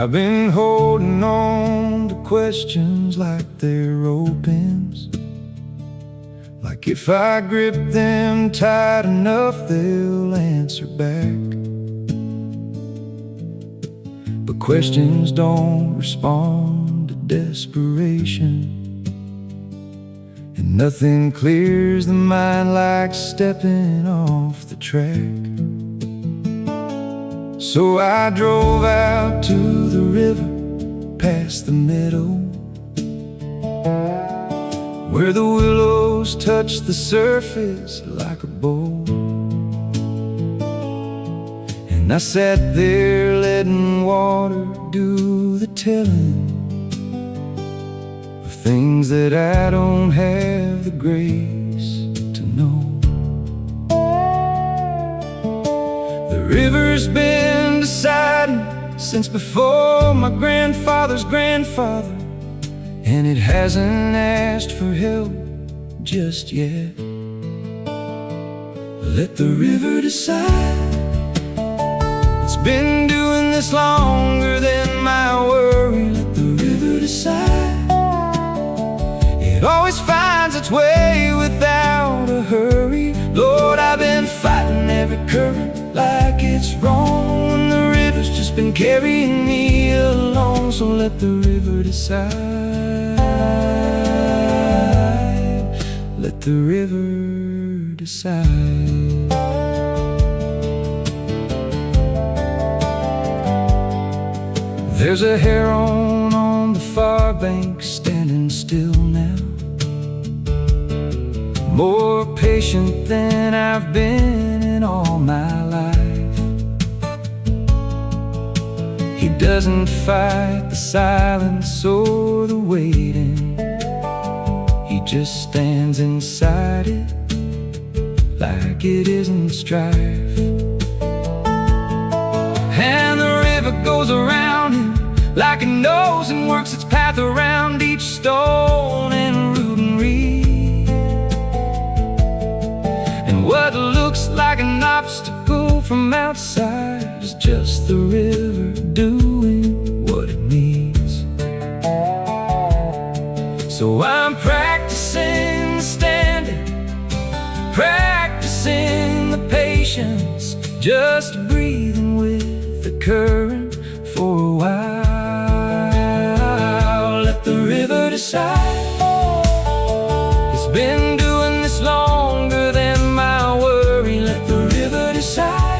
I've been holding on to questions like they're ropes. Like if I grip them tight enough, they'll answer back. But questions don't respond to desperation, and nothing clears the mind like stepping off the track. So I drove out to the river, past the meadow, where the willows touch the surface like a bow. And I sat there letting water do the telling of things that I don't have the grace to know. The river's been deciding since before my grandfather's grandfather, and it hasn't asked for help just yet. Let the river decide. It's been doing this longer than my worry. Let the river decide. It always finds its way without a hurry. Lord, I've been fighting every current like it's wrong, and the river's just been carrying me along. So let the river decide. Let the river decide. There's a heron on the far bank standing still now, more patient than I've been in all my life. He doesn't fight the silence or the waiting. He just stands inside it like it isn't strife. And the river goes around him like it knows, and works its path around each stone and root and reed. And what looks like an obstacle from outside is just the river doing what it needs. So I'm practicing standing, practicing the patience, just breathing with the current for a while. Let the river decide. It's been doing this longer than my worry. Let the river decide.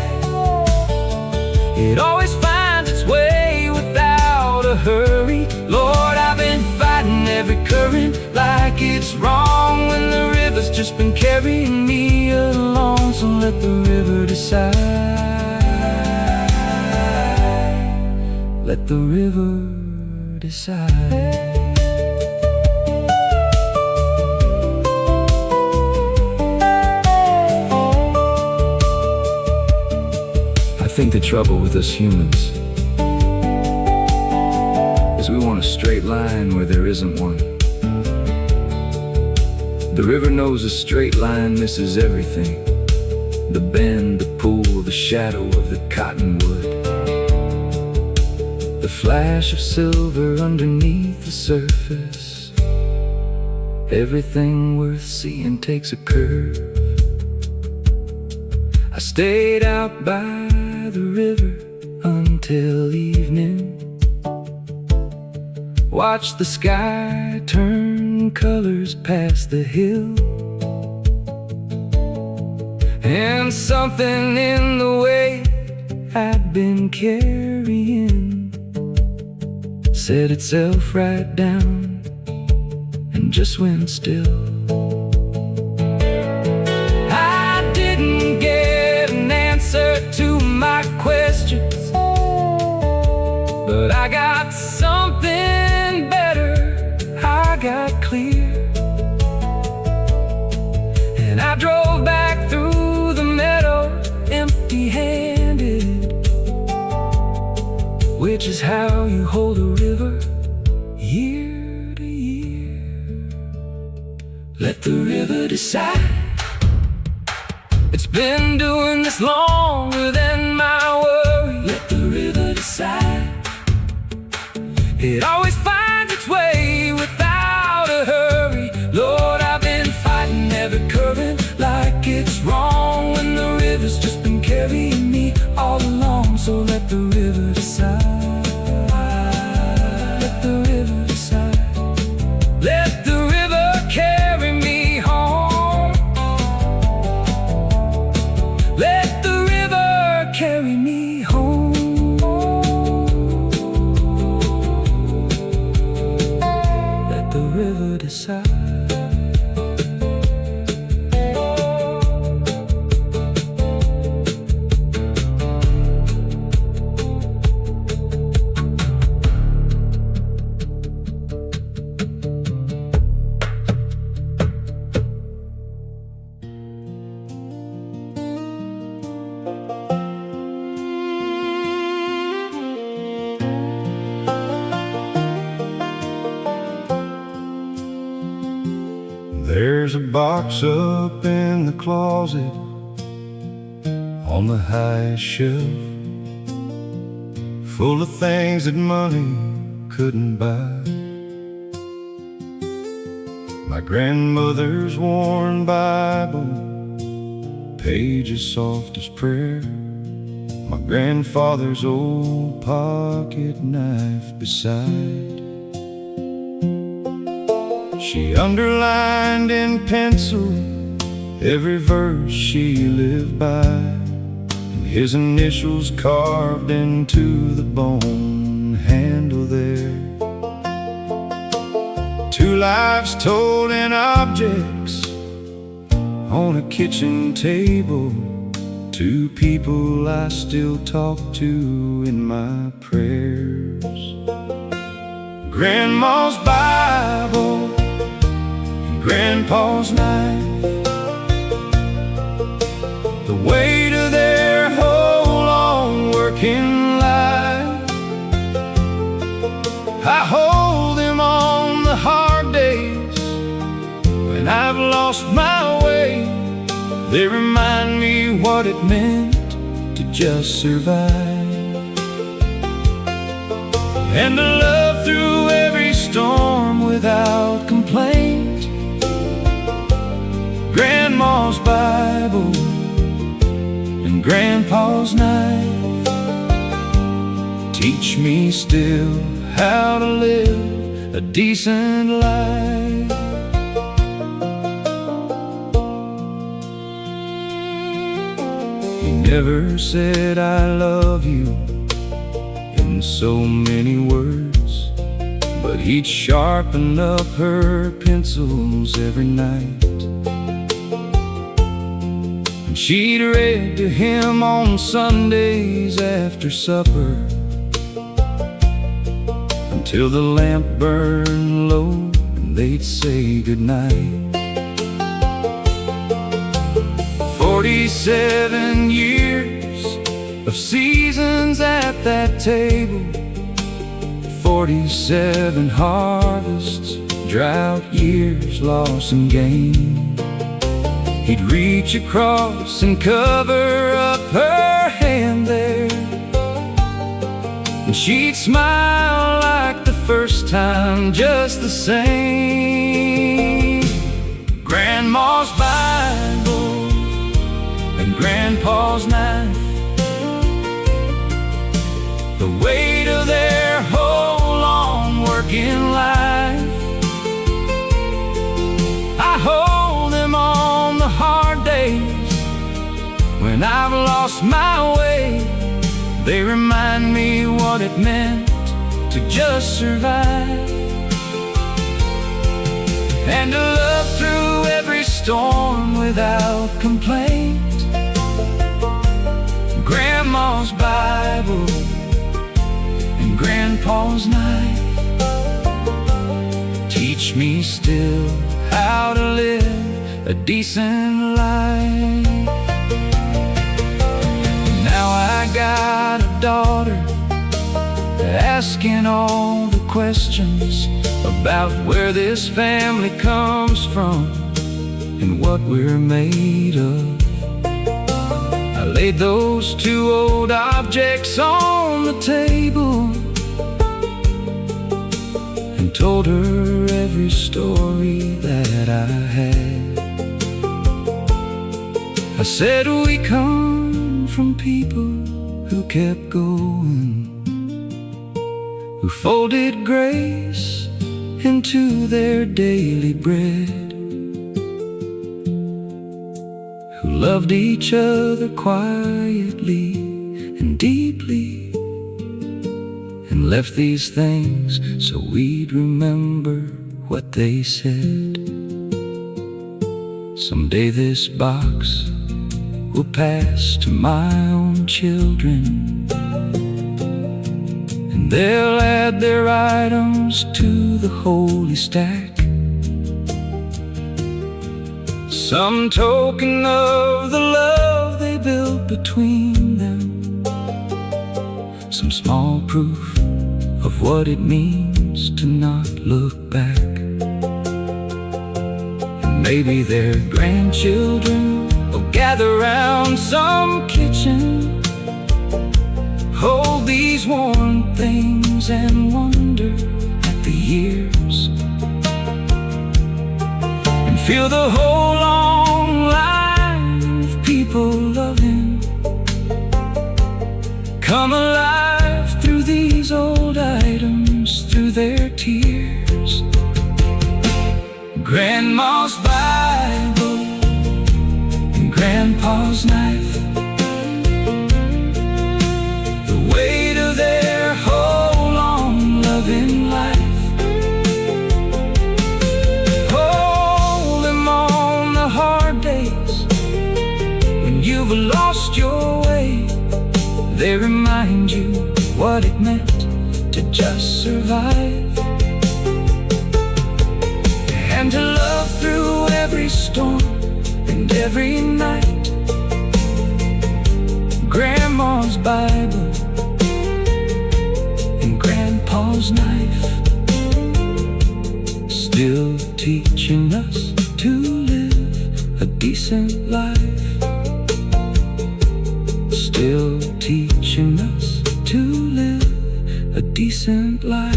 It always finds its way without a hurry. Lord, I've been fighting every current like it's wrong, when the river's just been carrying me along. So let the river decide. Let the river decide. I think the trouble with us humans is we want a straight line where there isn't one. The river knows a straight line misses everything: the bend, the pool, the shadow of the cottonwood, the flash of silver underneath the surface. Everything worth seeing takes a curve. I stayed out by the river until evening, watched the sky turn colors past the hill, and something in the weight I'd been carrying set itself right down and just went still. I didn't get an answer to my questions, but I got something better. I got clear, and I drove back through the meadow empty-handed, which is how you hold a river year to year. Let the river decide. It's been doing this longer than my worry. Let the river decide. It always finds its way without a hurry. Lord, I've been fighting every current like it's wrong, when the river's just been carrying me all along. So let the river decide. Let the river decide. Let the river carry me home. Let the river carry me home. Let the river decide. There's a box up in the closet on the highest shelf, full of things that money couldn't buy. My grandmother's worn Bible, pages soft as prayer. My grandfather's old pocket knife beside. She underlined in pencil every verse she lived by, and his initials carved into the bone handle there. Two lives told in objects on a kitchen table, two people I still talk to in my prayers. Grandma's Bible, Grandpa's knife, the weight of their whole long working life. I hold them on the hard days when I've lost my way. They remind me what it meant to just survive, and to love through every storm without complaint. Grandma's Bible and Grandpa's knife teach me still how to live a decent life. He never said I love you in so many words, but he'd sharpen up her pencils every night. She'd read to him on Sundays after supper until the lamp burned low and they'd say goodnight. 47 years of seasons at that table, 47 harvests, drought years, loss and gain. He'd reach across and cover up her hand there, and she'd smile like the first time, just the same. Grandma's Bible and Grandpa's knife, the weight of their whole long working life. I hold them on the hard days when I've lost my way. They remind me what it meant to just survive, and to love through every storm without complaint. Grandma's Bible and Grandpa's knife teach me still how to live a decent life. Now I got a daughter asking all the questions about where this family comes from and what we're made of. I laid those two old objects on the table told her every story that I had. I said we come from people who kept going, who folded grace into their daily bread, who loved each other quietly and deeply, and left these things so we'd remember what they said. Someday this box will pass to my own children, and they'll add their items to the holy stack, some token of the love they built between them, some small proof of what it means to not look back. And maybe their grandchildren will gather round some kitchen, hold these worn things and wonder at the years, and feel the whole long line of people loving come alive through these old items, through their tears. Grandma's Bible and Grandpa's knife, the weight of their whole long loving life. Hold them on the hard days when you've lost your way. They remind you what it meant to just survive, and to love through every storm and every night. Grandma's Bible and Grandpa's knife, still teaching us to live a decent life, still teaching us to live a decent life.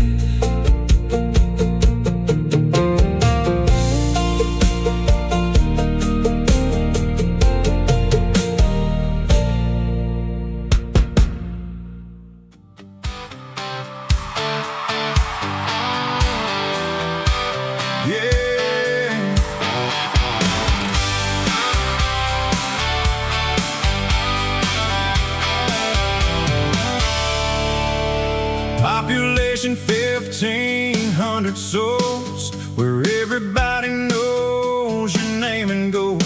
Population 1,500 souls, where everybody knows your name and goes.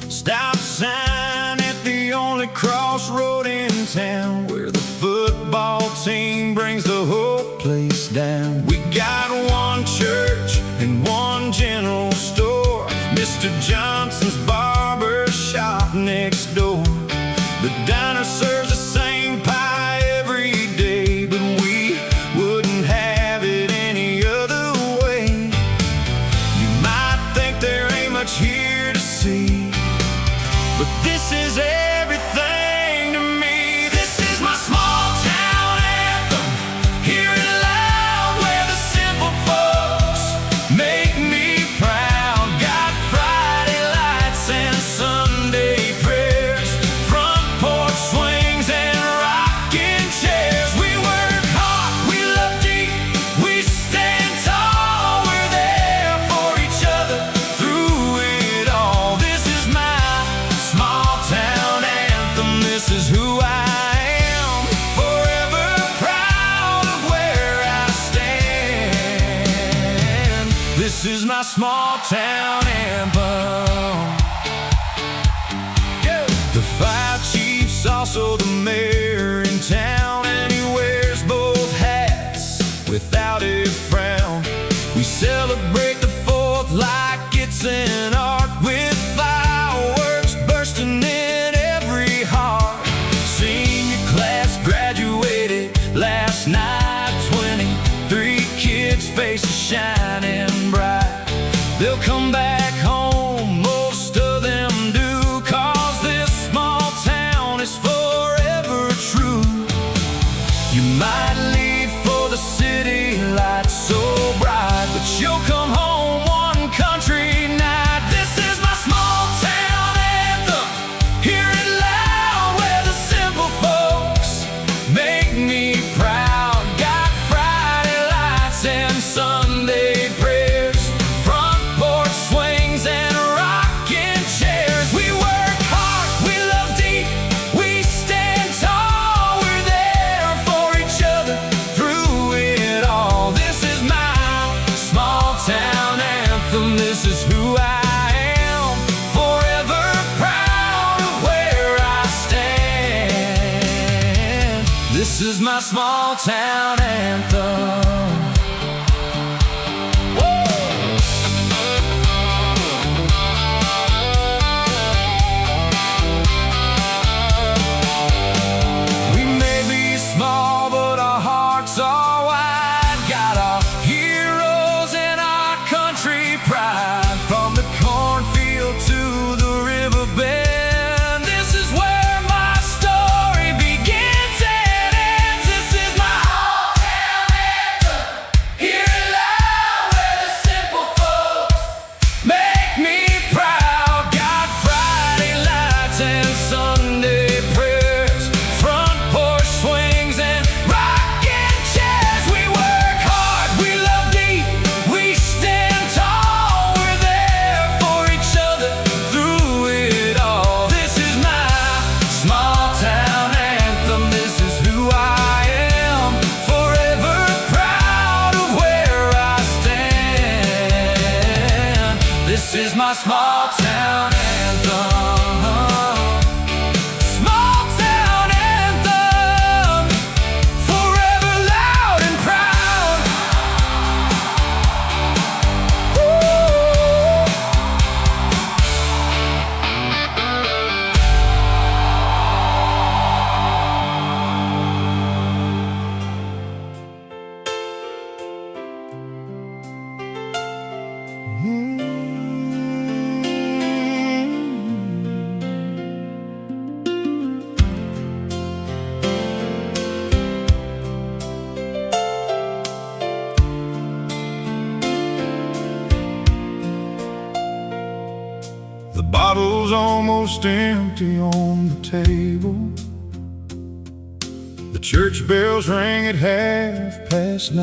Stop sign at the only crossroad in town, where the football team brings the whole place down. We got one church and one general store, Mr. Johnson's barber shop next door. The diner serves the same pie every day, but we wouldn't have it any other way. You might think there ain't much here to see, but this is everything to me. This is my small town anthem. Hear it loud where the simple folks make me proud. Got Friday lights and Sunday prayers, front porch swings and rocking chairs. We work hard, we love deep, we stand tall. We're there for each other through it all. This is my small town anthem. This is who I am, forever proud of where I stand. This is my small town anthem. The fire chief's also the mayor in town, and he wears both hats without a frown. We celebrate the 4th like it's an art, with fireworks bursting in every heart. Senior class graduated last night, 23 kids' faces shining bright. They'll come back home, most of them do, 'cause this small town is forever true. You might leave for the city lights so bright, Yo, come home one country night. This is my small town anthem. Hear it loud where the simple folks make me proud. Got Friday lights and Sunday prayers, front porch swings and rocking chairs. We work hard, we love deep, we stand tall. We're there for each other through it all. This is my small town anthem. This is who I am, forever proud of where I stand. This is my small town anthem. We may be small, but our hearts are wide. Got our heroes and our country pride. From the cornfield to the river bend, this is where my story begins and ends. This is my hometown anthem. Hear it loud where the simple folks make me proud. Got Friday lights and Sunday prayers, front porch swings and rocking chairs. We work hard, we love deep, we stand tall. We're there for each other through it all. This is my small town anthem. This is who I am, forever proud of where I stand. This is my small town anthem. Small town anthem, forever loud and proud. The bottle's almost empty on the table. The church bells ring at 9:30.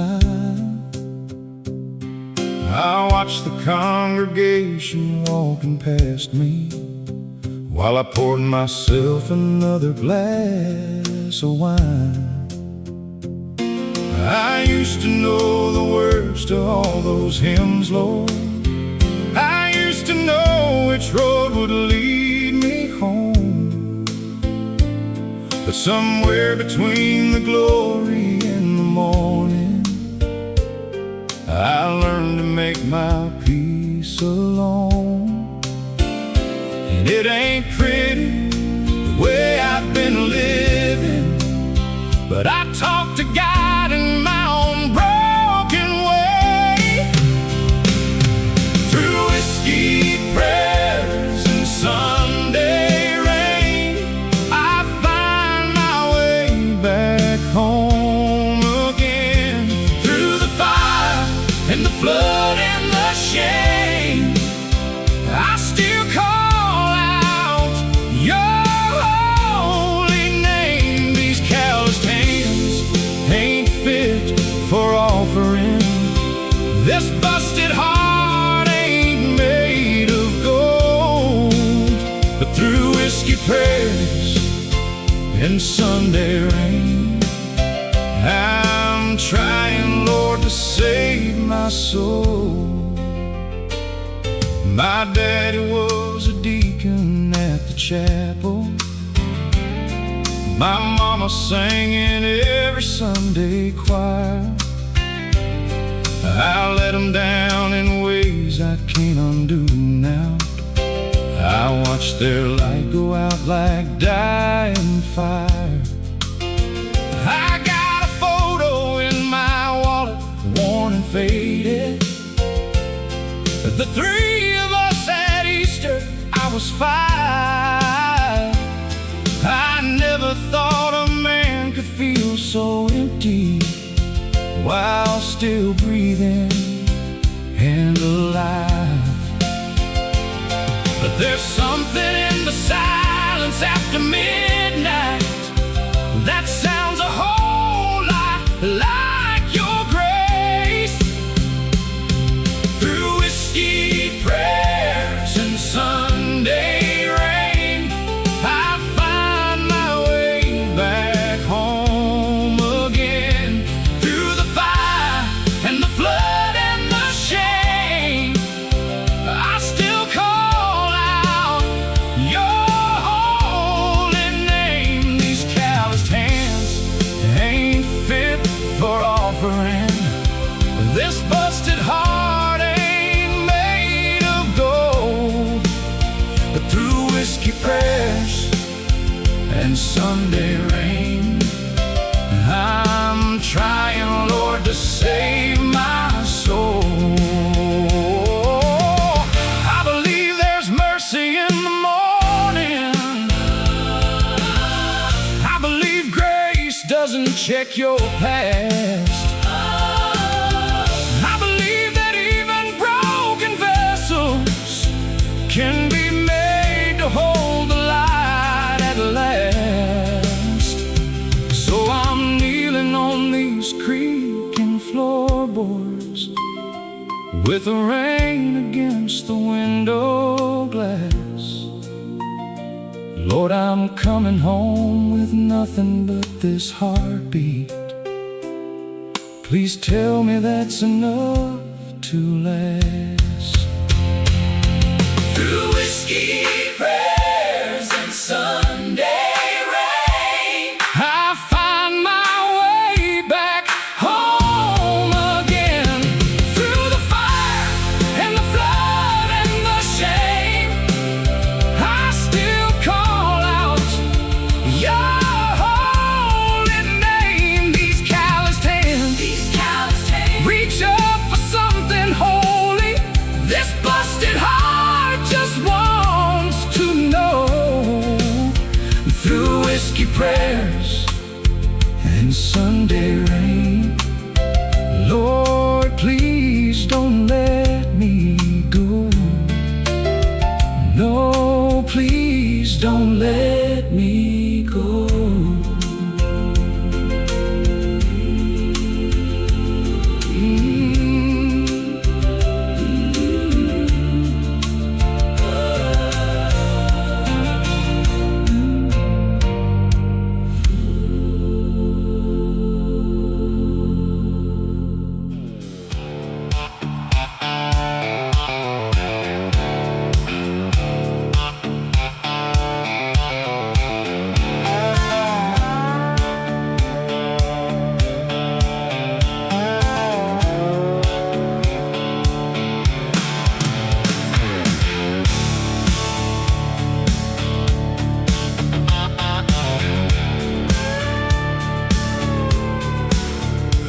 I watch the congregation walking past me while I poured myself another glass of wine. I used to know the words to all those hymns, Lord. I used to know which road would lead me home. But somewhere between the glory and the morning, I learned to make my peace alone. And it ain't pretty the way I've been living, but I talk to God in my own broken way. Through whiskey, prayers, and Sunday rain, I find my way back home again. Through the fire and the flood and the shame, I still call out your holy name. These calloused hands ain't fit for offering. This busted heart ain't made of gold. But through whiskey prayers and Sunday rain, I'm trying, Lord, to save my soul. My daddy was a deacon at the chapel. My mama sang in every Sunday choir. I let them down in ways I can't undo now. I watched their light go out like dying fire. I got a photo in my wallet, worn and faded. The three of us at Easter, I was 5. I never thought a man could feel so empty while still breathing There's something in the silence after midnight that sounds a whole lot like your grace. Through whiskey, prayers, and Sunday rain, I find my way back home again. Through the fire and the flood and the shame, I still call out your holy name. These calloused hands ain't fit for offering. This busted heart ain't made of gold. But through whiskey prayers and Sunday rain, I'm trying, Lord, to save my soul. I believe there's mercy in the morning. I believe grace doesn't check your past. I believe that even broken vessels can be made to hold the light at last. So I'm kneeling on these creaking floorboards with the rain against the window glass. Lord, I'm coming home with nothing but this heartbeat. Please tell me that's enough to last. Through whiskey, prayers, and Sunday rain, I find my way back home again. Through the fire and the flood and the shame, I still call out your holy name. These calloused hands reach up for something holy. This busted heart just wants to know. Through whiskey prayers and Sunday rain, Lord, please don't let me go. No, please don't let me go.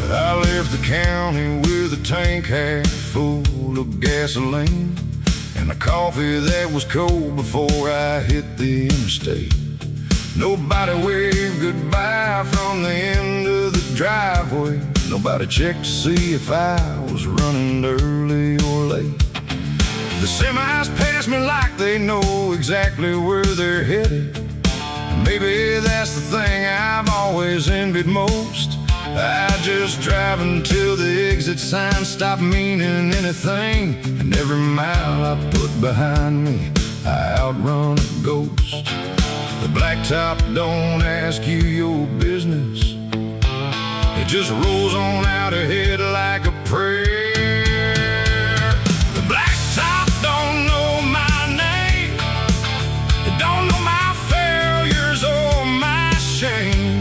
I left the county with a tank half full of gasoline and a coffee that was cold before I hit the interstate. Nobody waved goodbye from the end of the driveway. Nobody checked to see if I was running early or late. The semis pass me like they know exactly where they're headed. Maybe that's the thing I've always envied most. I just drive until the exit sign stopped meaning anything, and every mile I put behind me, I outrun a ghost. The blacktop don't ask you your business. It just rolls on out ahead like a prayer. The blacktop don't know my name. It don't know my failures or my shame.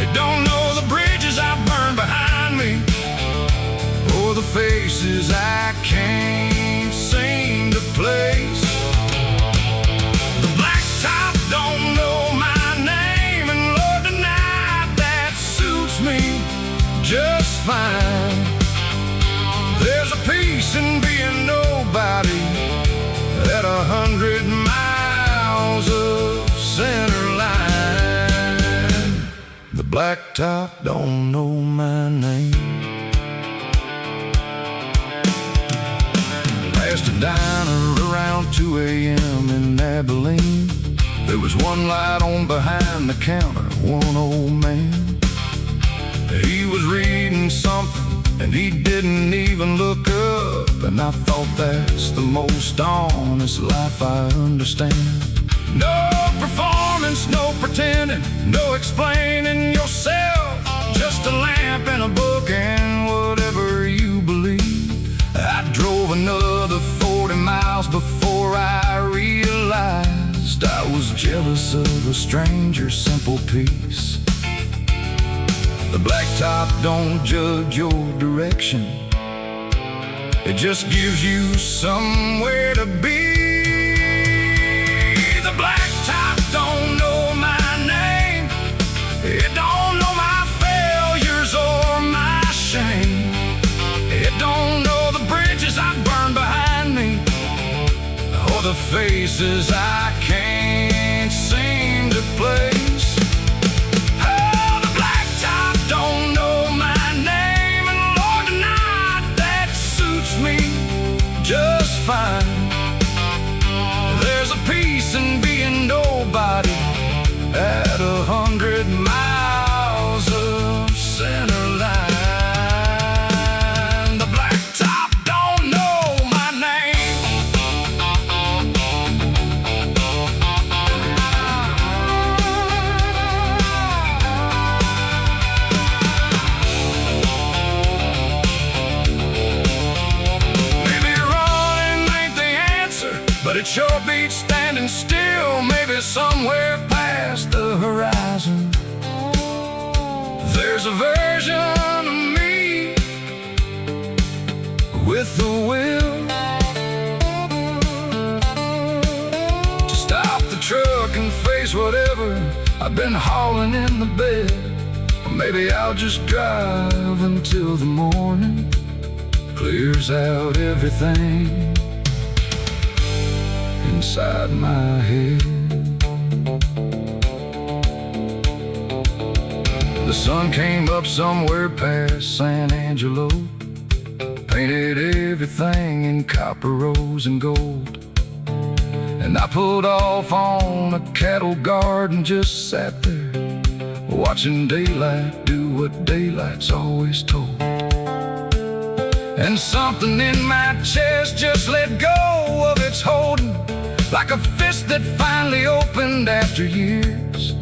It don't know the bridges I've burned behind me, or the faces I can't seem to place. The blacktop don't know my name, and Lord, tonight that suits me just fine. There's a peace in being nobody at 100 miles of center line. The blacktop don't know my name. past a diner around 2 a.m. in Abilene. There was one light on behind the counter, one old man. He was reading something and he didn't even look up. And I thought that's the most honest life I understand. No performance, no pretending, no explaining yourself. Just a lamp and a book and whatever you believe. I drove another 40 miles before I realized I was jealous of a stranger's simple peace. The blacktop don't judge your direction, it just gives you somewhere to be. The blacktop don't know my name, it don't know my failures or my shame. It don't know the bridges I burned behind me, or the faces I can't seem to place. Just fine. There's a peace in being nobody at 100 miles of center line. The blacktop don't know my name. But it sure beats standing still, maybe somewhere past the horizon. There's a version of me with the will to stop the truck and face whatever I've been hauling in the bed. Or maybe I'll just drive until the morning clears out everything inside my head. The sun came up somewhere past San Angelo, painted everything in copper, rose, and gold. And I pulled off on a cattle guard and just sat there, watching daylight do what daylight's always told. And something in my chest just let go of its holding, like a fist that finally opened after years.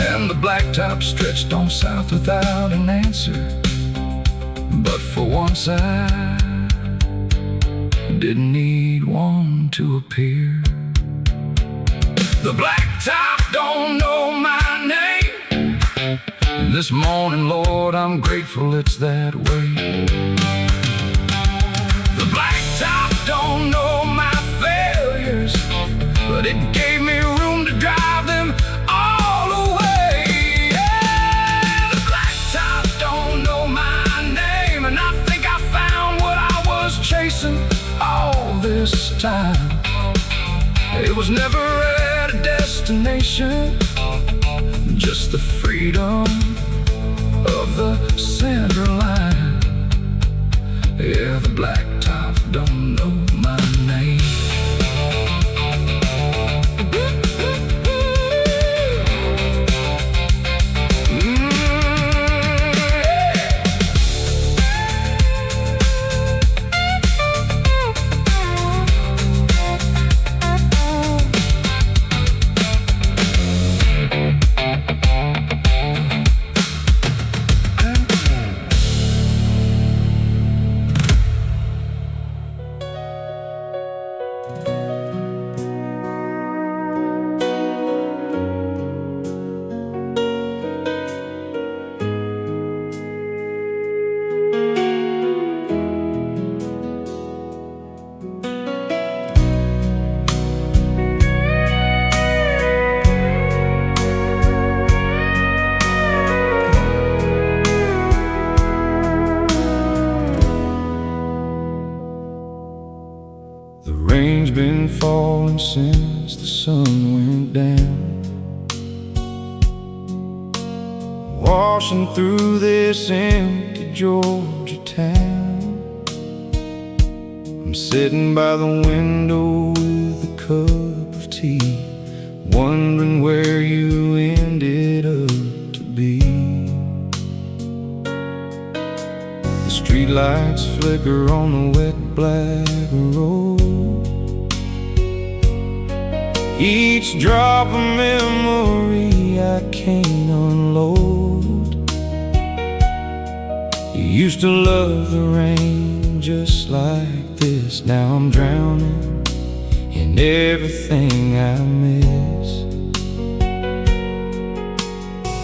And the blacktop stretched on south without an answer. But for once I didn't need one to appear. The blacktop don't know my name, and this morning, Lord, I'm grateful it's that way. The blacktop don't know my failures, but it gave me room to drive them all away. Yeah, the blacktop don't know my name, and I think I found what I was chasing all this time. It was never at a destination, just the freedom of the center line. Yeah, the blacktop don't know my name. Rain's been falling since the sun went down, washing through this empty Georgia town. I'm sitting by the window with a cup of tea, wondering where you ended up to be. The streetlights flicker on the wet black road, each drop a memory I can't unload. You used to love the rain just like this. Now I'm drowning in everything I miss.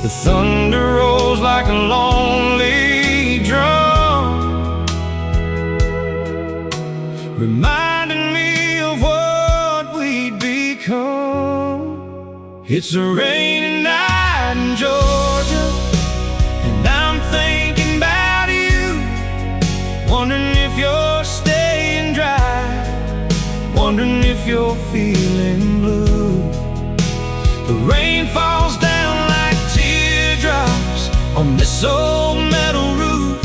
The thunder rolls like a lonely drum, reminding me of what we'd become. It's a rainy night in Georgia, and I'm thinking about you, wondering if you're staying dry, wondering if you're feeling blue. The rain falls down like teardrops on this old metal roof,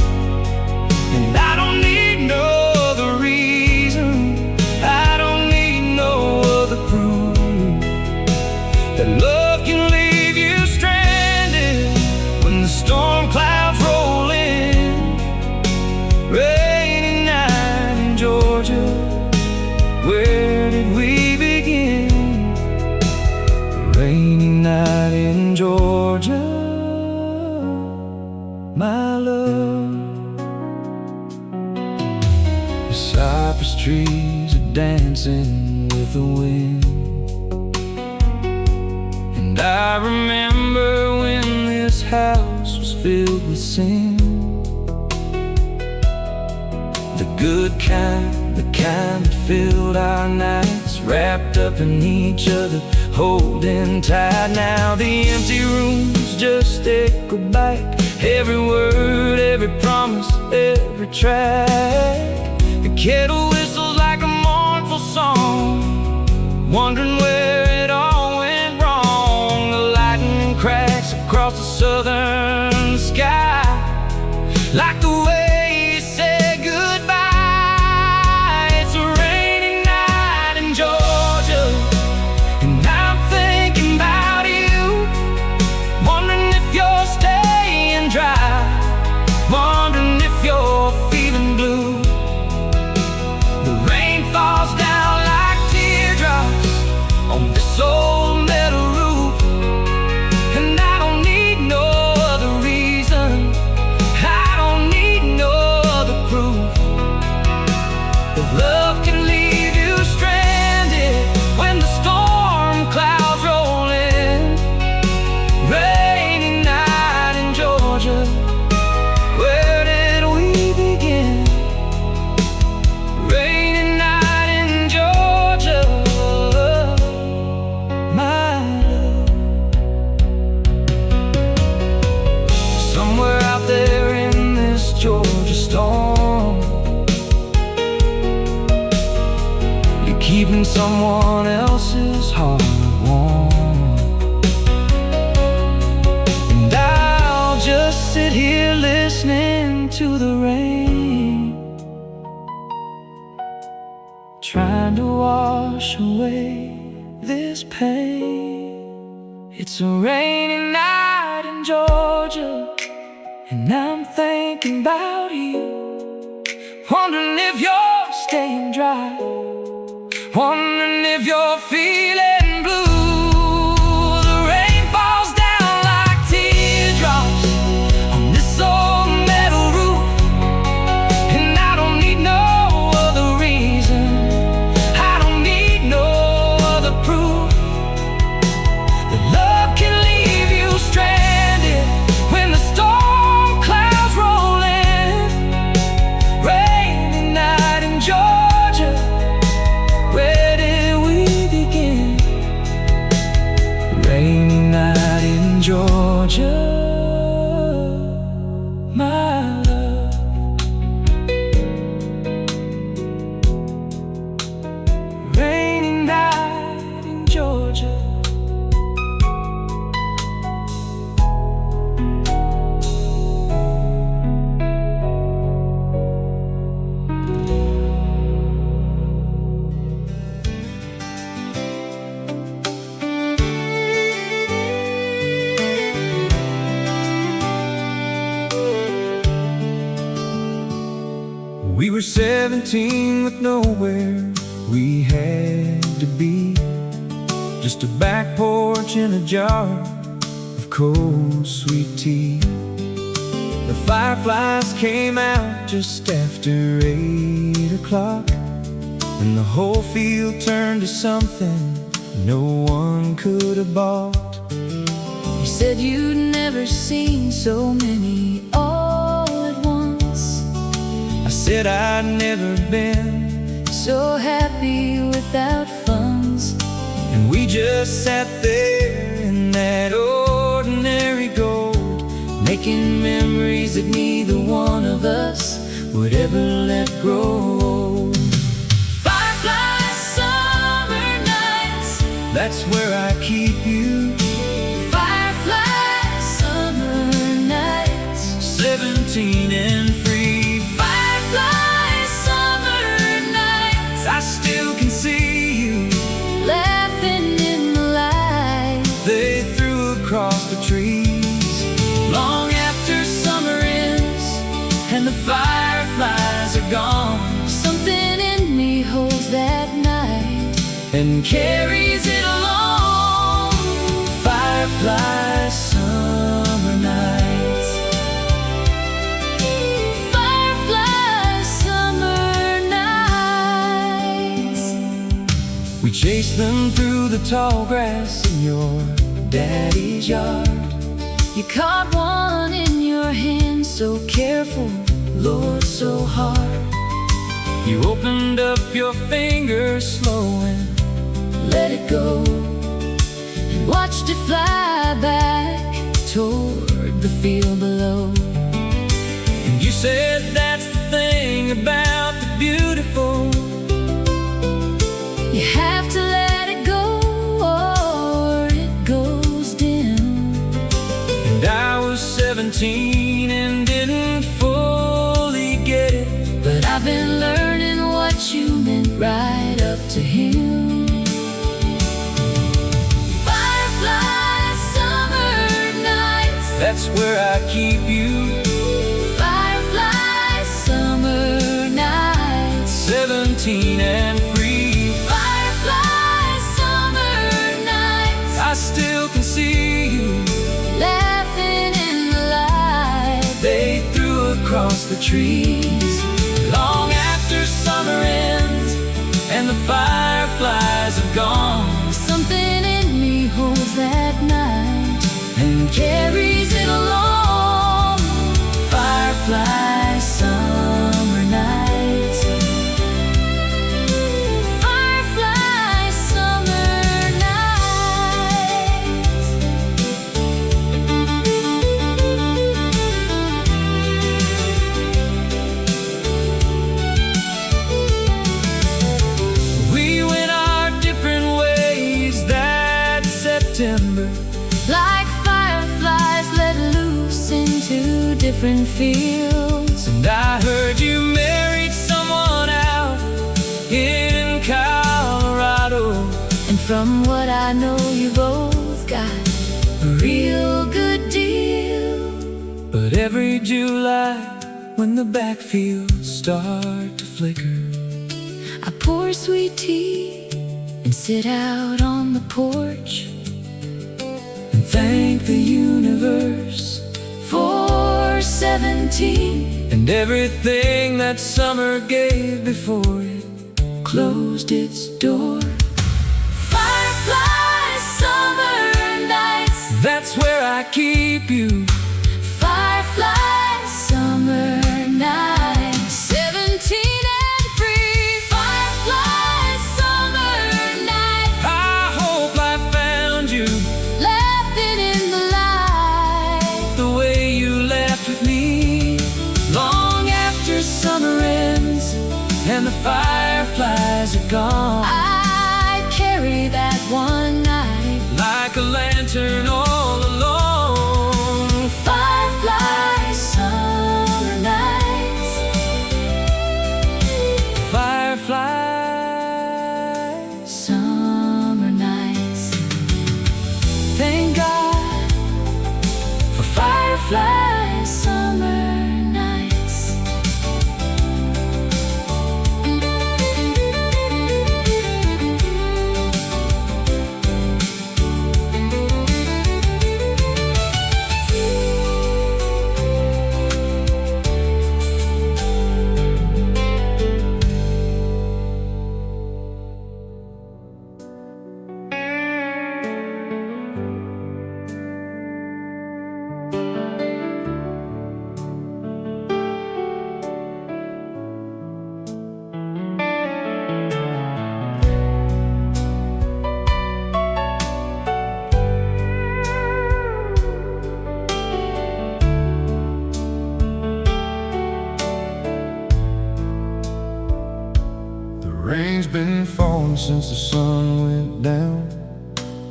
and I don't need no other reason, I don't need no other proof that love can leave you stranded when the storm clouds roll in. Rainy night in Georgia, where did we begin? Rainy night in Georgia, my love. The cypress trees are dancing with the wind, and I remember when this house was filled with sin. The good kind, the kind that filled our nights, wrapped up in each other, holding tight. Now the empty rooms just echo back every word, every promise, every track. The kettle whistles like a mournful song, wondering where it all went wrong. The lightning cracks across the southern sky like the way you said goodbye. It's a rainy night in Georgia, and I'm thinking about you, wondering if you're staying dry, wondering if you're feeling blue. The rain falls down like teardrops on this old metal roof, and I don't need no other reason, I don't need no other proof that love can leave you stranded when the storm clouds roll in. Rainy night in Georgia, where did we begin? Rainy night in Georgia, my love. Somewhere out there in this Georgia storm, you're keeping someone else's heart warm, and I'll just sit here listening to the rain, trying to wash away this pain. It's a rainy night in Georgia, and I'm thinking about you, wondering if you're staying dry, wondering if you're feeling blue. The rain falls down like teardrops on this old metal roof, and I don't need no other reason, I don't need no other proof that love can leave you stranded when the storm clouds roll in. Rainy night in Georgia, where did we begin? 17 with nowhere we had to be, just a back porch and a jar of cold sweet tea. The fireflies came out just after 8 o'clock, and the whole field turned to something no one could have bought. You said you'd never seen so many all at once. I said I'd never been so happy without funds. And we just sat there in that ordinary gold, making memories that neither one of us would ever let grow. Firefly summer nights, that's where I keep you. firefly summer nights, 17 and free. firefly summer nights, I still can see you laughing in the light they threw across the trees. Long after summer ends and the fireflies are gone, Something in me holds that night and carries it along. Firefly summer nights. firefly summer nights. We chased them through the tall grass in your daddy's yard. You caught one in your hand, so careful, Lord, so hard. You opened up your fingers slow and Let it go and watched it fly back toward the field below. you said that's the thing about the beautiful. You have to let it go or it goes dim. And I was 17 and didn't fully get it, But I've been learning what you meant right up to him. Firefly summer nights, that's where I keep you. firefly summer nights, 17 and free. firefly summer nights, I still can see you laughing in the light they threw across the trees. Long after summer ends and the fireflies have gone, Something in me holds that night and carries it along. firefly summer nights. Firefly summer nights. We went our different ways that September, Like fireflies let loose into different fields. and I heard you married someone out in Colorado. And from what I know, you both got a real good deal. But every July, when the backfields start to flicker, I pour sweet tea and sit out on the porch and thank the universe for 17. and everything that summer gave before it closed its door. Firefly summer nights, That's where I keep you. firefly summer nights, 17 and free. Firefly summer nights, I hope I found you laughing in the light the way you laughed with me. Long after summer ends and the fireflies are gone, I carry that one night. like a lantern all alone. Firefly summer nights, Firefly summer nights. thank God for fireflies. Firefly summer nights. Rain's been falling since the sun went down,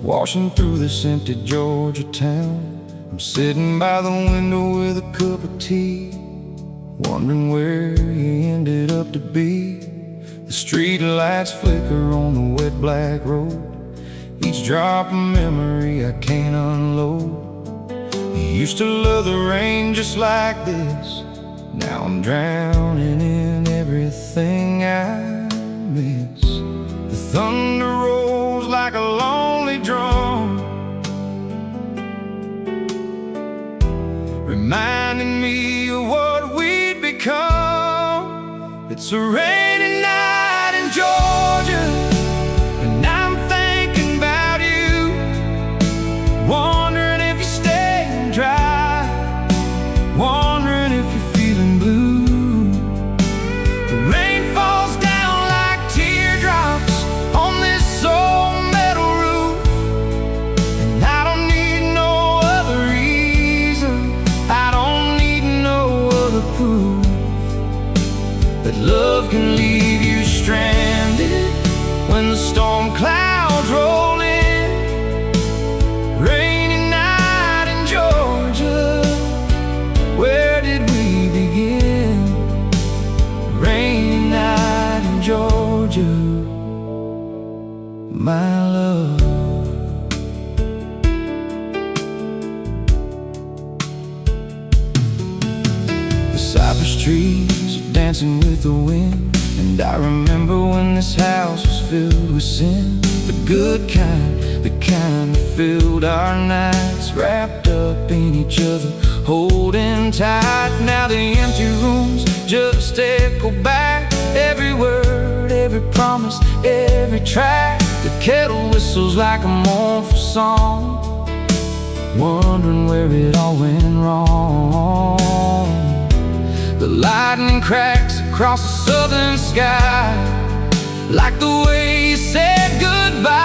washing through this empty Georgia town. I'm sitting by the window with a cup of tea, wondering where you ended up to be. The street lights flicker on the wet black road, each drop a memory I can't unload. You used to love the rain just like this, now I'm drowning in everything I miss. The thunder rolls like a lonely drum, reminding me of what we'd become. It's a rainy night in Georgia, and I'm thinking about you, wondering if you're staying dry, wondering if you're feeling blue. The rain falls down like teardrops on this old metal roof, and I don't need no other reason, I don't need no other proof that love can leave you stranded when the storm clouds roll in. Rainy night in Georgia, where did we begin? Rainy night in Georgia, my love. The cypress trees are dancing with the wind, and I remember when this house was filled with sin. The good kind, the kind that filled our nights, wrapped up in each other, holding tight. Now the empty rooms just echo back every word, every promise, every track. The kettle whistles like a mournful song, wondering where it all went wrong. The lightning cracks across the southern sky, like the way you said goodbye.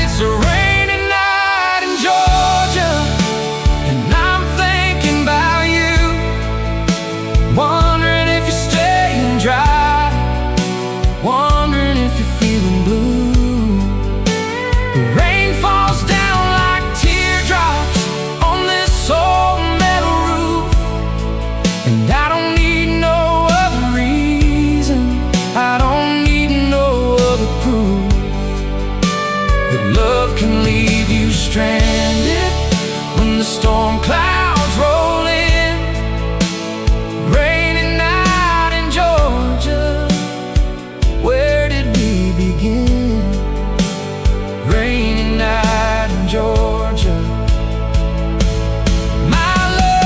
It's a rainy night in Georgia, and I'm thinking about you, wondering if you're staying dry, wondering if you're feeling blue. The rain falls down like teardrops on this old metal roof, and I don't need no other reason, I don't need no other proof that love can leave you stranded when the storm clouds roll in. Rainy night in Georgia, where did we begin? Rainy night in Georgia, my love.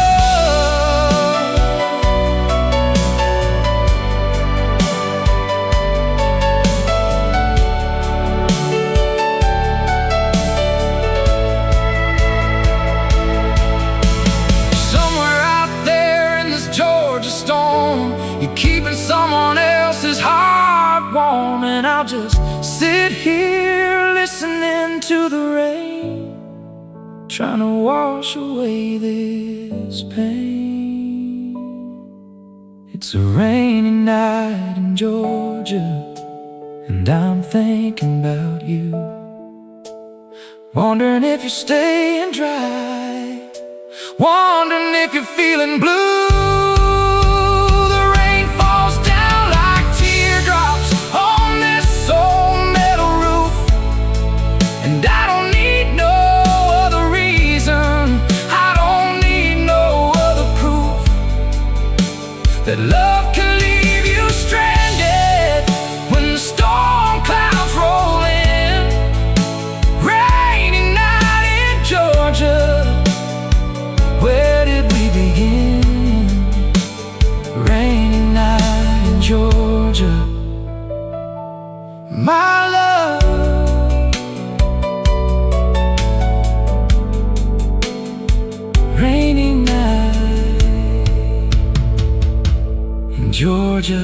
Somewhere out there in this Georgia storm, you're keeping someone else's heart warm, and I'll just sit here listening to the rain, trying to wash away this pain. It's a rainy night in Georgia, and I'm thinking about you, wondering if you're staying dry, wondering if you're feeling blue. The rain falls down like teardrops on this old metal roof, and I don't need no other reason, I don't need no other proof that love can leave you stranded when the storm clouds roll in. Rainy night in Georgia, where did we begin? Rainy night in Georgia, my love. Rainy night in Georgia.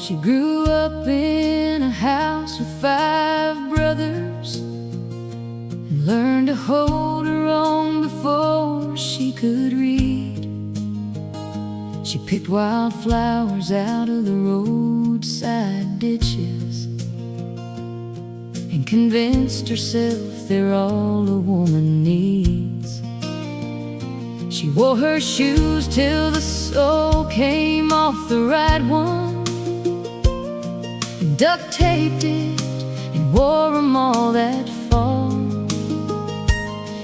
She grew up in a house with 5 brothers and learned to hold her own before she could read. She picked wildflowers out of the roadside ditches and convinced herself they're all a woman needs. She wore her shoes till the sole came off the right one, and duct taped it and wore them all that fall.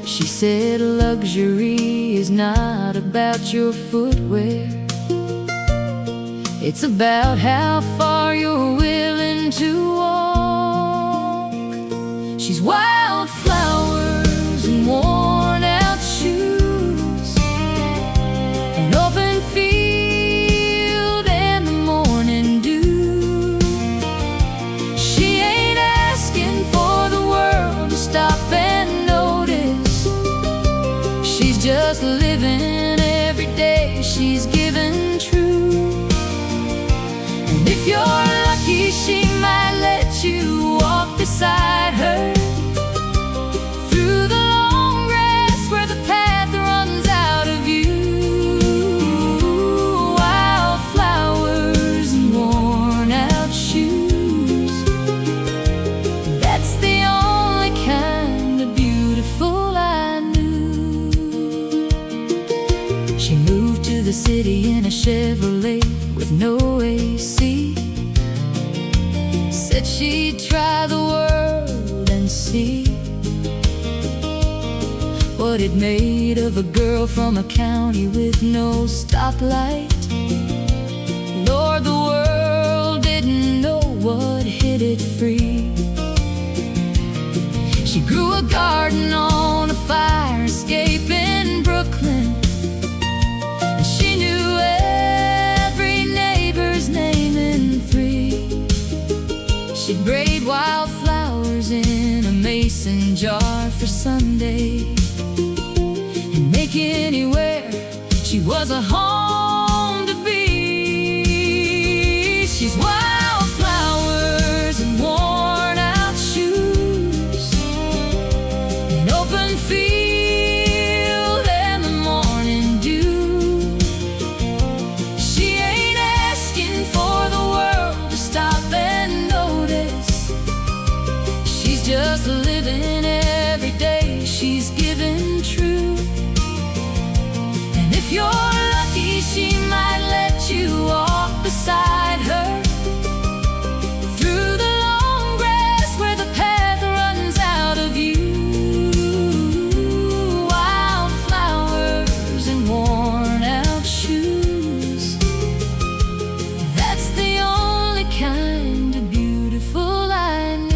She said luxury is not about your footwear, it's about how far you're willing to walk. She's wildflowers and worn out shoes, an open field and the morning dew. She ain't asking for the world to stop and notice. She's just living every day she's given true. And if you're lucky, she might let you walk beside her through the long grass where the path runs out of view. Wildflowers and worn out shoes, that's the only kind of beautiful I knew. She moved to the city in a Chevrolet with no AC. Said she'd try the world and see what it made of a girl from a county with no stoplight. Lord, the world didn't know what hit it free. She grew a garden on a fire escape in Brooklyn, and she knew every neighbor's name in 3. She'd braid wildflowers in a mason jar for Sunday and make anywhere she was a home to be. She's wildflowers and worn out shoes, an open field and the morning dew. She ain't asking for the world to stop and notice. She's just living every day she's given true. And if you're lucky, she might let you walk beside her through the long grass where the path runs out of view. Wildflowers and worn out shoes, that's the only kind of beautiful I knew.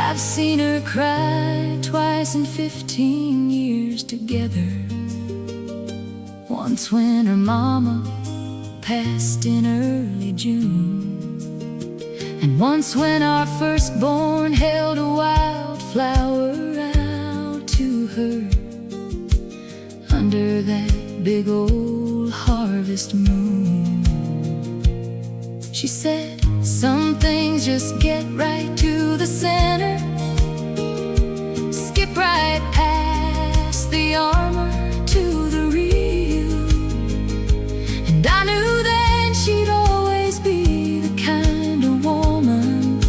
I've seen her cry twice in 15 years together. Once when her mama passed in early June, and once when our firstborn held a wildflower out to her under that big old harvest moon. She said, some things just get right to the center, skip right past the armor to the real. And I knew then she'd always be the kind of woman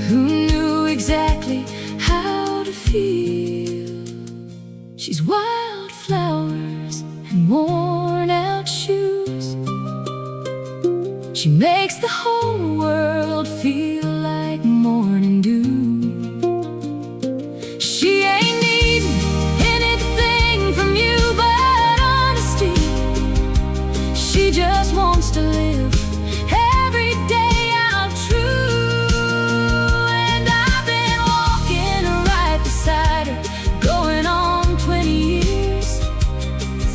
who knew exactly how to feel. She's wildflowers and worn out shoes. She makes the whole world feel like morning dew. She ain't needing anything from you but honesty. She just wants to live every day out true. And I've been walking right beside her, going on 20 years,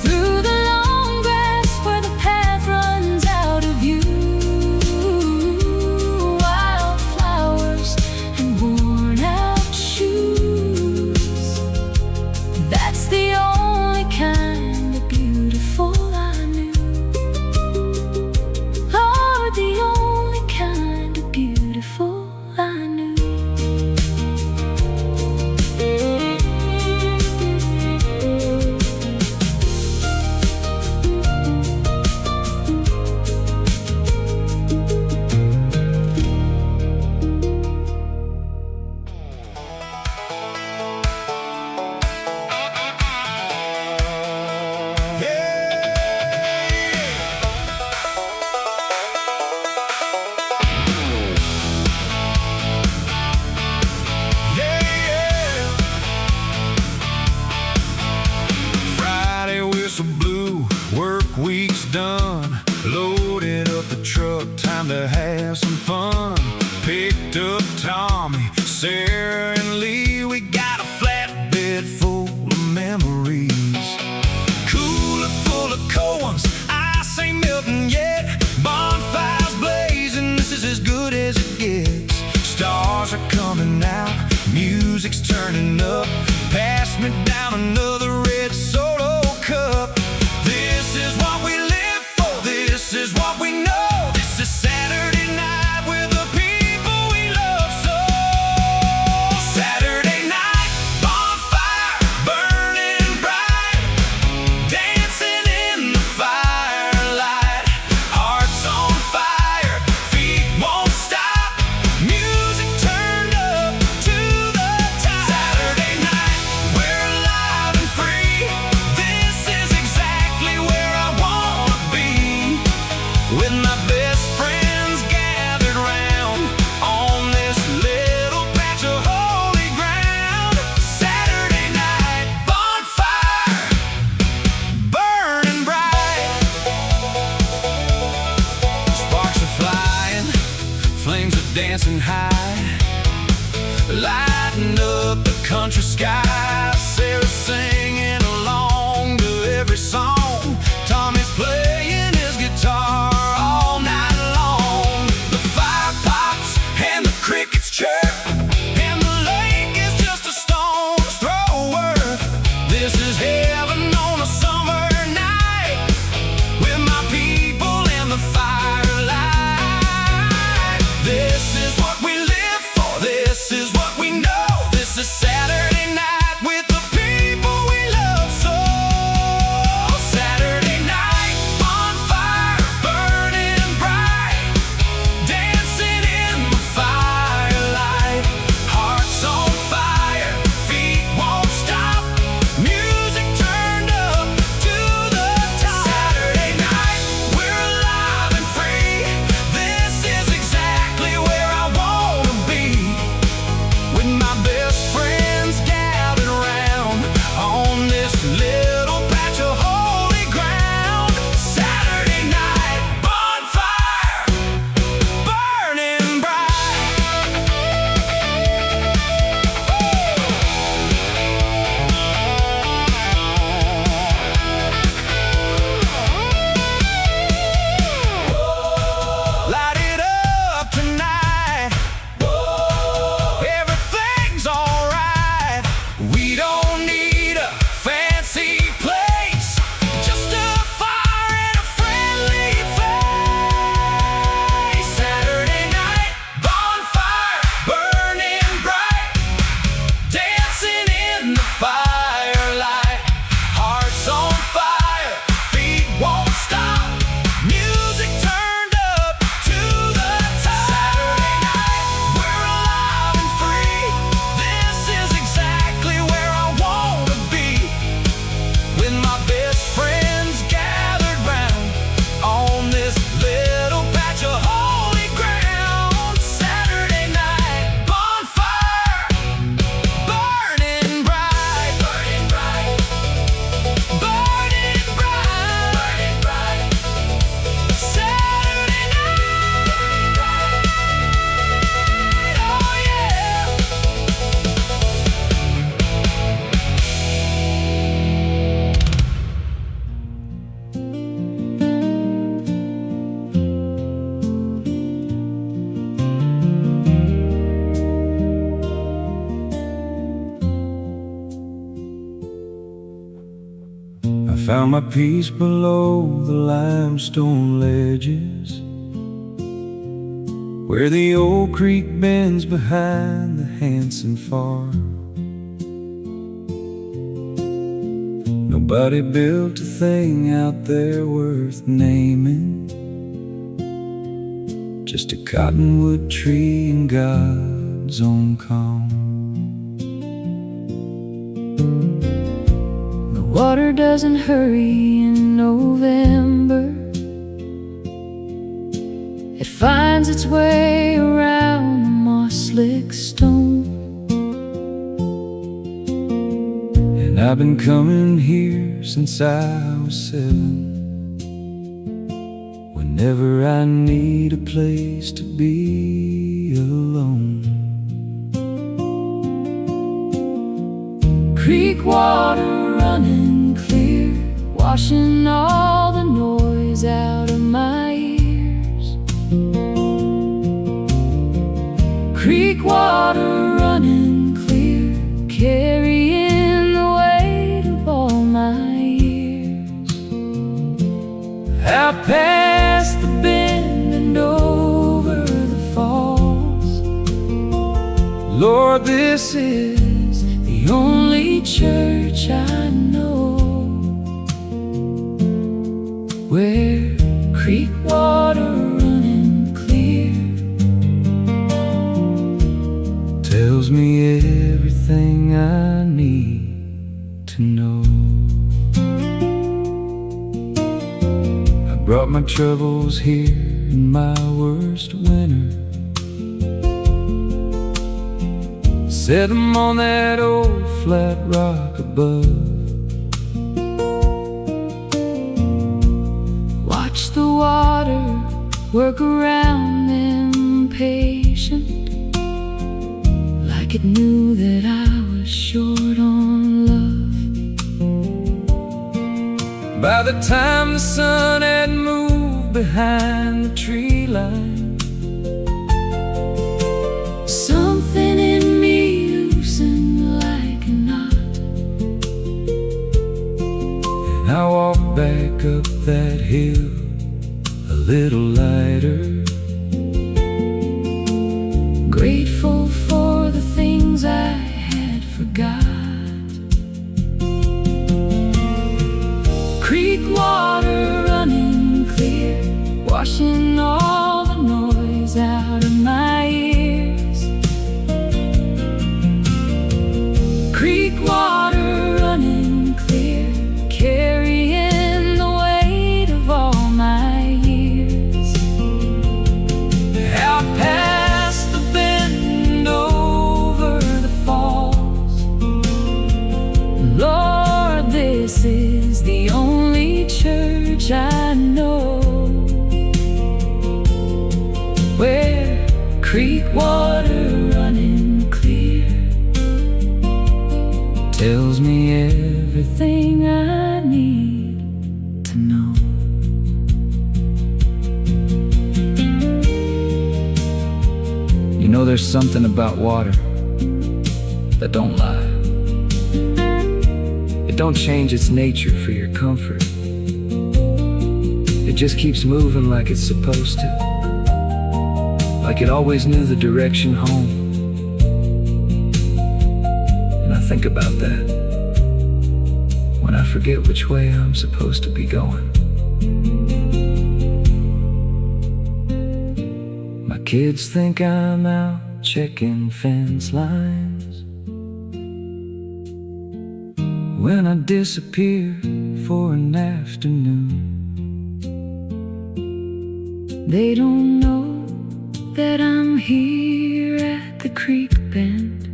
through the long grass where the path runs out of view. time to have some fun. Picked up Tommy, Sarah, and Lee. We got a flatbed full of memories. Cooler full of cold ones, ice ain't melting yet. Bonfires blazing, this is as good as it gets. Stars are coming out, music's turning up. Pass me down another red solo cup. This is what we live for, this is what we know. This is Saturday night with the people we love so. Saturday night, bonfire, burning bright. Dancing in the firelight. Hearts on fire, feet won't stop. Music turned up to the top. Saturday night, we're alive and free. This is exactly where I wanna be. With my best friends gathered round on this little patch of holy ground. Saturday night, bonfire, burning bright. Sparks are flying, flames are dancing high, lighting up the country sky. Sarah's singing along to every song. Tommy's playing his guitar all night long. The fire pops and the crickets chirp, and the lake is just a stone's throw worth. This is heaven on a summer night, with my people and the firelight. This is what we live for, this is what we know. This is Saturday night with the people we love so. Saturday night, bonfire, burning bright. Dancing in the firelight. Hearts on fire, feet won't stop. Music turned up to the top. Saturday night, we're alive and free. This is exactly where I wanna be. With my best friends gathered around on this little patch of holy ground. Saturday night, bonfire, burning bright. Light it up tonight. Everything's alright. We don't need a fancy place, just a fire and a friendly face. Saturday night, bonfire, burning bright. Dancing in the firelight. Hearts on fire, feet won't stop. Music turned up to the top. Saturday night, we're alive and free. This is exactly where I wanna be. With my best friends gathered round on this little patch of holy ground. Saturday night, bonfire, burning bright. Burning bright. Burning bright. Burning bright. Saturday night. Oh yeah. I found my peace below the limestone ledges, where the old creek bends behind the Hanson farm. Nobody built a thing out there worth naming, just a cottonwood tree and God's own calm. The water doesn't hurry in November. It finds its way around the moss-slick stone. And I've been coming here since I was 7, when whenever I need a place to be alone. Creek water running clear, washing all the noise out of my ears. Creek water running clear, carrying the weight of all my years. Out past the bend and over the falls, Lord, this is the only church I know where creek water running clear tells me everything I need to know. I brought my troubles here in my worst winter, set them on that old flat rock above. Watch the water work around them patient, like it knew that I was short on love. By the time the sun had moved behind the tree line, something in me loosened like a knot, and I walked back up that hill a little lighter, grateful for the things I had forgot. Creek water running clear, washing all the noise out of my ears. Creek water running clear, carrying the weight of all my years. out past the bend over the falls, Lord, this is the only church I know where creek water running clear tells me everything I need to know. You know, there's something about water that don't lie. It don't change its nature for your comfort. It just keeps moving like it's supposed to, like it always knew the direction home. And I think about that when I forget which way I'm supposed to be going. My kids think I'm out checking fence lines when I disappear for an afternoon. They don't know that I'm here at the creek bend,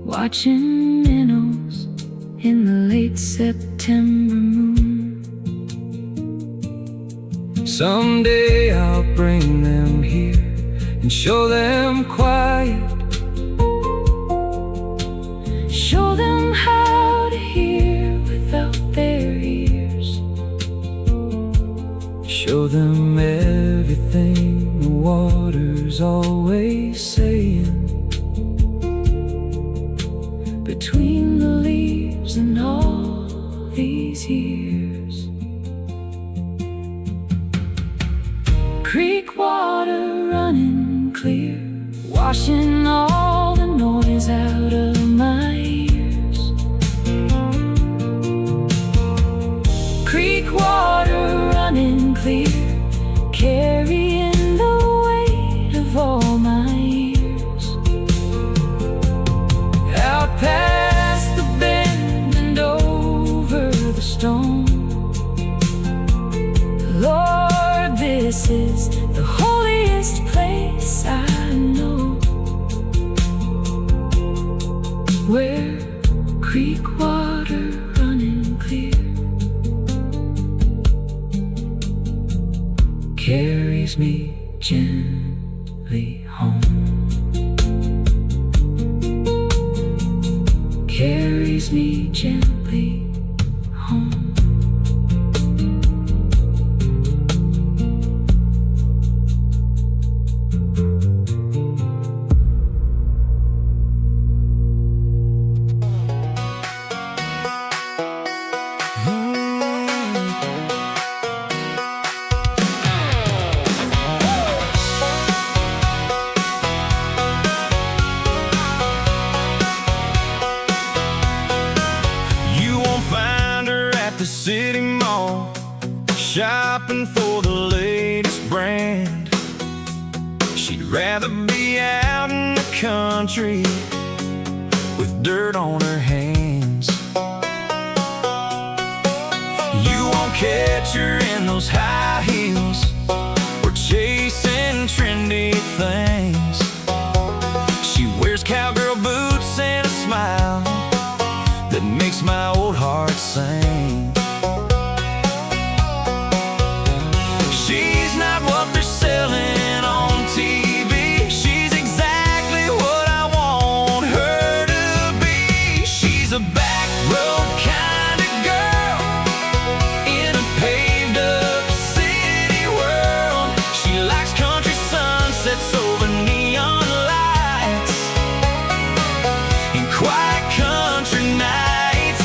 watching minnows in the late September moon. Someday I'll bring them here and show them quiet, show them how to hear without their ears, show them everything the water's always saying between the leaves and all these years. Creek water running clear, washing all the noise out of my ears. Creek water running clear, carrying the weight of all my years. out past the bend and over the stone. Lord, this is the holiest place I know carries me gently home. Carries me gently home. The city mall, shopping for the latest brand. She'd rather be out in the country with dirt on her hands. You won't catch her in those high heels or chasing trendy things. She wears cowgirl boots and a smile that makes my old heart sing. She's not what they're selling on TV. She's exactly what I want her to be. She's a back road kind of girl in a paved up city world. She likes country sunsets over neon lights and quiet country nights.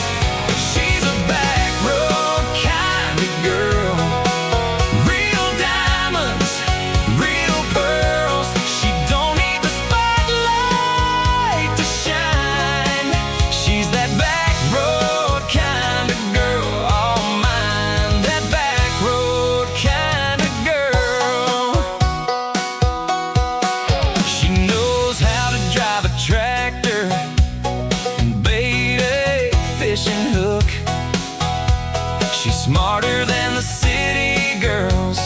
She's smarter than the city girls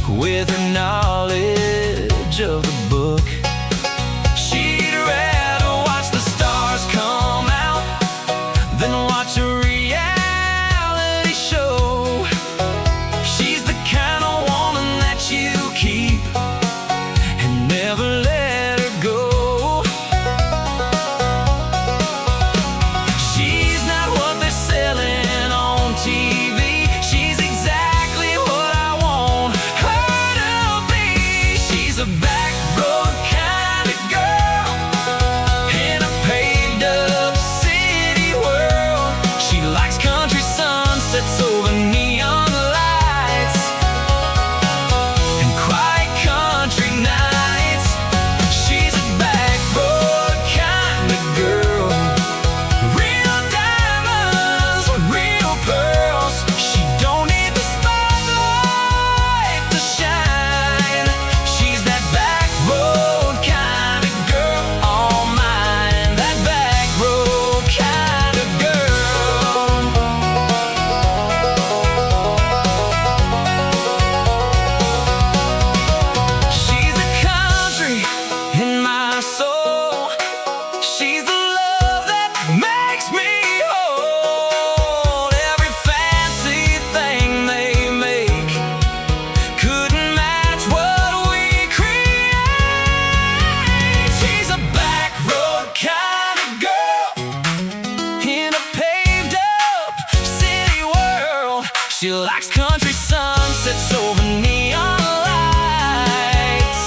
with her knowledge of the book. She'd rather watch the stars come out than watch a reality show. She's the kind of woman that you keep and never let her go. She's not what they're selling on TV. She's exactly what I want her to be. She's a back road kind of girl in a paved up city world. She likes country sunsets over neon lights and quiet country nights. She's a back road kind of girl. Real diamonds, real pearls. She don't need the spotlight to shine. She's that back road kind of girl. All mine, that back road kind of girl. She's the country in my soul. She's the love that makes me whole. Every fancy thing they make couldn't match what we create. She's a back road kind of girl in a paved up city world. She likes country sunsets over neon lights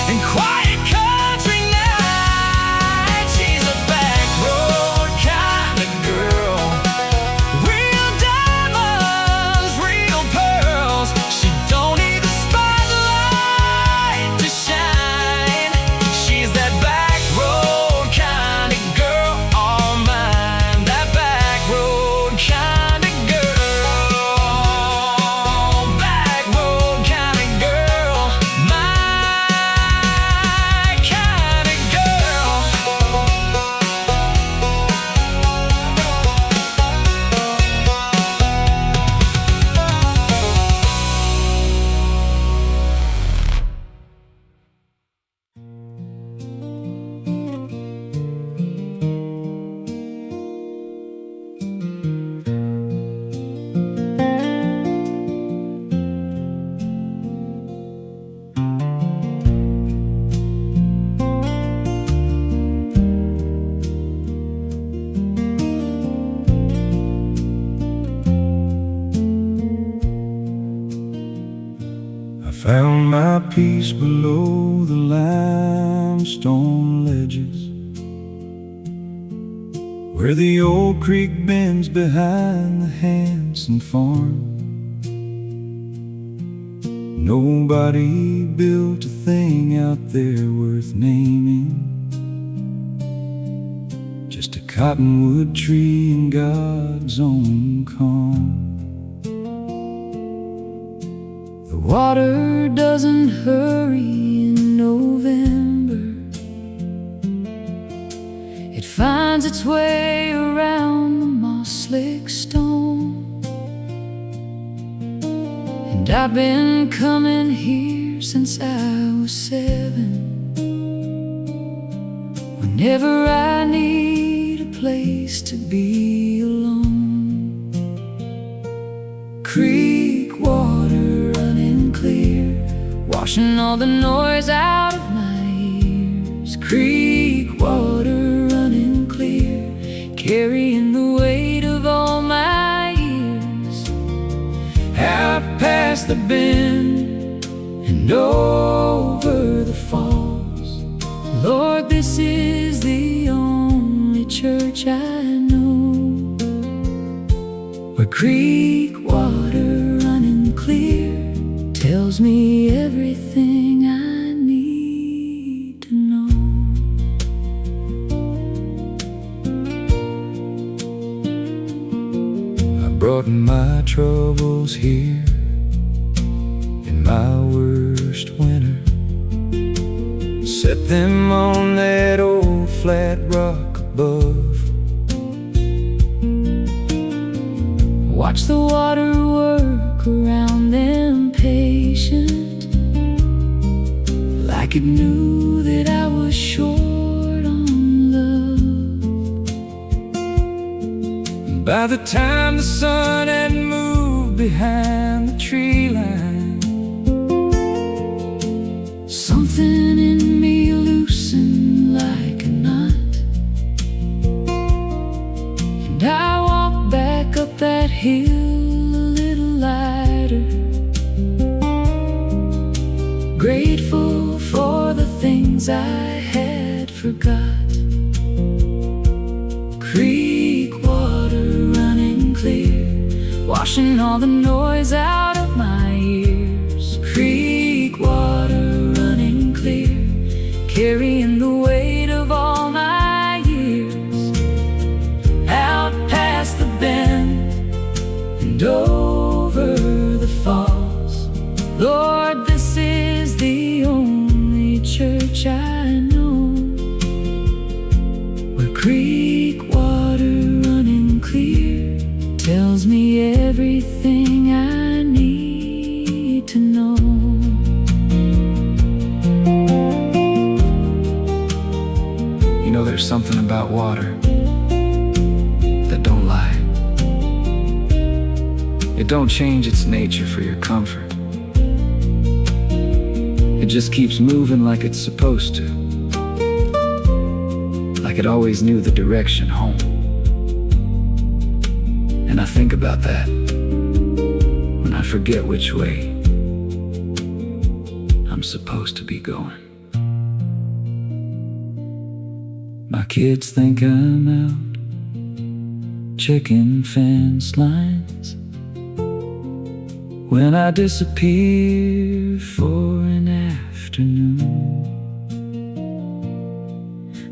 and quiet country nights. She's a back road kind of girl. Real diamonds, real pearls. She don't need the spotlight to shine. She's that back road kind of girl. All mine, that back road kind of girl. Found my peace below the limestone ledges, where the old creek bends behind the Hanson farm. Nobody built a thing out there worth naming, just a cottonwood tree in God's own calm. The water doesn't hurry in November. It finds its way around the moss-slick stone. And I've been coming here since I was 7. Whenever I need a place to be alone. Creek water running clear, washing all the noise out of my ears. Creek water running clear, carrying the weight of all my years. Out past the bend and over the falls. Lord, this is the only church I know, where creek water running clear tells me everything I need to know. I brought my troubles here in my worst winter, set them on that old flat rock above. Watch the water work around them patient, like it knew that I was short on love. By the time the sun had moved behind the tree line, something in me loosened like a knot, and I walked back up that hill a little lighter, grateful for the things I had forgot. Creek water running clear, washing all the noise out of my ears. Creek water running clear, carrying the weight of all my years. Out past the bend and over the falls. Lord, this is the only church I know, where creek water running clear tells me everything I need to know. You know, there's something about water that don't lie. It don't change its nature for your comfort. It just keeps moving like it's supposed to, like it always knew the direction home. And I think about that when I forget which way I'm supposed to be going. My kids think I'm out checking fence lines when I disappear for an afternoon.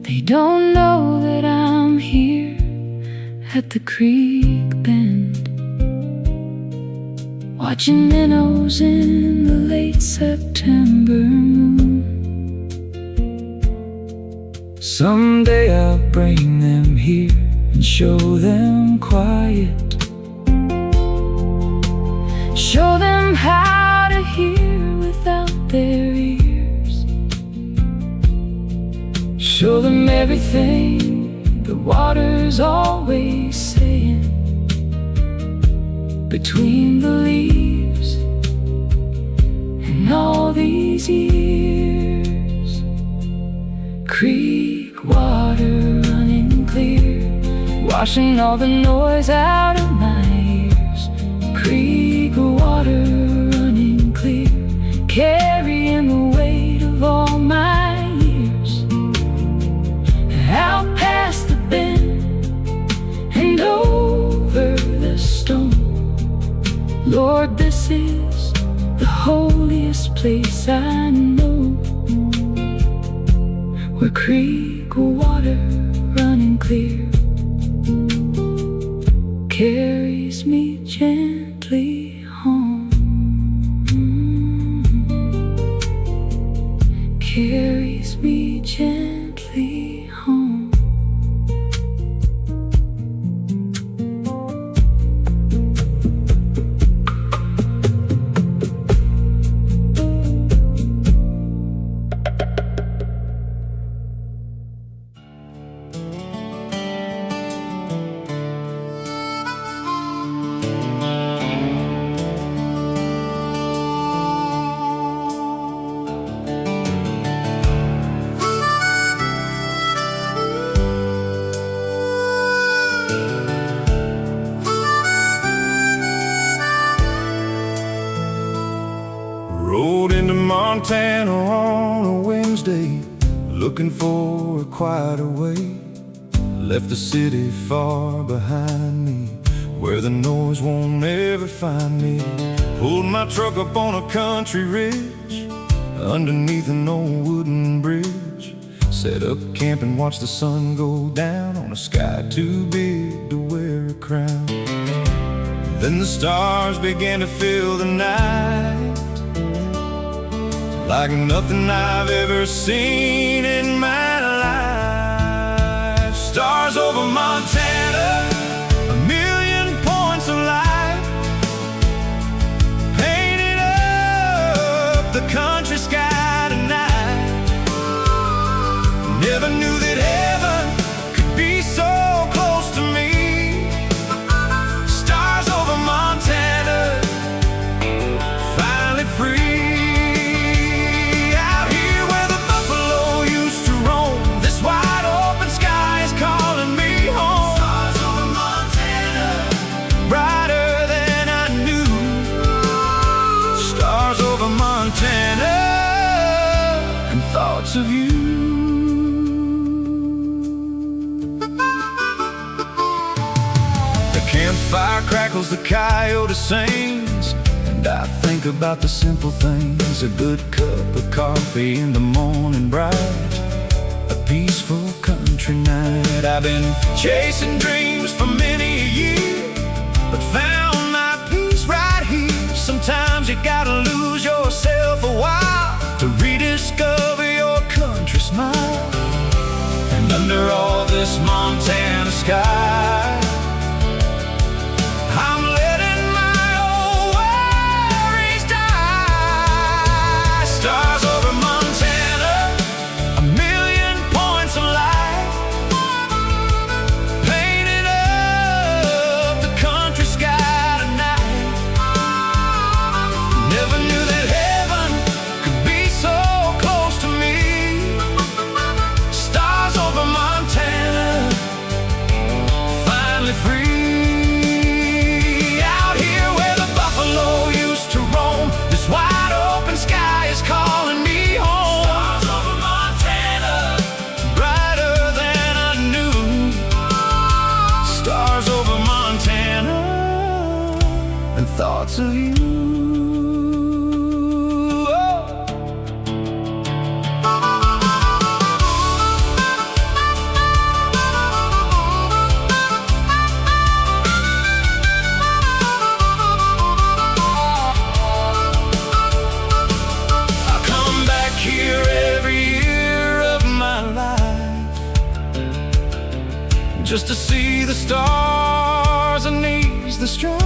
They don't know that I'm here at the creek bend, watching minnows in the late September moon. Someday I'll bring them here and show them quiet, show them how to hear without their ears, show them everything the water's always saying between the leaves and all these years. Creek water running clear, washing all the noise out of my ears. Creek water running clear, is the holiest place I know, where creek water running clear carries me gently home, carries me gently home. Rode into Montana on a Wednesday, looking for a quieter way. Left the city far behind me, where the noise won't ever find me. Pulled my truck up on a country ridge, underneath an old wooden bridge. Set up camp and watched the sun go down on a sky too big to wear a crown. Then the stars began to fill the night, like nothing I've ever seen in my life. Stars over Montana, a million points of light, painted up the country sky tonight. Never knew that heaven could be so close to me. Stars over Montana, finally free. And thoughts of you. The campfire crackles, the coyote sings, and I think about the simple things. A good cup of coffee in the morning bright, a peaceful country night. I've been chasing dreams for many a year, but found my peace right here. Sometimes you gotta lose yourself a while to rediscover your country smile. And under all this Montana sky, I'm letting my old worries die. Stars over Montana, a million points of light, painted up the country sky tonight. Never knew that heaven could be so close to me. Stars over Montana, finally free. Out here where the buffalo used to roam, this wide open sky is calling me home. Stars over Montana, brighter than I knew. Stars over Montana, and thoughts of you. Just to see the stars and ease the strife.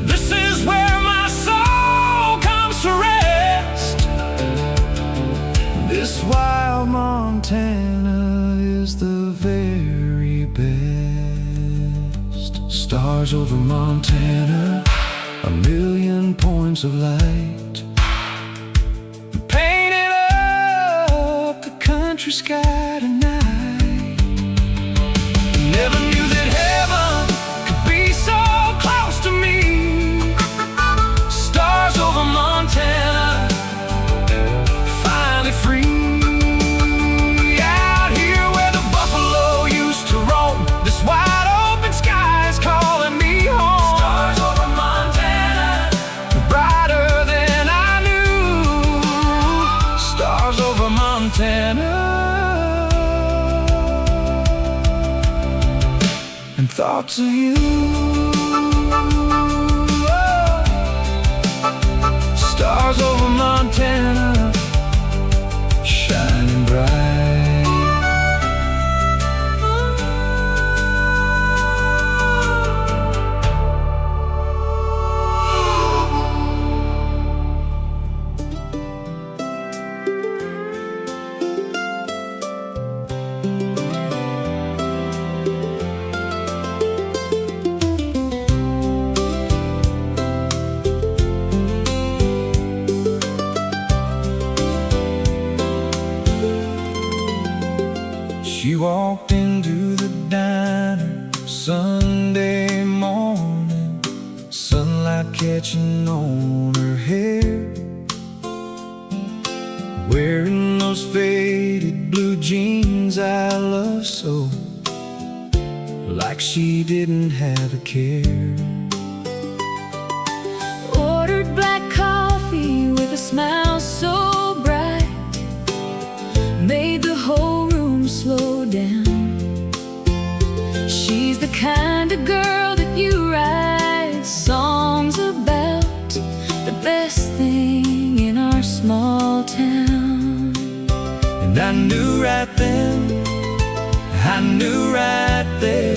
This is where my soul comes to rest. This wild Montana is the very best. Stars over Montana, a million points of light, painted up the country sky tonight. Never knew that heaven could be so close to me. Stars over Montana, finally free. Out here where the buffalo used to roam, this wide open sky is calling me home. Stars over and thoughts of you. Stars over Montana, shining bright. She walked into the diner Sunday morning, sunlight catching on her hair, wearing those faded blue jeans I love so, like she didn't have a care. Ordered black coffee with a smile so bright, made the whole room slow down. She's the kind of girl that you write songs about, the best thing in our small town. And I knew right then, I knew right there,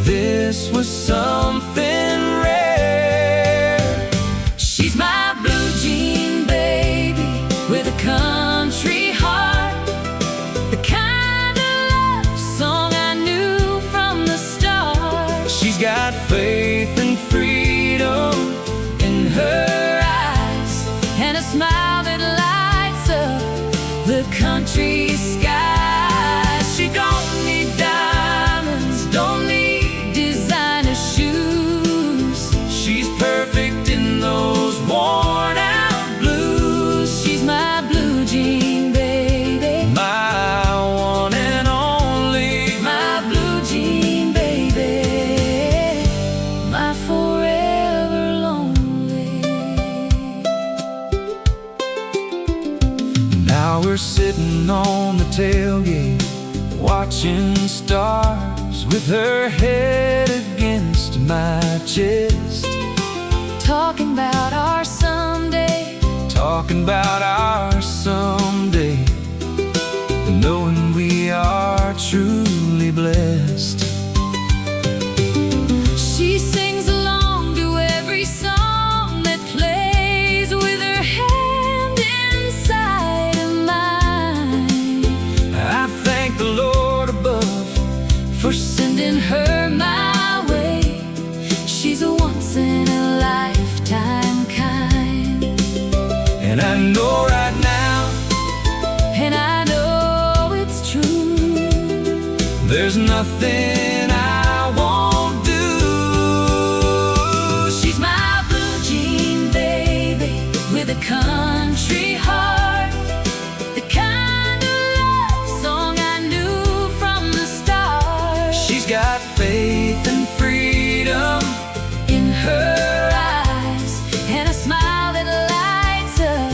this was something rare. She's my blue jean baby with a country heart, the kind of love song I knew from the start. She's got faith and freedom In her eyes, and a smile that lights up the country sky. She don't need diamonds, don't need designer shoes. She's perfect in those worn out blues. She's my blue jean baby, My one and only. my blue jean baby, my forever lonely. Now we're sitting on the tailgate, watching stars, with her head against my chest, Talking about our someday, talking about our someday, knowing we are truly blessed. she sings along to every song that plays, with her hand inside of mine. I thank the Lord above For sending her my way. She's a once in a lifetime kind, and I know right now and I know it's true. there's nothing I won't do. She's my blue jean baby with a country heart, the kind of love song I knew from the start. She's got faith and freedom In her eyes, and a smile that lights up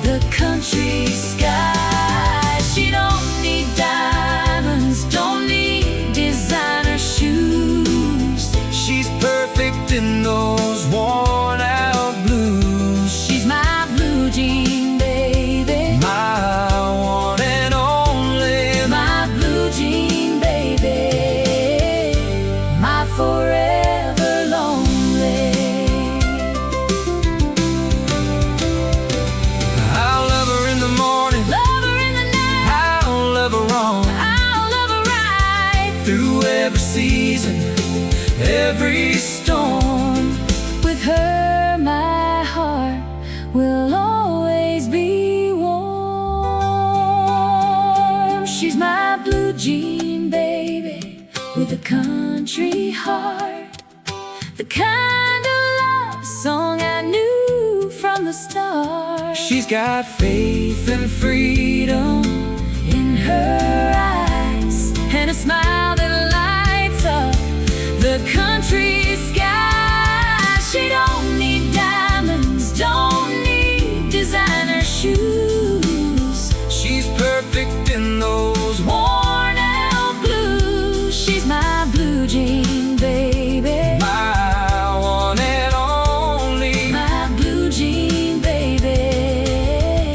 the country sky. She don't need diamonds, don't need designer shoes. She's perfect in those worn out blues. She's my blue jean baby, My one and only. my blue jean baby, my forever lonely. I'll love her in the morning, Love her in the night, I'll love her on I'll love her right through every season, every storm. with her. My heart will always be warm. She's my blue jean baby with a country heart, the kind of love song I knew from the start. She's got faith and freedom In her eyes, and a smile that lights up the country sky. She don't need diamonds, don't need designer shoes. She's perfect in those Worn out blues. She's blue jean baby, my one and only, my blue jean baby,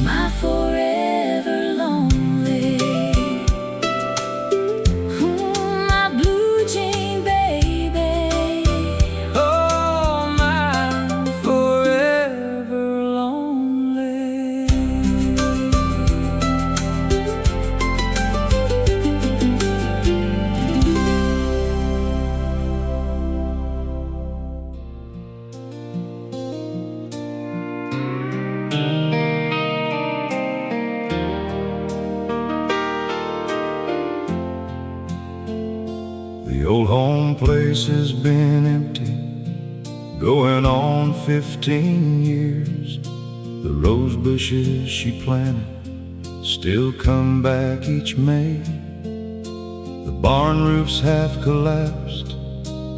my forever lonely. My blue jean baby, oh, my forever lonely. The old home place has been empty, going on 15 years. The rose bushes she planted still come back each May. The barn roof's half collapsed,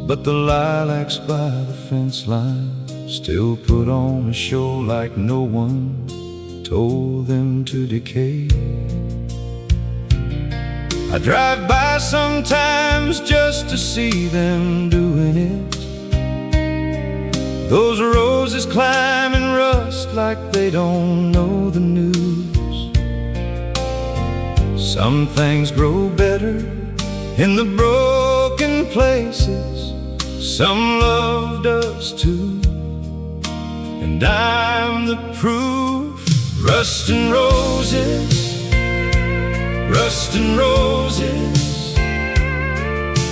but the lilacs by the fence line still put on a show like no one told them to decay. I drive by sometimes just to see them doing it. Those roses climb and rust like they don't know the news. Some things grow better in the broken places. Some loved us too, and I'm the proof. Rust and roses, rust and roses,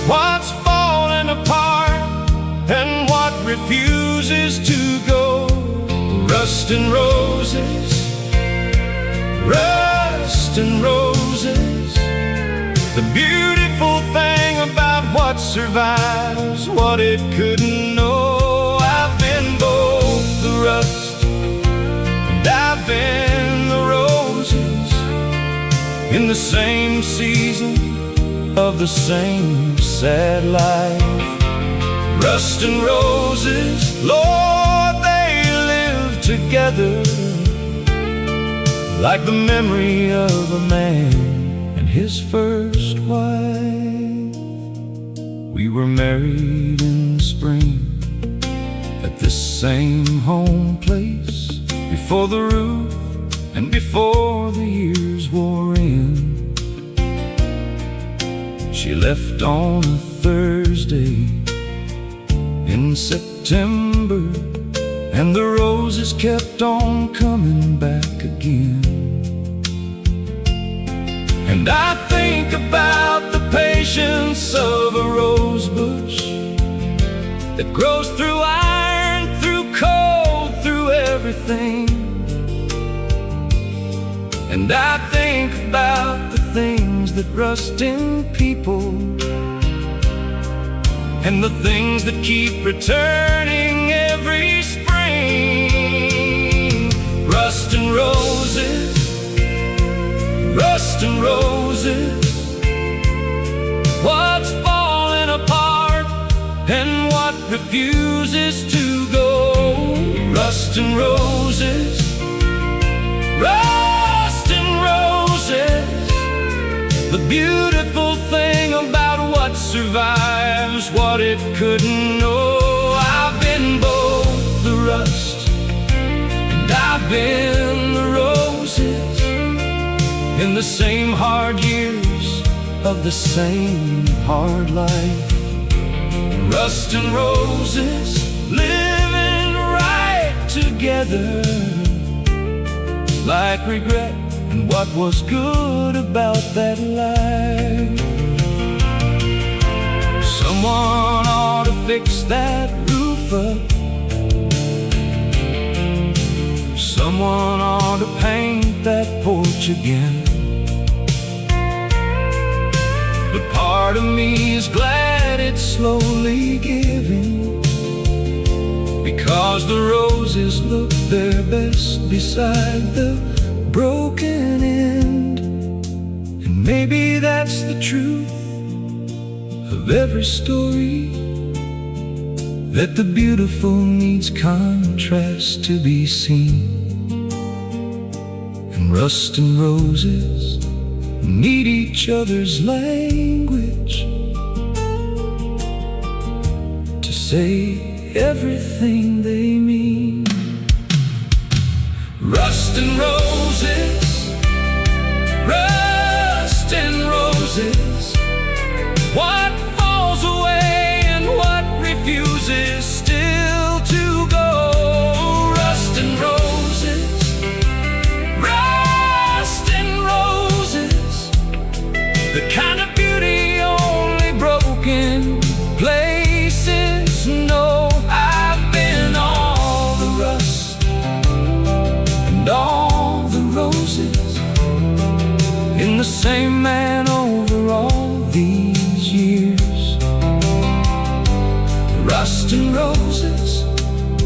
what's falling apart and what refuses to go. Rust and roses, rust and roses, the beautiful thing about what survives, what it couldn't know. I've been both the rust and I've been the roses, in the same season of the same sad life. Rust and roses, Lord, they live together like the memory of a man and his first wife. We were married in the spring at this same home place, before the roof and before the years wore in. She left on a Thursday in September, and the roses kept on coming back again. And I think about the patience of a rose bush that grows through iron, through cold, through everything. And I think about the things that rust in people, and the things that keep returning every spring. Rust and roses, rust and roses, what's falling apart and what refuses to go. Rust and roses, rust and roses, the beautiful thing about what survives, what it couldn't know. I've been both the rust and I've been the roses, in the same hard years of the same hard life. Rust and roses, living right together, like regret and what was good about that life. Someone ought to fix that roof up. Someone ought to paint that porch again. But part of me is glad it's slowly giving, because the roses look their best beside the broken end. And maybe that's the truth of every story, that the beautiful needs contrast to be seen. And rust and roses need each other's language say everything they mean. Rust and roses, rust and roses. What falls away and what refuses still to go. Rust and roses, rust and roses. The kind of beauty only broken places know. I've been all the rust and all the roses in the same man over all these years. Rust and roses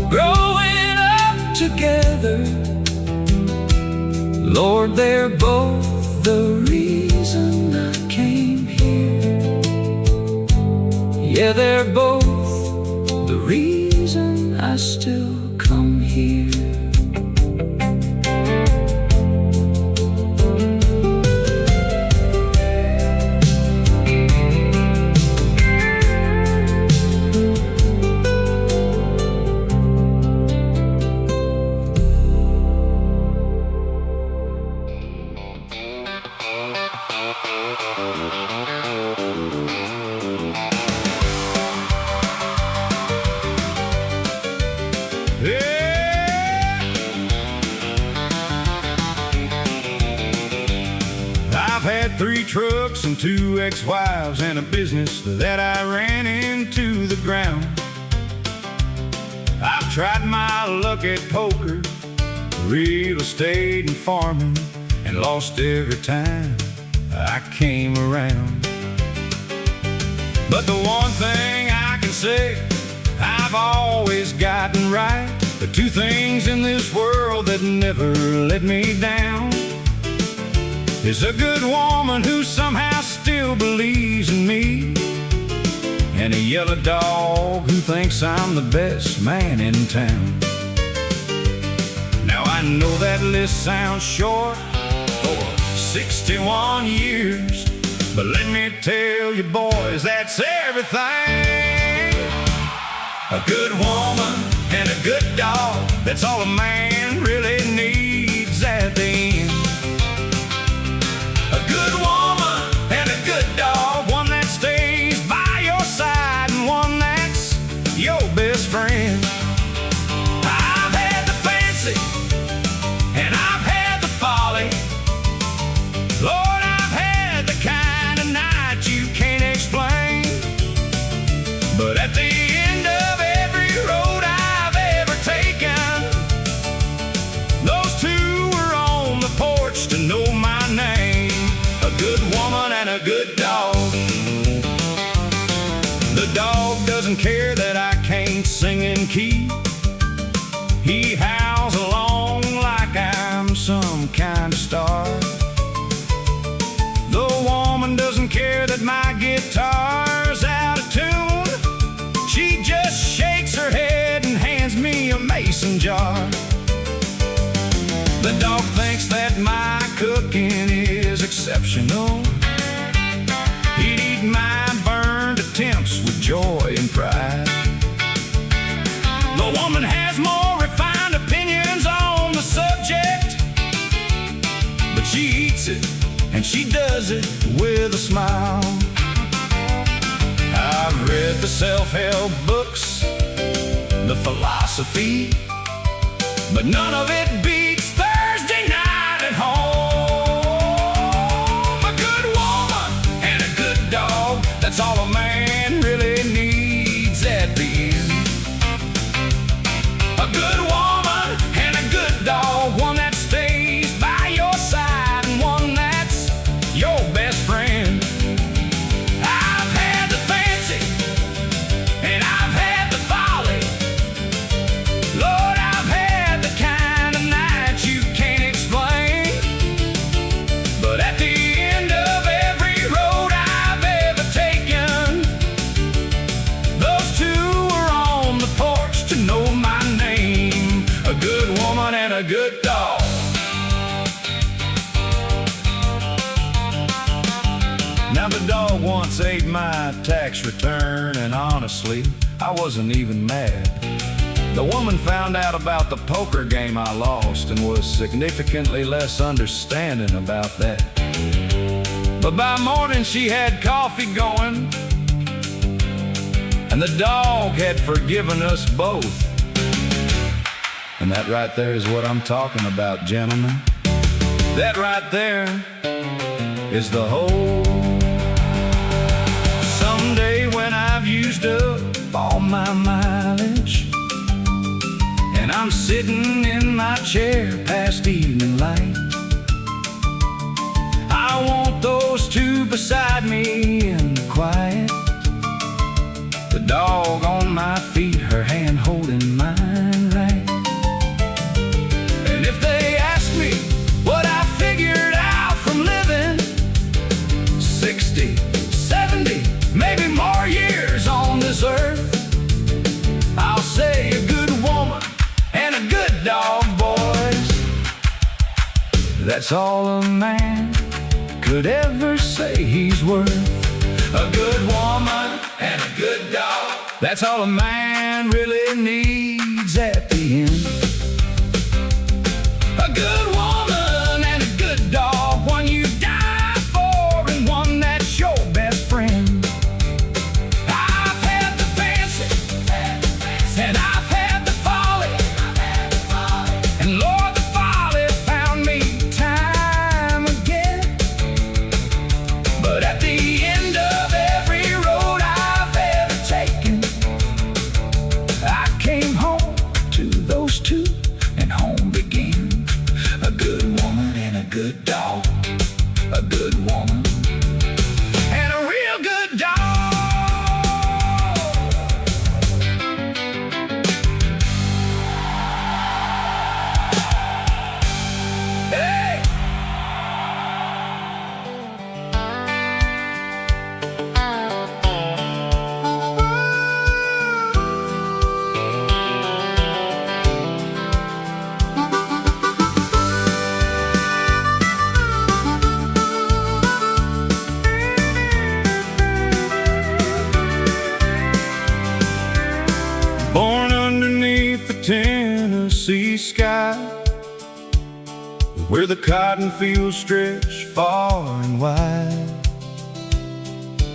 growing up together. Lord, they're both the reason I came here. Yeah, they're both the reason I still come here. I've had 3 trucks and 2 ex-wives and a business that I ran into the ground. I've tried my luck at poker, real estate and farming, and lost every time I came around. But the one thing I can say I've always gotten right, the 2 things in this world that never let me down, is a good woman who somehow still believes in me, and a yellow dog who thinks I'm the best man in town. Now I know that list sounds short for 61 years, but let me tell you boys, that's everything. A good woman and a good dog, that's all a man really needs at the end. A good woman and a good dog, one that stays by your side and one that's your best friend. I've had the fancy and I've had the folly. Lord, I've had the kind of night you can't explain. But at the end of every road I've ever taken, those 2 were on the porch to know my name. A good woman and a good dog. The dog doesn't care that I can't sing in key. He howls along like I'm some kind of star. The woman doesn't care that my guitar's out of tune. She just shakes her head and hands me a mason jar. The dog thinks that my cooking is exceptional. He'd eat my burned attempts with joy and pride. The woman has more refined opinions on the subject, but she eats it and she does it with a smile. I've read the self-help books, the philosophy, but none of it beats Thursday night at home. A good woman and a good dog, that's all a man really needs at the end. A good woman and a good dog, one that stays by your side and one that's your best friend. I've had the fancy and I've had the folly. Lord, I've had the kind of night months ate my tax return, and honestly, I wasn't even mad. The woman found out about the poker game I lost and was significantly less understanding about that. But by morning she had coffee going, and the dog had forgiven us both. And that right there is what I'm talking about, gentlemen. That right there is the whole. Someday when I've used up all my mileage, and I'm sitting in my chair past evening light, I want those two beside me in the quiet, the dog on my feet, her hand holding mine right. And if they ask me what I figured out from living 60, 70, maybe more years on this earth, I'll say a good woman and a good dog, boys. That's all a man could ever say he's worth. A good woman and a good dog, that's all a man really needs at the end. A good woman and a good dog, one you die for and one that's your best friend. I've had the fancy and I've had the folly, and Lord, the folly found me time again. But at the end of every road I've ever taken, I came home to those two, and home began. A good woman and a good dog, a good woman and a real good dog. Hey! Born underneath the Tennessee sky, where the cotton fields stretch far and wide.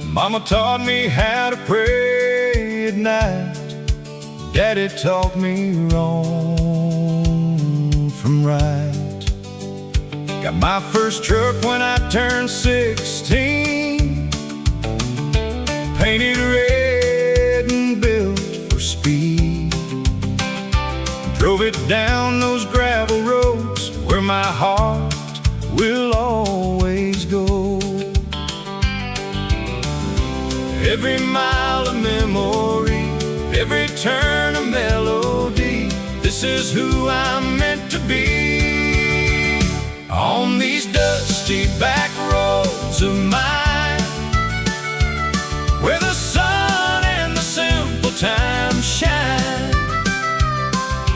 Mama taught me how to pray at night. Daddy taught me wrong from right. Got my first truck when I turned 16, painted red and built for speed. Drove it down those gravel roads where my heart will always go. Every mile a memory, every turn a melody. This is who I'm meant to be. On these dusty back roads of mine, where the sun and the simple times shine.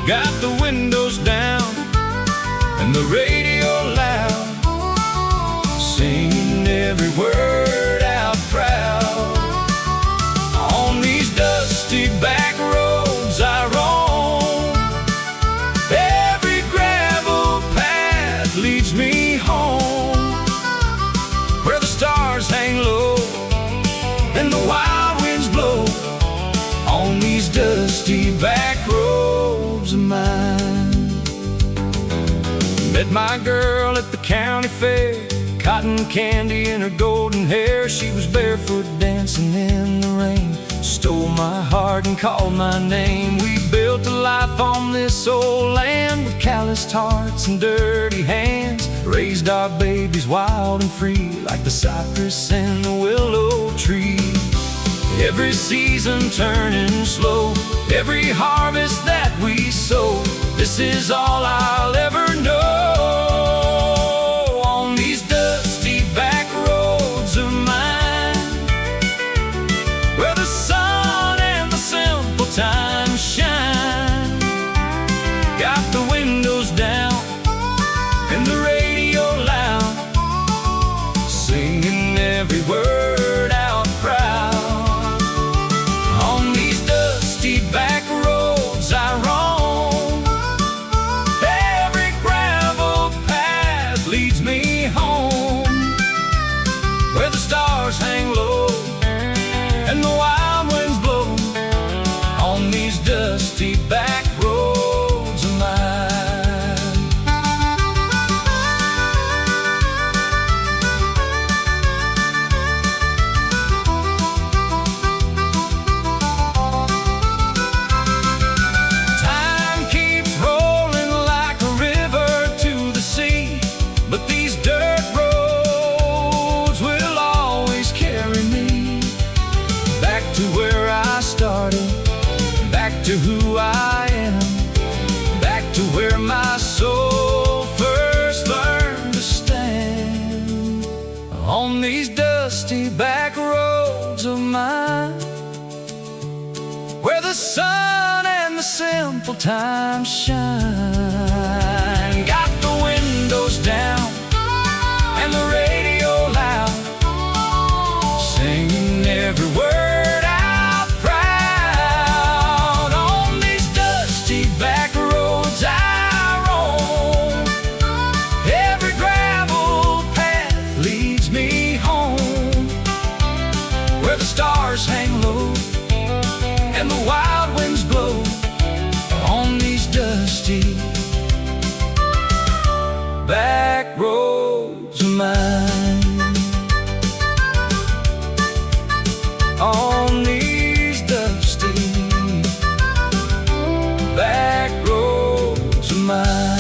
Got the windows down and the radio loud, singing every word out proud. On these dusty back roads I roam, every gravel path leads me home, where the stars hang low and the wild winds blow. On these dusty back roads of mine. Met my girl at the county fair, cotton candy in her golden hair. She was barefoot dancing in the rain, stole my heart and called my name. We built a life on this old land with calloused hearts and dirty hands. Raised our babies wild and free, like the cypress and the willow tree. Every season turning slow, every harvest that we sow, this is all I'll ever know. On these dusty back roads of mine, where the sun and the simple times shine. Got the windows down and the radio loud, singing every word out to who I am, back to where my soul first learned to stand. On these dusty back roads of mine, where the sun and the simple times shine. Got the windows down and the radio loud, singing every word out proud. On these dusty back roads I roam, every gravel path leads me home, where the stars hang low and the wild winds blow. On these dusty back roads of mine, on these dusty back roads of mine.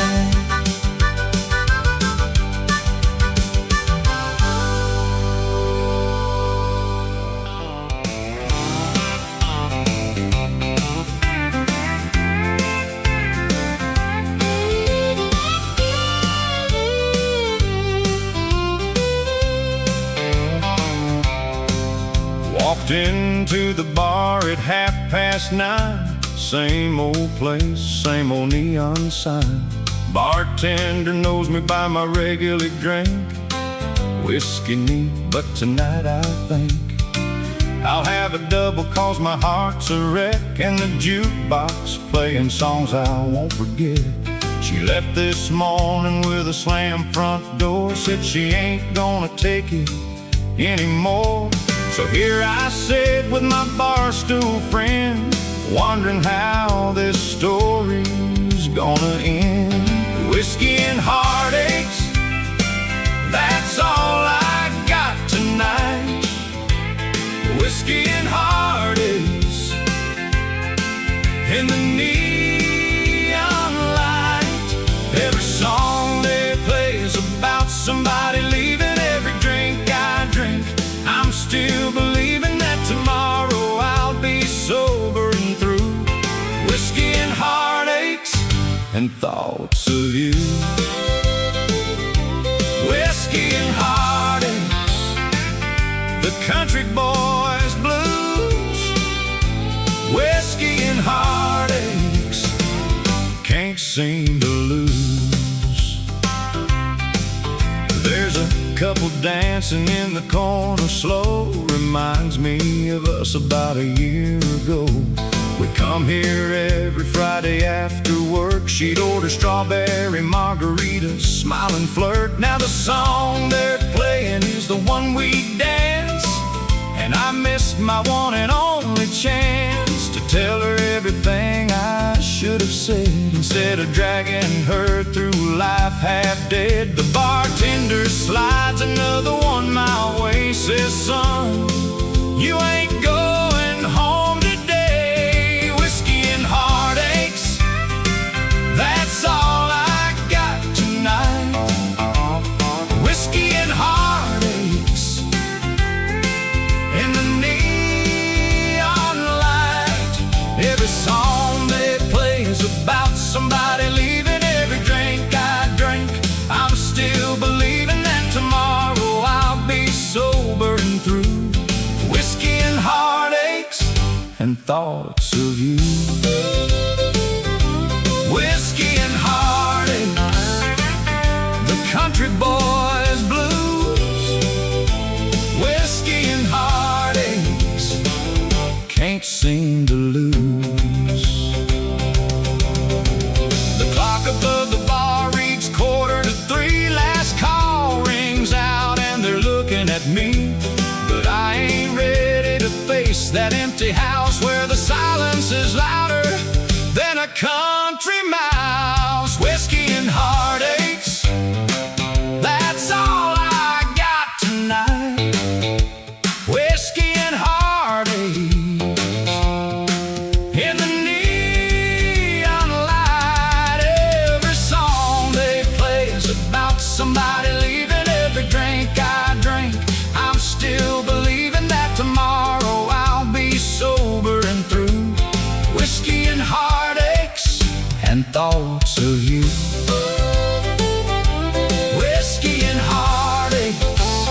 Walked into the bar at 9:30. Same old place, same old neon sign. Bartender knows me by my regular drink. Whiskey neat, but tonight I think I'll have a double, cause my heart's a wreck, and the jukebox playing songs I won't forget. She left this morning with a slam front door, said she ain't gonna take it anymore. So here I sit with my barstool friend, wondering how this story's gonna end. Whiskey and heartaches, that's all I got tonight. Whiskey and heartaches in the neon light. Every song they play is about somebody leaving. Every drink I drink, I'm still believing that tomorrow I'll be sober and through. Whiskey and heartaches and thoughts of you. Whiskey and heartaches, the country boys blues. Whiskey and heartaches, can't seem to lose. There's a couple dancing in the corner slow, reminds me of us about a year ago. We come here every Friday after work. She'd order strawberry margaritas, smile and flirt. Now the song they're playing is the one we dance, and I missed my one and only chance to tell her everything I should have said, instead of dragging her through life half dead. The bartender slides another 1 mile away, says, son, you ain't going home today. Whiskey and heartaches, that's all I got tonight. Whiskey and heartaches in the neon light. Every song they play is about somebody leaving. Every drink I drink, I'm still believing that tomorrow I'll be sober and through. Whiskey and heartaches and thoughts of you. Whiskey and heartaches, the country boys blues. Whiskey and heartaches, can't seem to lose. The clock above the bar reads 2:45. Last call rings out and they're looking at me, but I ain't ready to face that empty house where the silence is louder than a country mouse. Whiskey and heartaches, that's all I got tonight. Whiskey and heartaches in the neon light. Every song they play is about somebody leaving. Every drink I drink, I'm still believing that tomorrow I'll be sober and through. Whiskey and and thoughts of you. Whiskey and heartaches,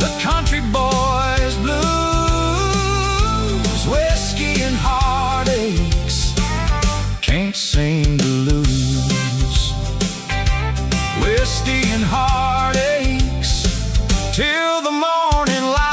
the country boy's blues. Whiskey and heartaches, can't seem to lose. Whiskey and heartaches, till the morning light.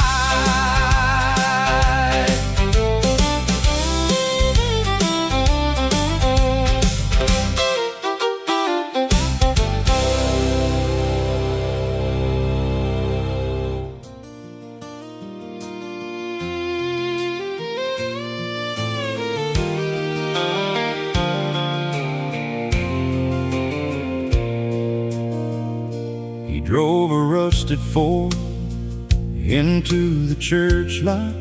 He drove a rusted Ford into the church lot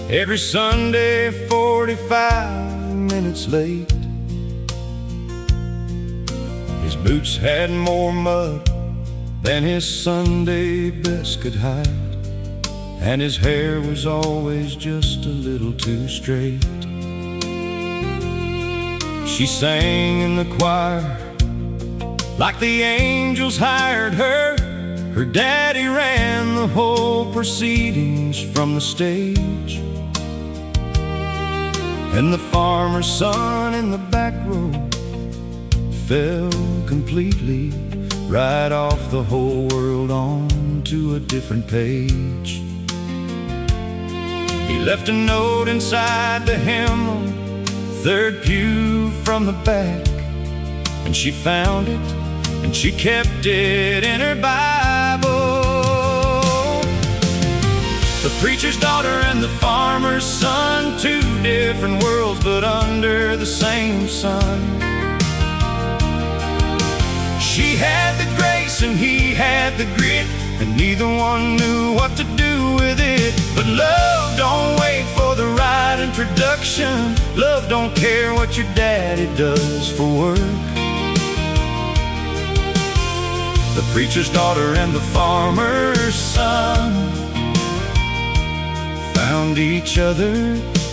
every Sunday, 45 minutes late. His boots had more mud than his Sunday best could hide, and his hair was always just a little too straight. She sang in the choir like the angels hired her. Her daddy ran the whole proceedings from the stage, and the farmer's son in the back row fell completely right off the whole world onto a different page. He left a note inside the hymnal, third pew from the back, and she found it and she kept it in her Bible. The preacher's daughter and the farmer's son, two different worlds but under the same sun. She had the grace and he had the grit, and neither one knew what to do with it. But love don't wait for the right introduction. Love don't care what your daddy does for work. The preacher's daughter and the farmer's son found each other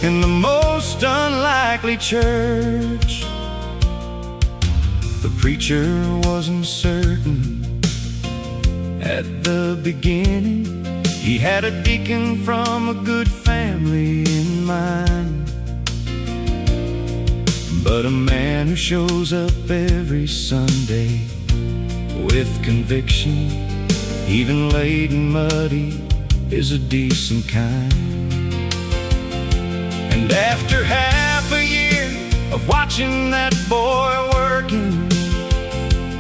in the most unlikely church. The preacher wasn't certain at the beginning. He had a deacon from a good family in mind, but a man who shows up every Sunday with conviction, even late and muddy, is a decent kind. And after half a year of watching that boy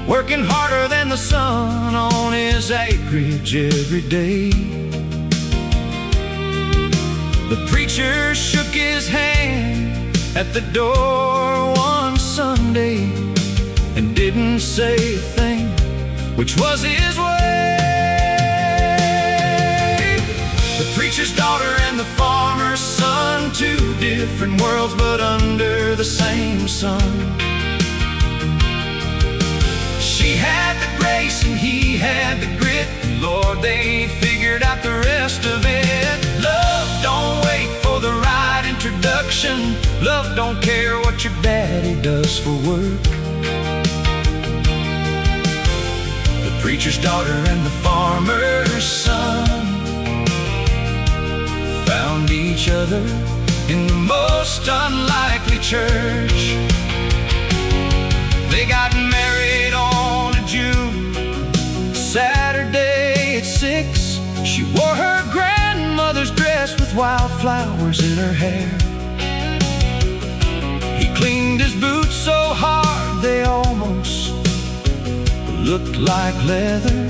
working harder than the sun on his acreage every day, the preacher shook his hand at the door one Sunday and didn't say a thing, which was his way. The preacher's daughter and the farmer's son, two different worlds but under the same sun. She had the grace and he had the grit, and Lord, they figured out the rest of it. Love don't wait for the right introduction. Love don't care what your daddy does for work. The preacher's daughter and the farmer's son found each other in the most unlikely church. They got married on a June Saturday at 6. She wore her grandmother's dress with wildflowers in her hair. He cleaned his boots so hard they almost looked like leather,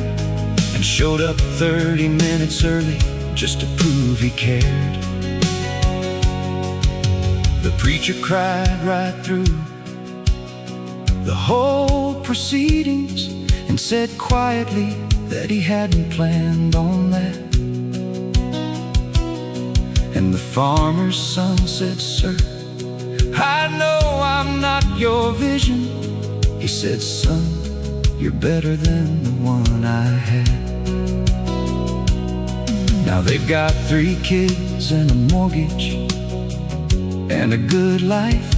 and showed up 30 minutes early just to prove he cared. The preacher cried right through the whole proceedings and said quietly that he hadn't planned on that. And the farmer's son said, "Sir, I know I'm not your vision." He said, "Son, you're better than the one I had." Now they've got 3 kids and a mortgage and a good life,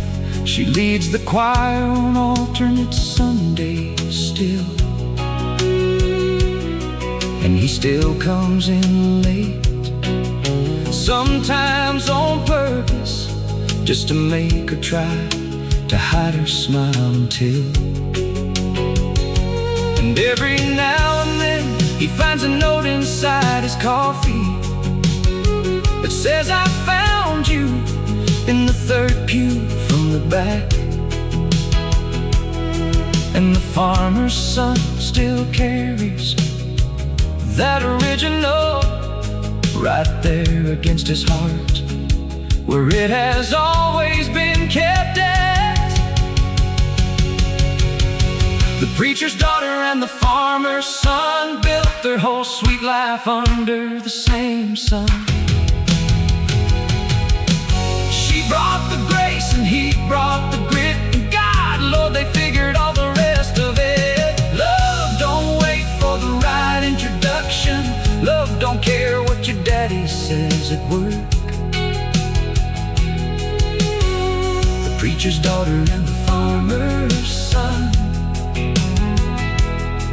She leads the choir on alternate Sundays still, and he still comes in late, sometimes on purpose, just to make her try to hide her smile until. And every now and then he finds a note inside his coffee that says, I found you in the third pew from the back. And the farmer's son still carries that original right there against his heart, where it has always been kept at. The preacher's daughter and the farmer's son built their whole sweet life under the same sun. She brought the grace and he brought the grit, and God, Lord, they figured all the rest of it. Love don't wait for the right introduction. Love don't care what your daddy says at work. The preacher's daughter and the farmer's son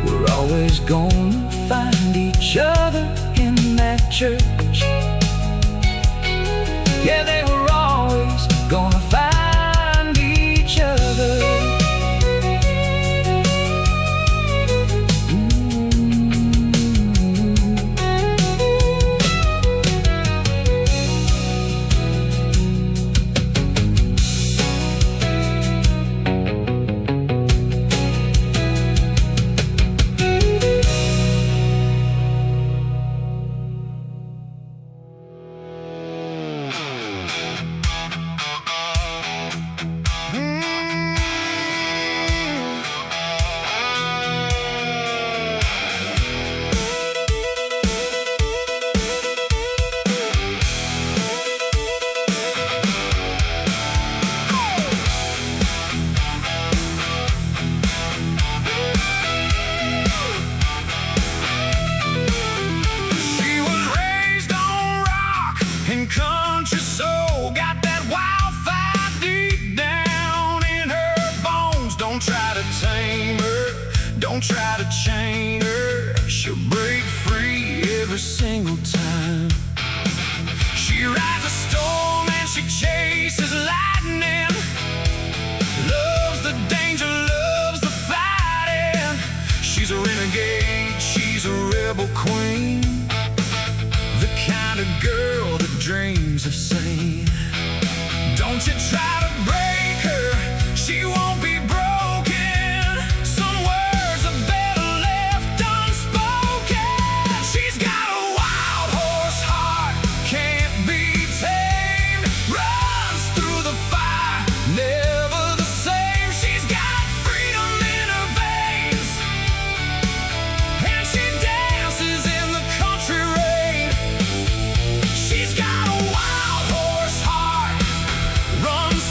were always gonna find each other in that church. Yeah, they were always gonna find each other. Country soul, got that wildfire deep down in her bones. Don't try to tame her, don't try to chain her. She'll break free every single time. She rides a storm and she chases lightning. Loves the danger, loves the fighting. She's a renegade, she's a rebel queen, the kind of girl that dreams of singing. Don't you try to break her, she won't be broken. Some words are better left unspoken. She's got a wild horse heart, can't be tamed. Runs through the fire, never the same. She's got freedom in her veins, and she dances in the country rain. She's got a wild horse heart, runs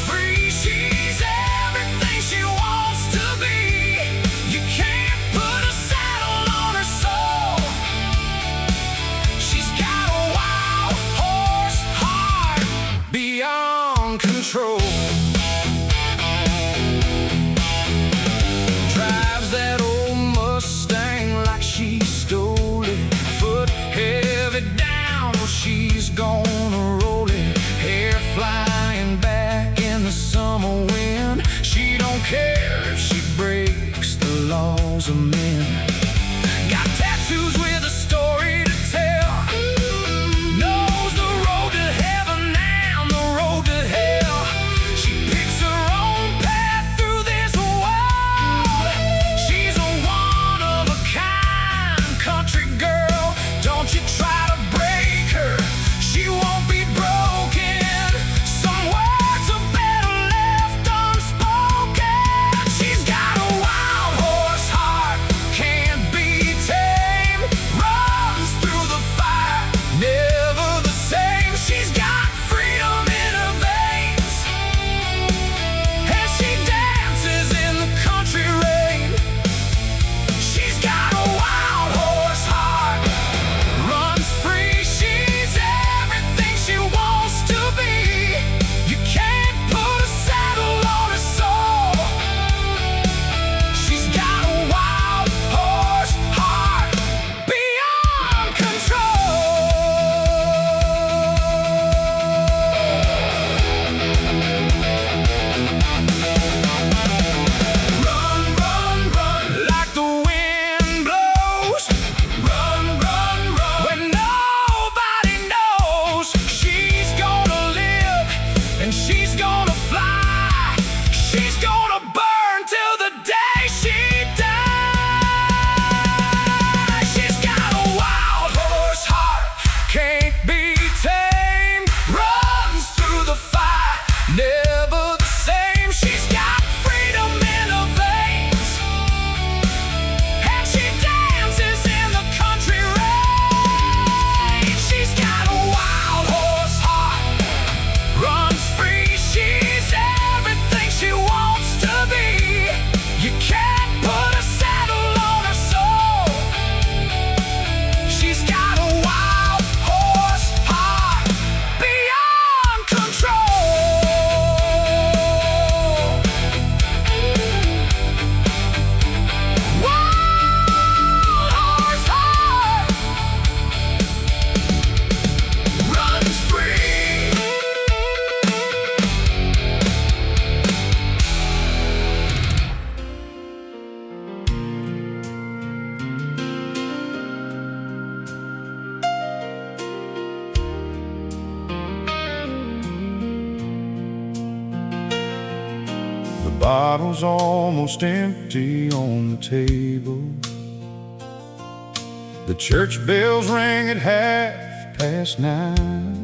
bottle's almost empty on the table. The church bells rang at 9:30.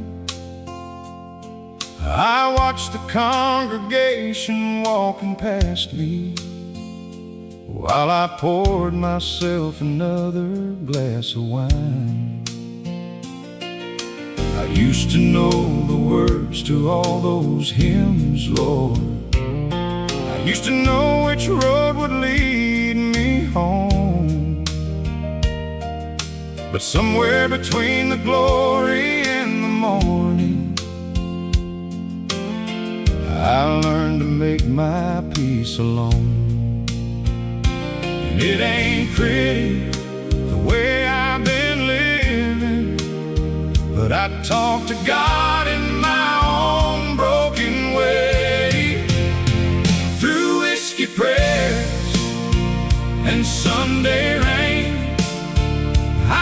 I watched the congregation walking past me while I poured myself another glass of wine. I used to know the words to all those hymns, Lord. I used to know which road would lead me home. But somewhere between the glory and the morning, I learned to make my peace alone. And it ain't pretty the way I've been living, but I talk to God in my own broken way. Through whiskey prayers and Sunday rain,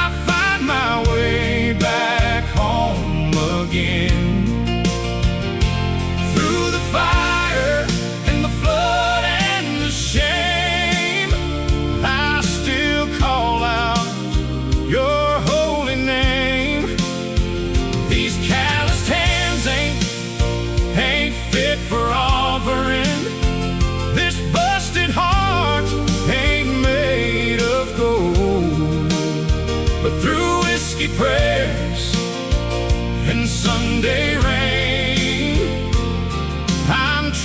I find my way back home again. Fire and the flood and the shame, I still call out your holy name. These calloused hands ain't fit for offering. This busted heart ain't made of gold. But through whiskey prayers and Sunday rain,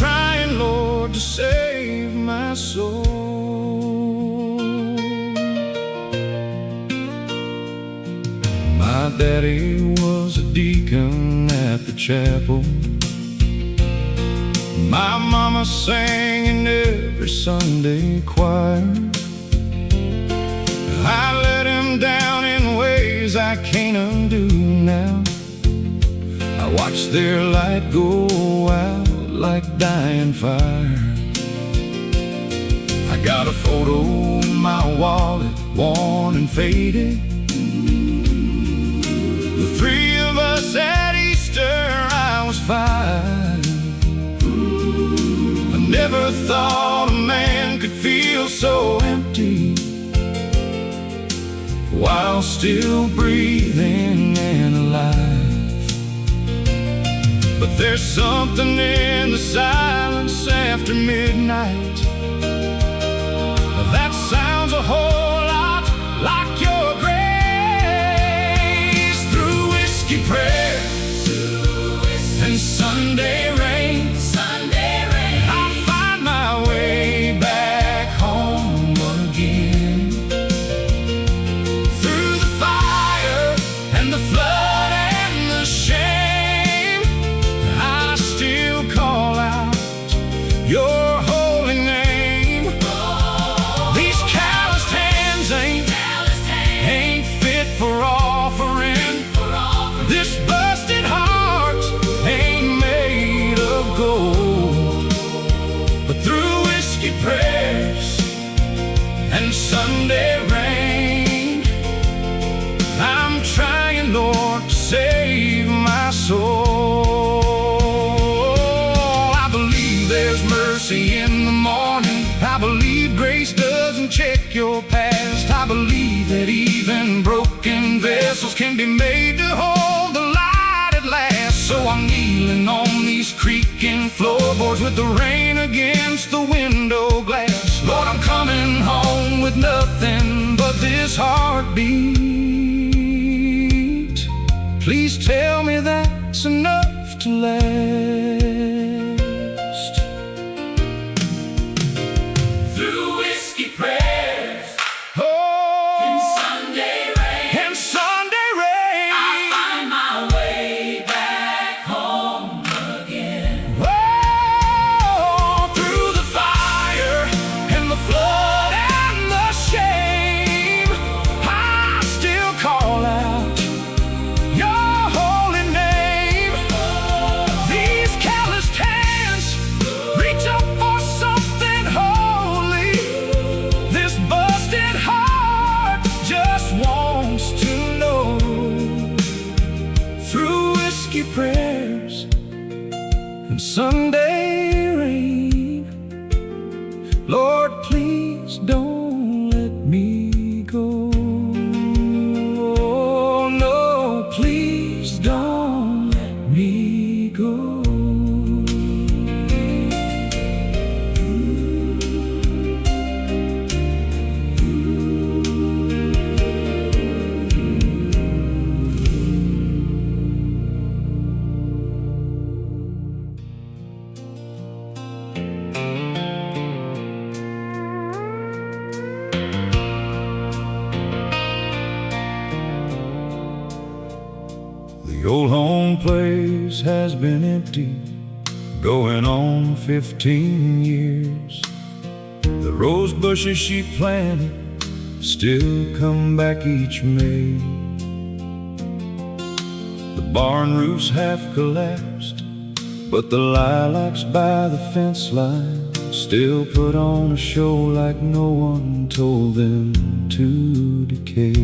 trying, Lord, to save my soul. My daddy was a deacon at the chapel. My mama sang in every Sunday choir. I let him down in ways I can't undo now. I watched their light go out like dying fire. I got a photo in my wallet, worn and faded. The three of us at Easter, I was 5. I never thought a man could feel so empty while still breathing and alive. But there's something in the silence after midnight that sounds a whole lot like your grace. Through whiskey prayers and Sunday rain, I find my way back home again. Through the fire and the flood and the shame, still call out your holy name. These calloused hands ain't fit for offering. This busted heart ain't made of gold. But through whiskey prayers and Sunday rain, I'm trying, Lord, to save my soul. In the morning, I believe grace doesn't check your past. I believe that even broken vessels can be made to hold the light at last. So I'm kneeling on these creaking floorboards with the rain against the window glass. Lord, I'm coming home with nothing but this heartbeat. Please tell me that's enough to last. Prayers and Sunday rain, go. The old home place has been empty, going on 15 years. The rose bushes she planted still come back each May. The barn roof's half collapsed, but the lilacs by the fence line still put on a show like no one told them to decay.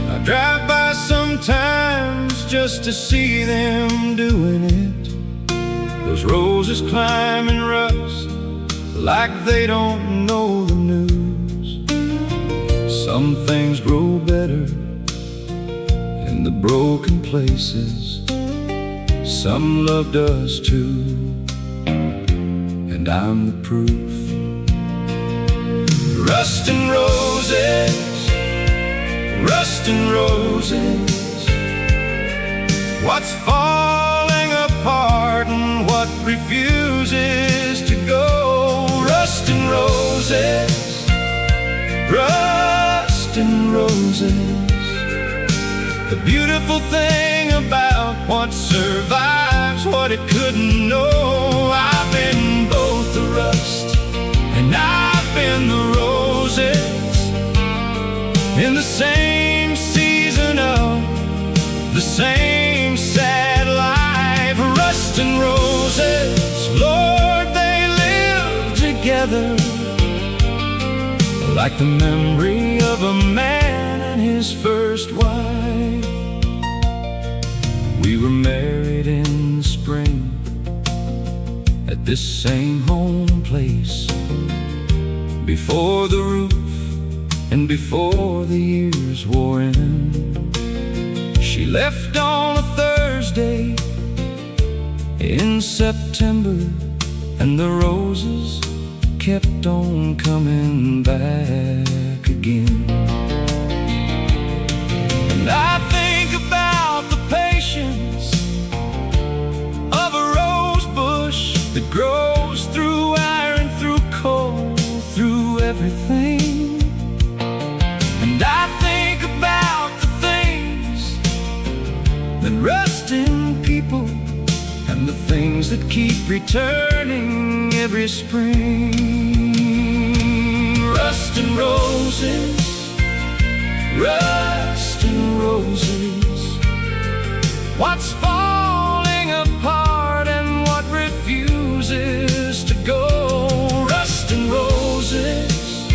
I drive by sometimes just to see them doing it. Those roses climbing rust like they don't know the news. Some things grow better in the broken places. Some loved us too, and I'm the proof. Rust and roses, rust and roses. What's falling apart and what refuses to go? Rust and roses, rust and roses. The beautiful thing about what survives what it couldn't know. I've been both the rust and I've been the roses, in the same season of the same sad life. Rust and roses, Lord, they live together like the memory of a man and his first wife. We were married in the spring at this same home place, before the roof and before the years wore in. She left on a Thursday in September, and the roses kept on coming back again. And I think about the patience of a rose bush that grows through iron, through coal, through everything. And I think about the things that rust in people, and the things that keep returning every spring. Rust and roses, rust and roses. What's falling apart and what refuses to go? Rust and roses,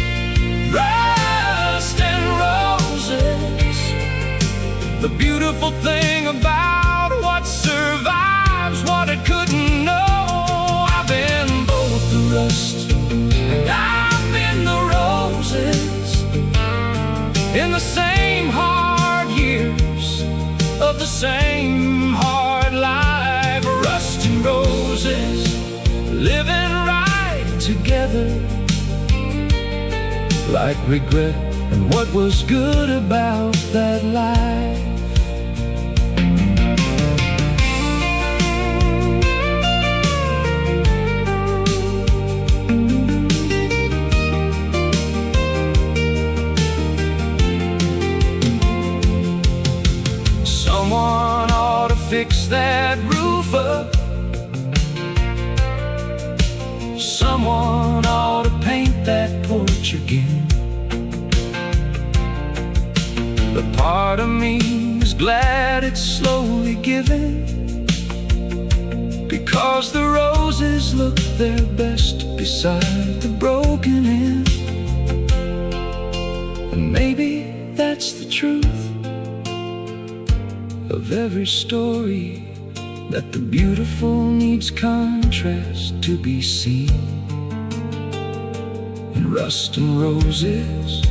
rust and roses. The beautiful thing about what survives what it couldn't know. I've been both the rust and I've been the roses, in the same hard years of the same hard life. Rust and roses, living right together, like regret and what was good about that life. Someone ought to fix that roof up. Someone ought to paint that porch again. But part of me is glad it's slowly giving, because the roses look their best beside the broken end. And maybe that's the truth of every story, that the beautiful needs contrast to be seen. And rust and roses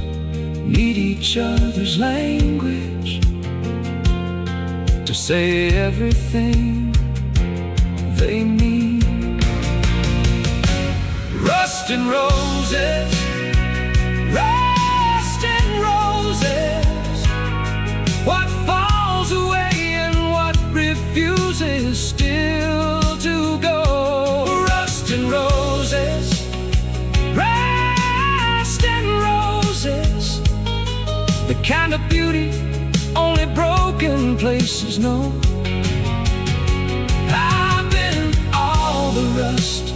need each other's language, to say everything they mean. Rust and roses, rust and roses. What falls away and what refuses still to go. Rust and roses, rust and roses. The kind of beauty only broken places know. I've been all the rust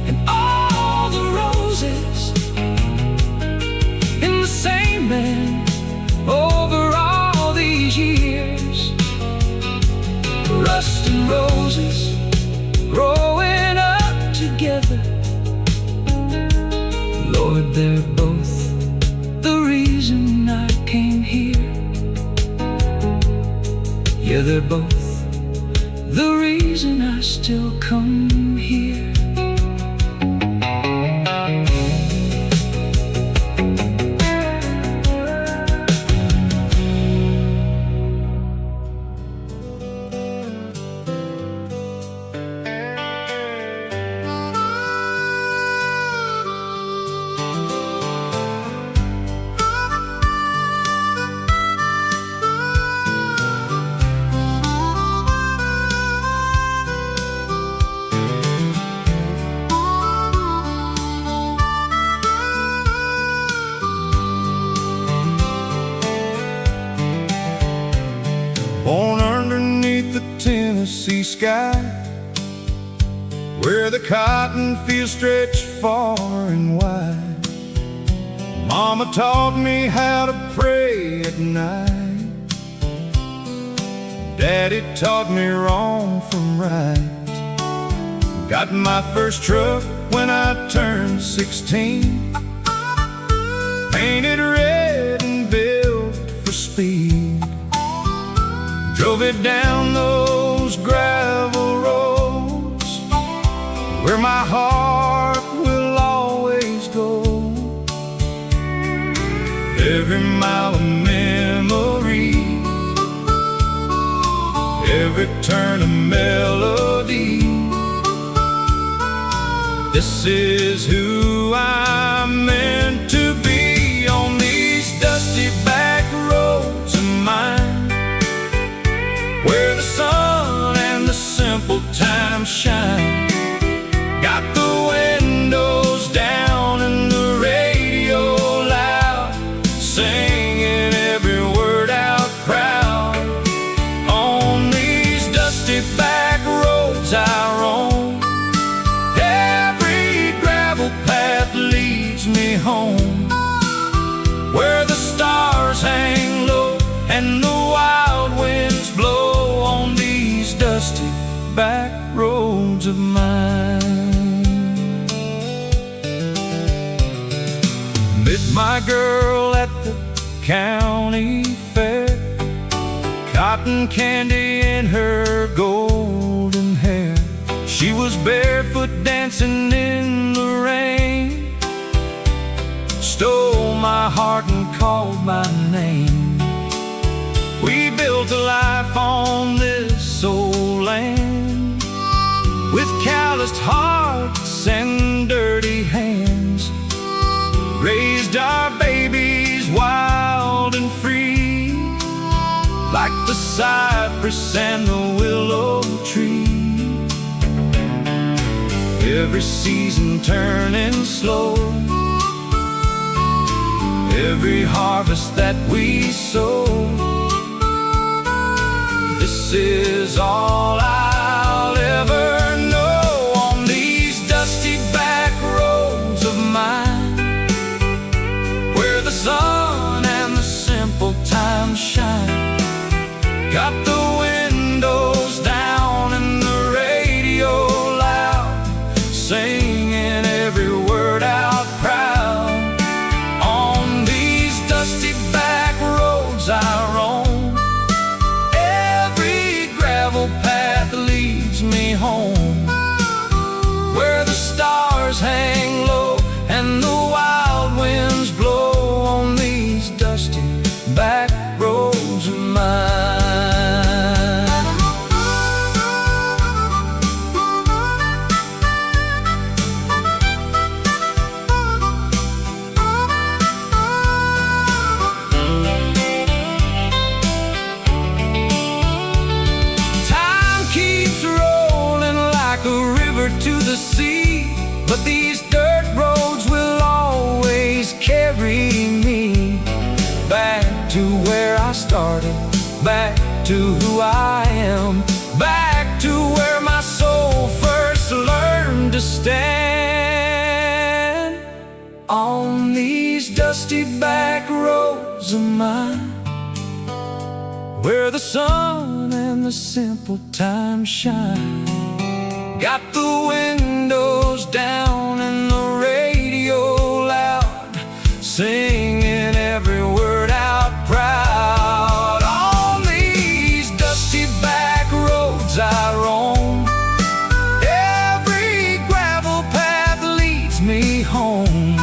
and all the roses in the same man over all these years. Rust and roses growing up together. Lord, they're both the reason I came here. Yeah, they're both the reason I still come here. Born underneath the Tennessee sky, where the cotton fields stretch far and wide. Mama taught me how to pray at night. Daddy taught me wrong from right. Got my first truck when I turned 16, painted red and built for speed. Drove it down those gravel roads where my heart will always go. Every mile a memory, every turn a melody. This is who I'm meant to be on these dusty back roads of mine, where the sun and the simple times shine. Got the windows down and the radio loud, singing every word out proud. On these dusty back roads I roam, every gravel path leads me home, where the stars hang low and the wild winds blow on these dusty back roads of mine. Met my girl at the county fair, cotton candy in her golden hair. She was barefoot dancing in the rain, stole my heart and called my name. We built a life on this old land, with calloused hearts and dirty hands. Raised our babies wild and free, like the cypress and the willow tree. Every season turning slow, every harvest that we sow. This is all I'll ever know on these dusty back roads of mine, where the sun and the simple times shine. Got the windows down and the radio loud, singing every word out proud. On these dusty back roads I roam, every gravel path to the sea, but these dirt roads will always carry me back to where I started, back to who I am, back to where my soul first learned to stand. On these dusty back roads of mine, where the sun and the simple time shine, got the windows down and the radio loud, singing every word out proud. On these dusty back roads I roam, every gravel path leads me home,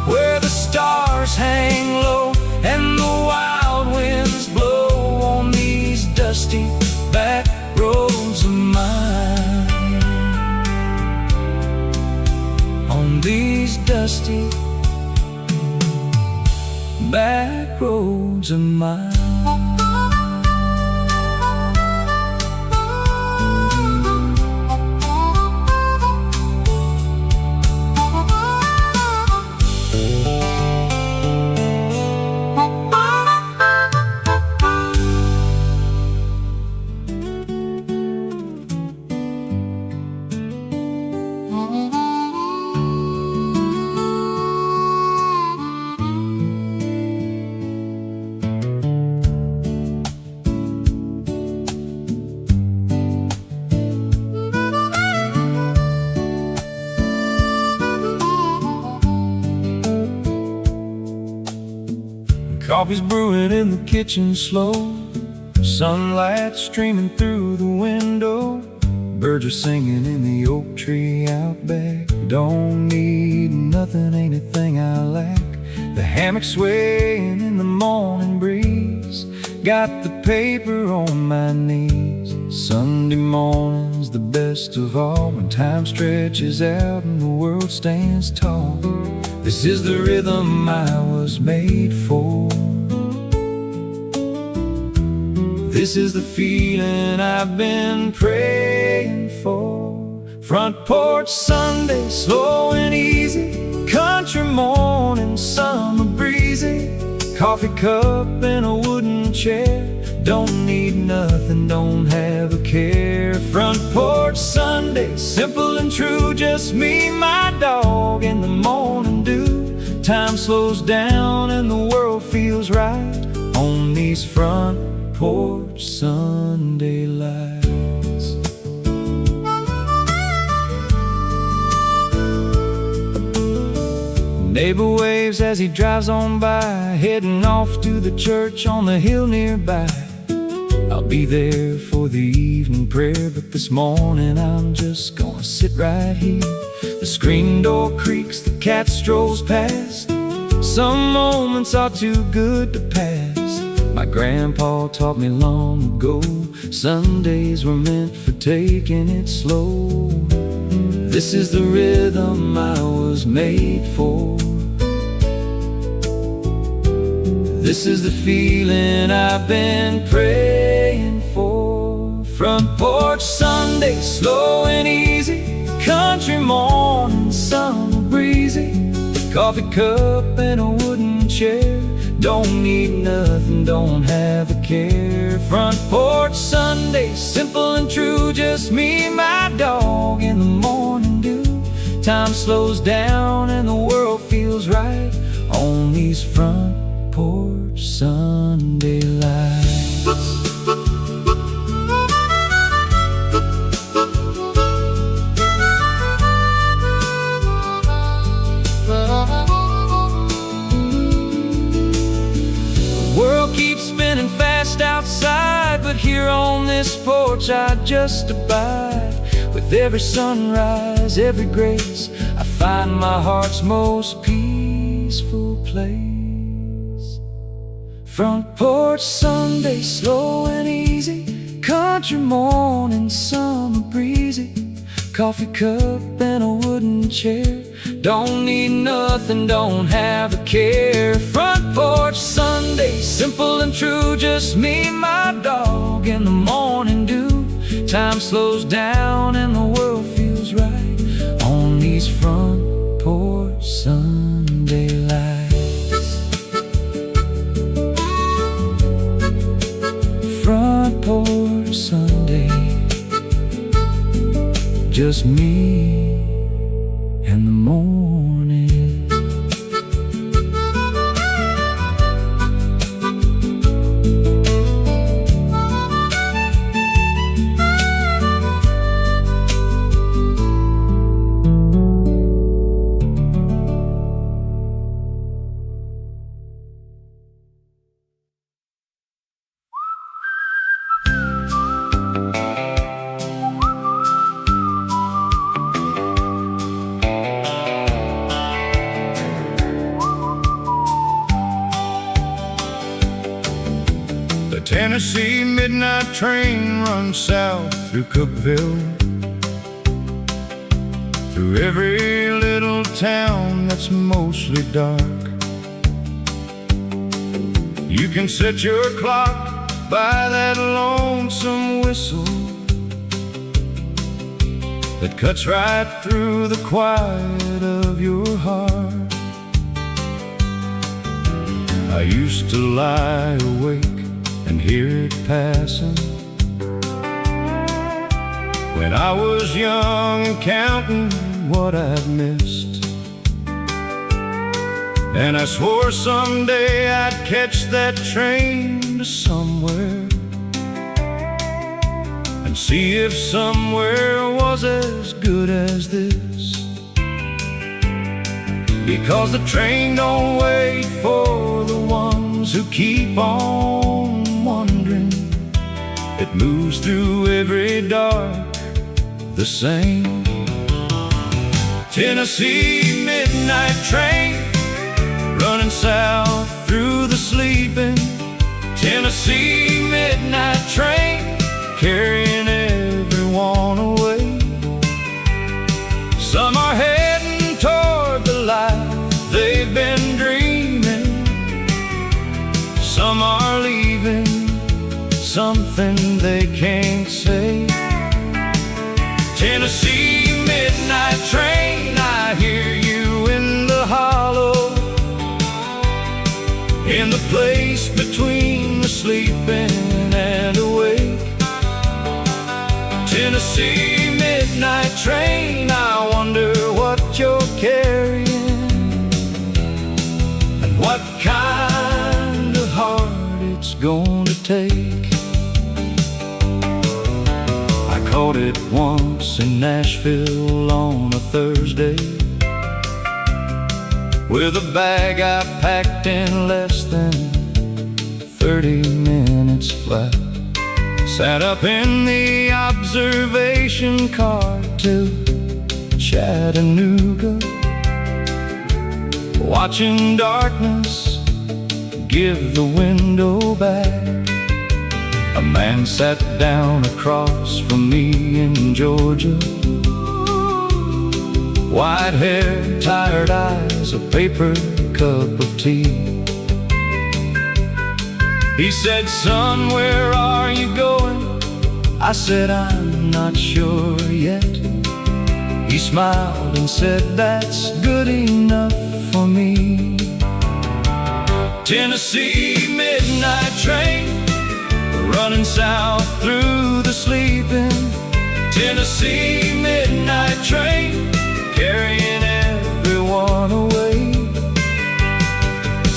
where the stars hang low and the wild winds blow. On these dusty back roads of mine, on these dusty back roads of mine. Coffee's brewing in the kitchen slow, sunlight streaming through the window, birds are singing in the oak tree out back. Don't need nothing, ain't a thing I lack. The hammock swaying in the morning breeze, got the paper on my knees. Sunday morning's the best of all, when time stretches out and the world stands tall. This is the rhythm I was made for. This is the feeling I've been praying for. Front porch Sunday, slow and easy, country morning, summer breezy, coffee cup and a wooden chair. Don't need nothing, don't have a care. Front porch Sunday, simple and true, just me, my dog, in the morning dew. Time slows down and the world feels right on these front porch Sunday lights. Neighbor waves as he drives on by, heading off to the church on the hill nearby. I'll be there for the evening prayer, but this morning I'm just gonna sit right here. The screen door creaks, the cat strolls past. Some moments are too good to pass. My grandpa taught me long ago, Sundays were meant for taking it slow. This is the rhythm I was made for. This is the feeling I've been praying for. Front porch Sunday, slow and easy, country morning, summer breezy, coffee cup and a wooden chair. Don't need nothing, don't have a care. Front porch Sunday, simple and true, just me, my dog, in the morning dew. Time slows down and the world feels right on these front porch Sunday lights. The world keeps spinning fast outside, but here on this porch I just abide. With every sunrise, every grace, I find my heart's most peaceful place. Front porch Sunday, slow and easy, country morning, summer breezy, coffee cup and a wooden chair. Don't need nothing, don't have a care. Front porch Sunday, simple and true, just me, my dog, in the morning dew. Time slows down and the world feels or Sunday, just me and the morning. The Tennessee midnight train runs south through Cookeville, through every little town that's mostly dark. You can set your clock by that lonesome whistle that cuts right through the quiet of your heart. I used to lie awake and hear it passing when I was young and counting what I'd missed. And I swore someday I'd catch that train to somewhere and see if somewhere was as good as this. Because the train don't wait for the ones who keep on wandering. It moves through every dark the same. Tennessee midnight train running south through the sleeping. Tennessee midnight train carrying everyone away. Some are heading toward the life they've been dreaming. Some are leaving something they can't say. Tennessee midnight train, I hear you in the hollow, in the place between the sleeping and awake. Tennessee midnight train, I wonder what you're carrying and what kind of heart it's going to take. I caught it once in Nashville on a Thursday, with a bag I packed in less than 30 minutes flat. Sat up in the observation car to Chattanooga, watching darkness give the window back. A man sat down across from me in Georgia, white hair, tired eyes, a paper cup of tea. He said, "Son, where are you going?" I said, "I'm not sure yet." He smiled and said, "That's good enough for me." Tennessee midnight train running south through the sleeping. Tennessee midnight train carrying everyone away.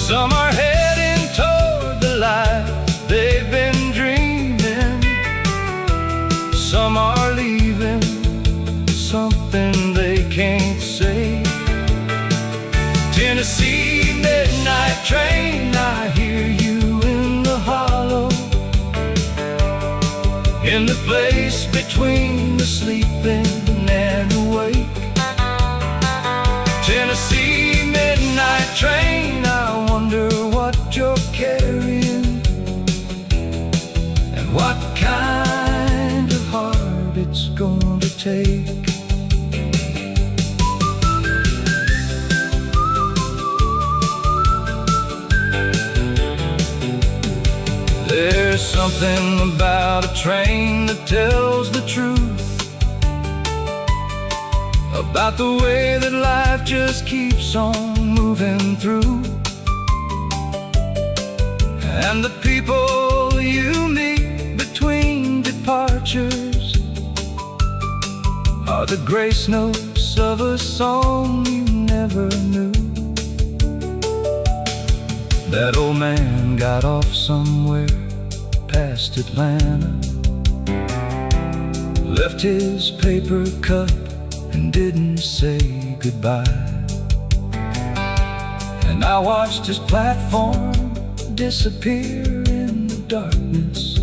Some are heading toward the life they've been dreaming. Some are leaving something they can't say. Tennessee midnight train, I hear you in the hollow, in the place between the sleeping and awake. Tennessee midnight train, I wonder what you're carrying and what kind of heart it's going to take. There's something about a train that tells the truth about the way that life just keeps on moving through, and the people you meet between the grace notes of a song you never knew. That old man got off somewhere past Atlanta, left his paper cup and didn't say goodbye. And I watched his platform disappear in the darkness,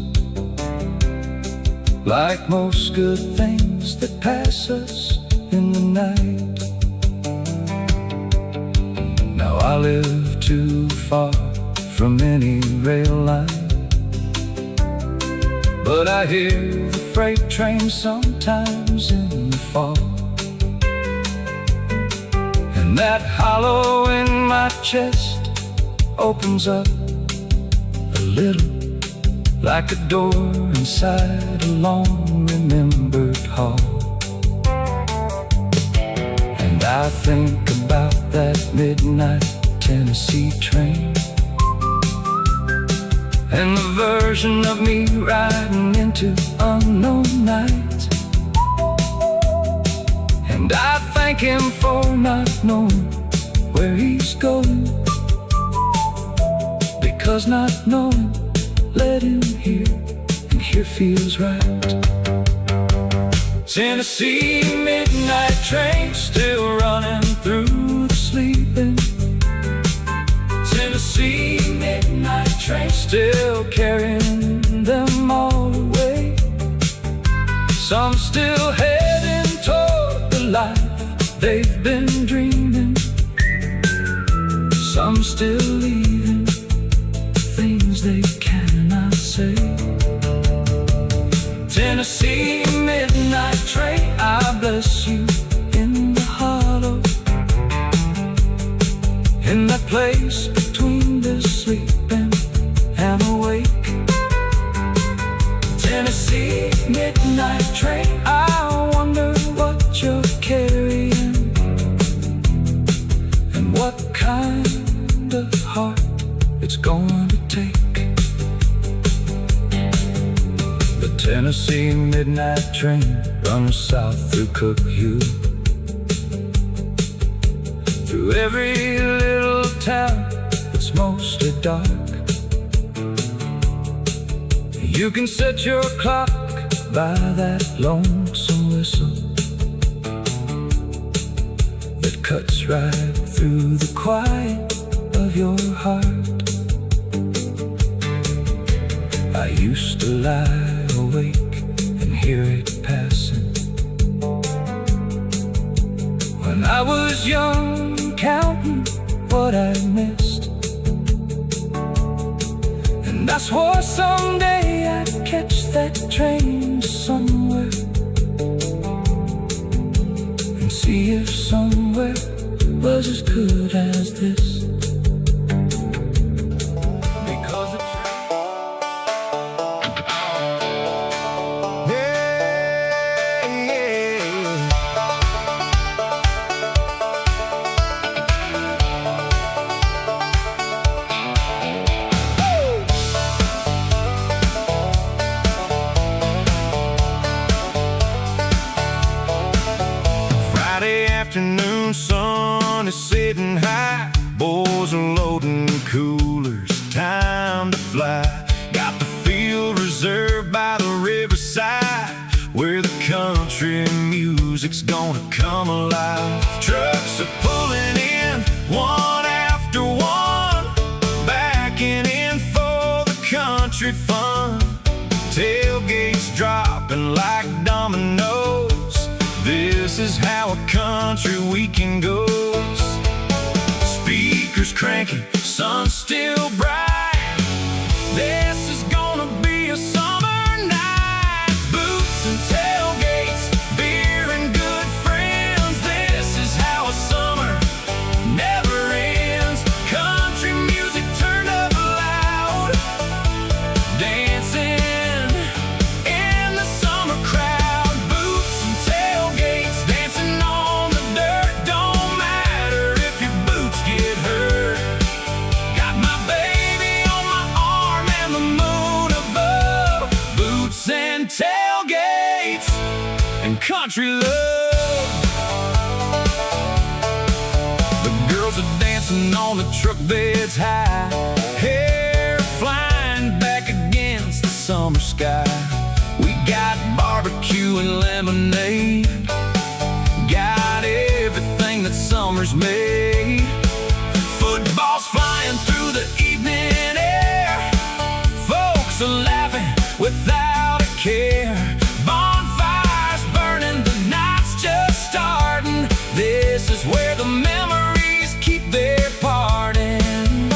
like most good things that pass us in the night. Now I live too far from any rail line, but I hear the freight train sometimes in the fall. And that hollow in my chest opens up a little, like a door inside a long-remembered hall. And I think about that midnight Tennessee train, and the version of me riding into unknown night. And I thank him for not knowing where he's going, because not knowing led him here, and here feels right. Tennessee midnight train still running through the sleeping. Tennessee midnight train still carrying them all away. Some still heading toward the life they've been dreaming, some still leaving things they cannot say. Tennessee midnight train, I bless you in the hollow, in that place between the sleeping and awake. Tennessee midnight train, I wonder what you're carrying, and what kind of heart it's going to take. The Tennessee midnight train runs south through Cookview, through every little town that's mostly dark. You can set your clock by that lonesome whistle that cuts right through the quiet of your heart. I used to lie awake and hear it passing when I was young, counting what I missed. And I swore someday I'd catch that train somewhere, and see if somewhere was as good as this. Because the afternoon sun is sitting high, boys are loading coolers, time to fly. Got the field reserved by the riverside, where the country music's gonna come alive. Trucks are pulling in one after one, backing in for the country fun. Tailgates dropping like dominoes, this is how a country weekend goes. Speakers cranking, sun still bright, this is gonna be a summer night. Boots and tailgates, beer and good friends, this is how a summer never ends. Country music turned up loud, dancing in the summer crowd. Boots and tailgates, dancing on the dirt, don't matter if your boots get hurt. Got my baby on my arm and the moon above. Boots and tailgates and country love. dancing on the truck beds high, hair flying back against the summer sky. We got barbecue and lemonade, got everything that summer's made. Footballs flying through the evening air, folks are laughing without a care. Bonfires burning, the night's just starting. This is where the memories keep their parting.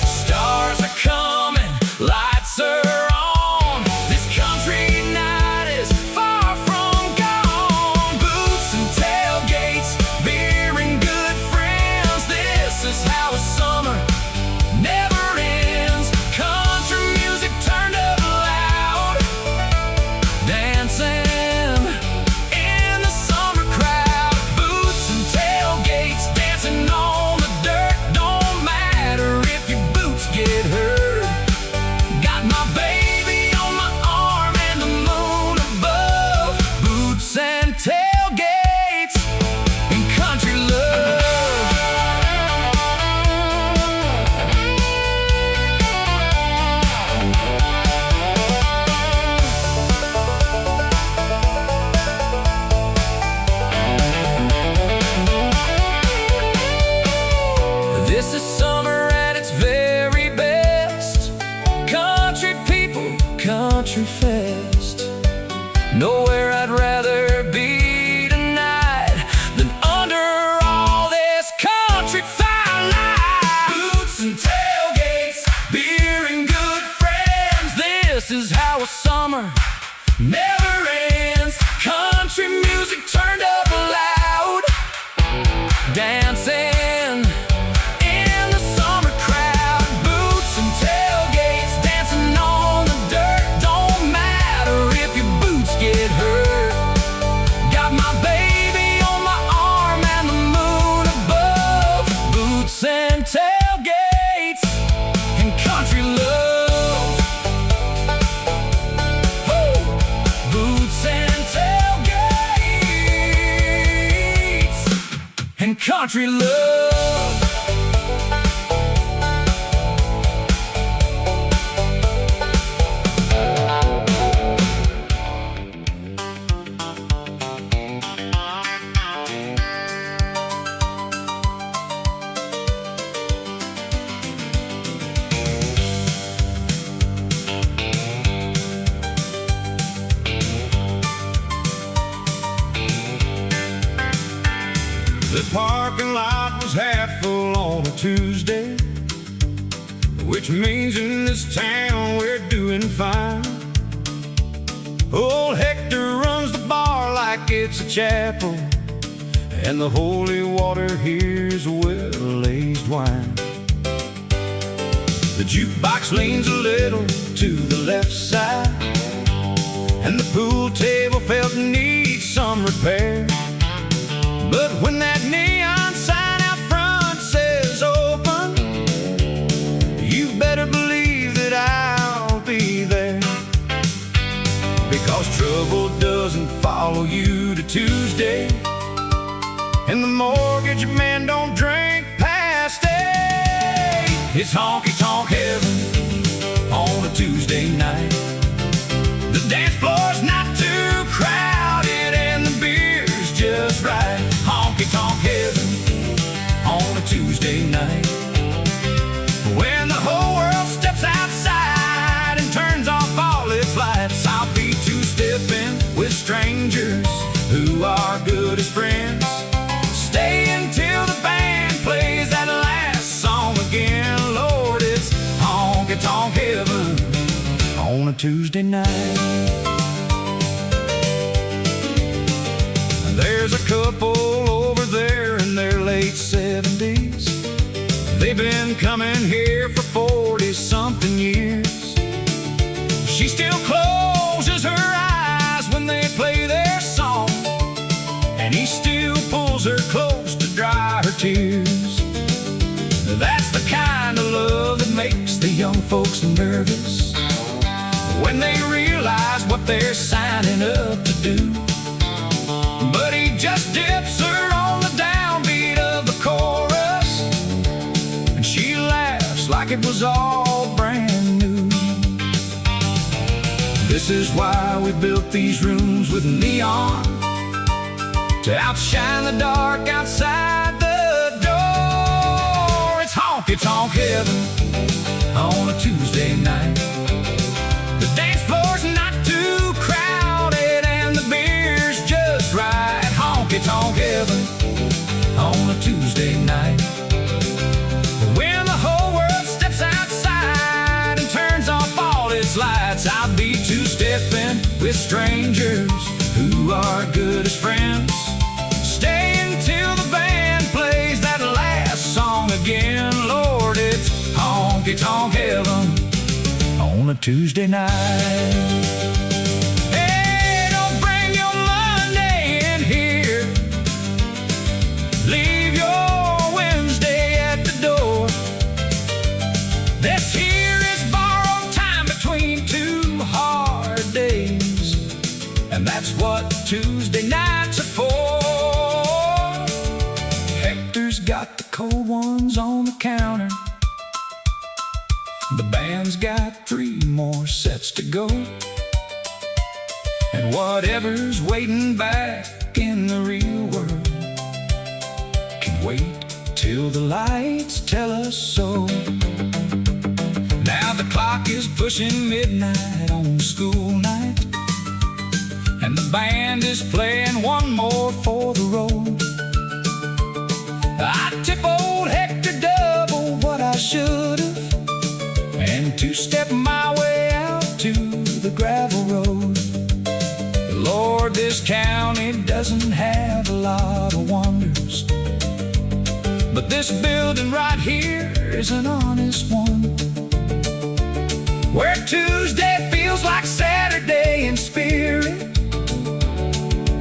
Stars are coming, lights are on. This country night is far from gone. Boots and tailgates, beer and good friends. This is how a summer never ends. Country music turned up loud, dancing in the summer crowd. Boots and tailgates, dancing on the dirt. Don't matter if your boots get hurt. Got my baby on my arm and the moon above. Boots and tailgates and country love. This is summer at its very best. Country people, country fest. Nowhere I'd rather be tonight than under all this country firelight. Boots and tailgates, beer and good friends. This is how a summer never ends. Country music turned up loud, dancing in the summer crowd. Boots and tailgates, dancing on the dirt. Don't matter if your boots get hurt. Got my baby on my arm and the moon above. Boots and tailgates and country love. Woo! Boots and tailgates and country love. The parking lot was half full on a Tuesday, which means in this town we're doing fine. Old Hector runs the bar like it's a chapel, and the holy water here's well-aged wine. The jukebox leans a little to the left side, and the pool table felt needs some repair. But when that neon sign out front says open, you better believe that I'll be there. Because trouble doesn't follow you to Tuesday, and the mortgage man don't drink past 8. It's honky-tonk heaven on a Tuesday night. The dance floor's not too crowded and the beer's just right. Honky-tonk heaven on a Tuesday night. When the whole world steps outside and turns off all its lights, I'll be two-stepping with strangers who are good as friends. Stay until the band plays that last song again. Lord, it's honky-tonk heaven on a Tuesday night. There's a couple over there in their late 70s. They've been coming here for 40-something years. She still closes her eyes when they play their song, and he still pulls her close to dry her tears. That's the kind of love that makes the young folks nervous when they realize what they're signing up to do. But he just dips her on the downbeat of the chorus was all brand new. This is why we built these rooms with neon, to outshine the dark outside the door. It's honky-tonk heaven on a Tuesday night. The dance floor's not too crowded and the beer's just right. Honky-tonk heaven on a Tuesday night. When the whole world steps outside and turns off all its lights, I'll be two-stepping with strangers who are good as friends. Stay until the band plays that last song again. Lord, it's honky-tonk heaven on a Tuesday night. Hey, don't bring your Monday in here. Leave your Wednesday at the door. This here is borrowed time between two hard days, and that's what Tuesday nights are for. Hector's got the cold ones on the counter. The band's got 3 more sets to go, and whatever's waiting back in the real world can wait till the lights tell us so. Now the clock is pushing midnight on school night, and the band is playing one more for the road. I tip old Hector double what I should've, and two-step my way out to the gravel road. Lord, this county doesn't have a lot of wonders, but this building right here is an honest one, where Tuesday feels like Saturday in spirit,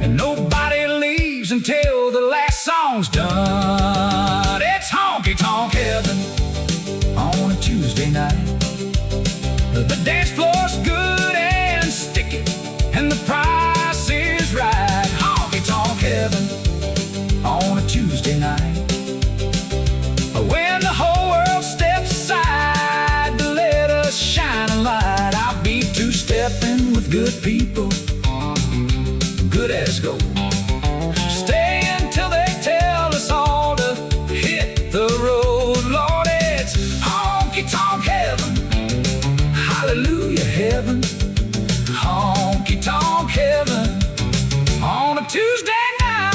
and nobody leaves until the last song's done. It's honky-tonk heaven on a Tuesday night. The dance floor's good and sticky, and the price is right. Honky-tonk heaven on a Tuesday night. When the whole world steps aside to let us shine a light, I'll be two-stepping with good people, good as gold. Stay until they tell us all to hit the road. Lord, it's honky-tonk heaven, hallelujah heaven, honky-tonk heaven on a Tuesday night.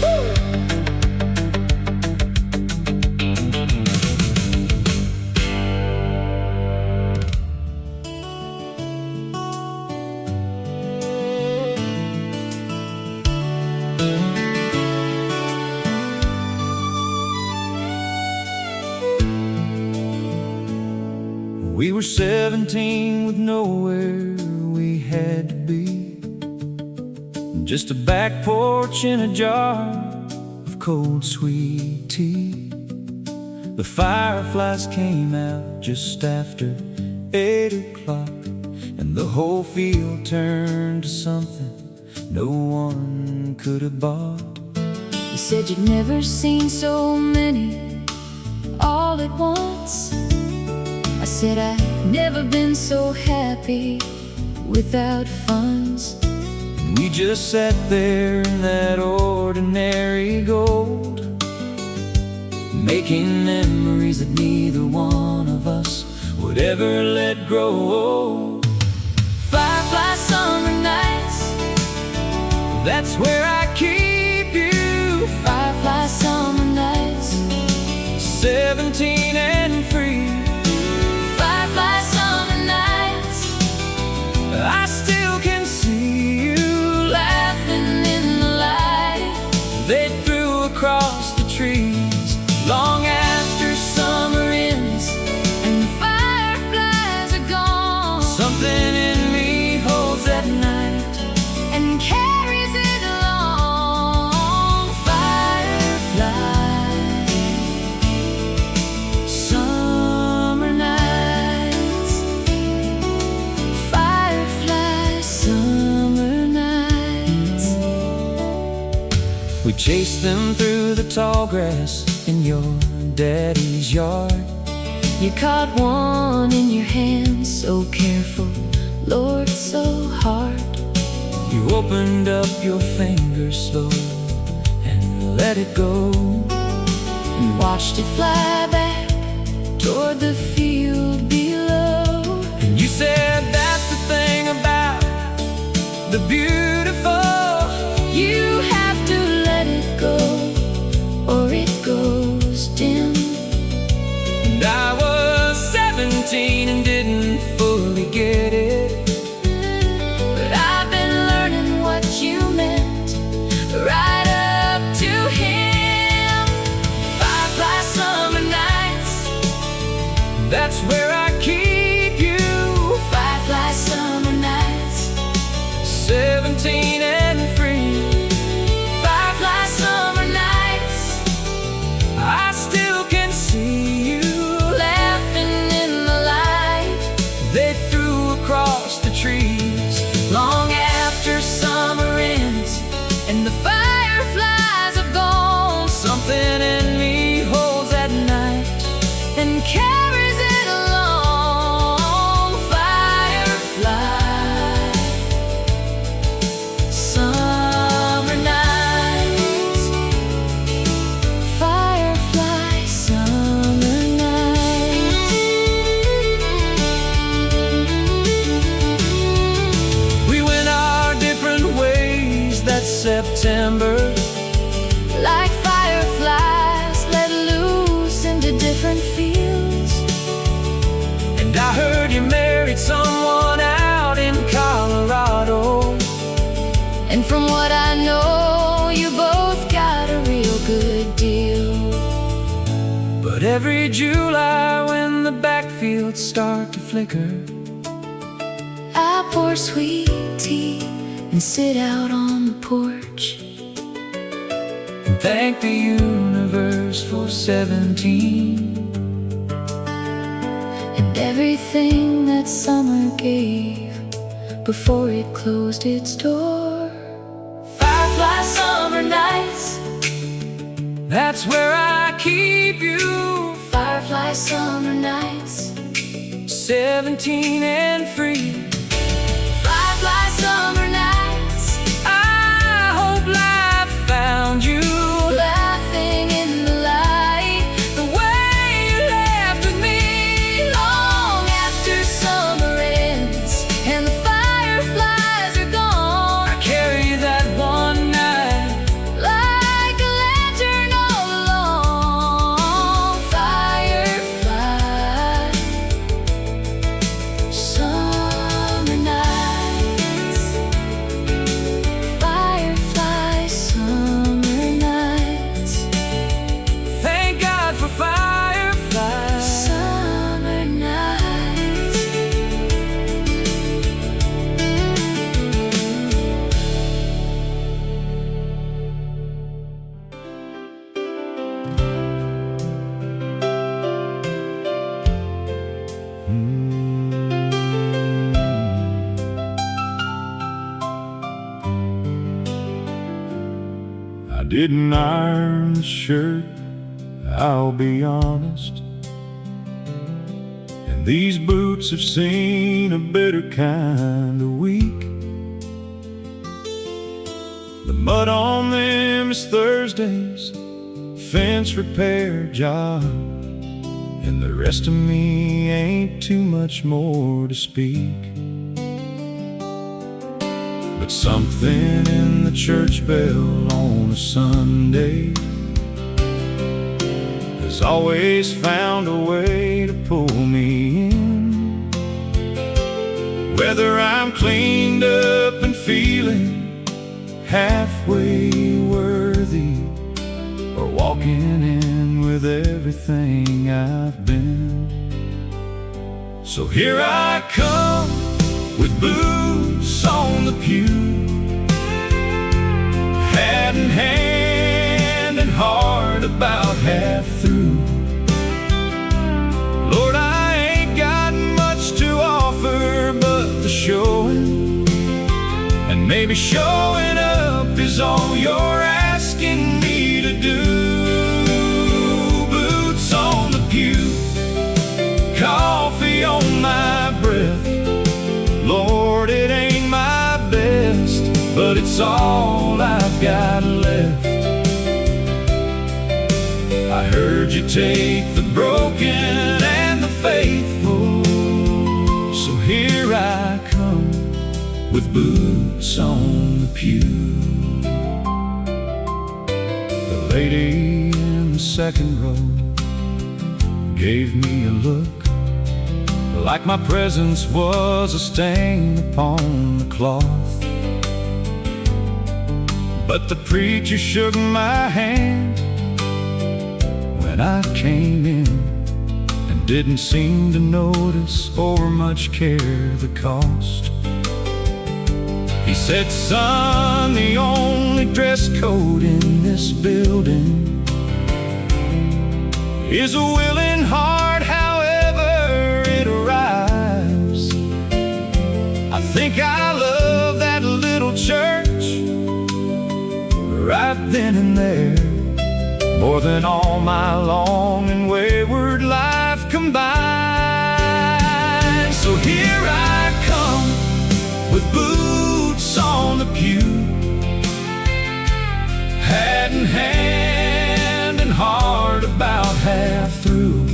Woo! We were 17 with nowhere we had to be, just a back porch and a jar of cold sweet tea. The fireflies came out just after 8 o'clock, and the whole field turned to something no one could have bought. You said you'd never seen so many all at once. I said I'd never been so happy without funds. We just sat there in that ordinary gold, making memories that neither one of us would ever let grow. Firefly summer nights, that's where I keep you. firefly summer nights, 17 and free. firefly summer nights, I still can see you laughing in the light they threw across the trees, long after summer ends and the fireflies are gone. something in me holds that night and carries it along. chased them through the tall grass in your daddy's yard. You caught one in your hand, so careful, Lord, so hard. You opened up your fingers slow and let it go, and watched it fly back toward the field below. and you said, that's the thing about the beautiful. You have to let it go, or it goes dim. And I was 17 and didn't fully get it, But I've been learning what you meant right up to him. Firefly summer nights, that's where I keep you. firefly summer nights, 17 and free. firefly summer nights, I still can see you. laughing in the light, They threw across the trees long after summer ends and the fireflies have gone. something in me holds at night. And carries it along. Firefly summer nights, firefly summer nights. We went our different ways that September, Like fireflies let loose into different fields. and I heard you married someone out in Colorado. And from what I know, you both got a real good deal. But every July when the backfields start to flicker, I pour sweet tea and sit out on the porch. and thank the universe for 17. And everything that summer gave before it closed its door. Firefly summer nights, That's where I keep you. firefly summer nights, 17 and free. firefly summer nights, I hope life found you laughing in the light, the way you laughed with me. long after summer ends and the fireflies are gone. I carry that one night. Like a lantern all along. Firefly summer nights, firefly summer nights, Thank God for fireflies. summer nights. I didn't iron the shirt, I'll be honest. And these boots have seen a better kind of week. The mud on them is Thursday's fence repair job, and the rest of me ain't too much more to speak. But something in the church bell on a Sunday has always found a way to pull me in. Whether I'm cleaned up and feeling halfway worthy, or walking in with everything I've been. So here I come with boots on the pew, hat in hand and heart about half through. Lord, I ain't got much to offer but the showing, and maybe showing up is all you're asking. asking me to do. Boots on the pew, coffee on my breath. Lord, it ain't my best, but it's all I've got left. I heard you take the broken and the faithful, so here I come with boots on the pew. The lady in the second row gave me a look like my presence was a stain upon the cloth. But the preacher shook my hand when I came in, and didn't seem to notice or much care the cost. He said, son, the only dress code in this building is a willing heart, however it arrives. I think I love that little church right then and there more than all my long and wayward life combined. So here I come with boots on the pew, hat in hand and heart about half through.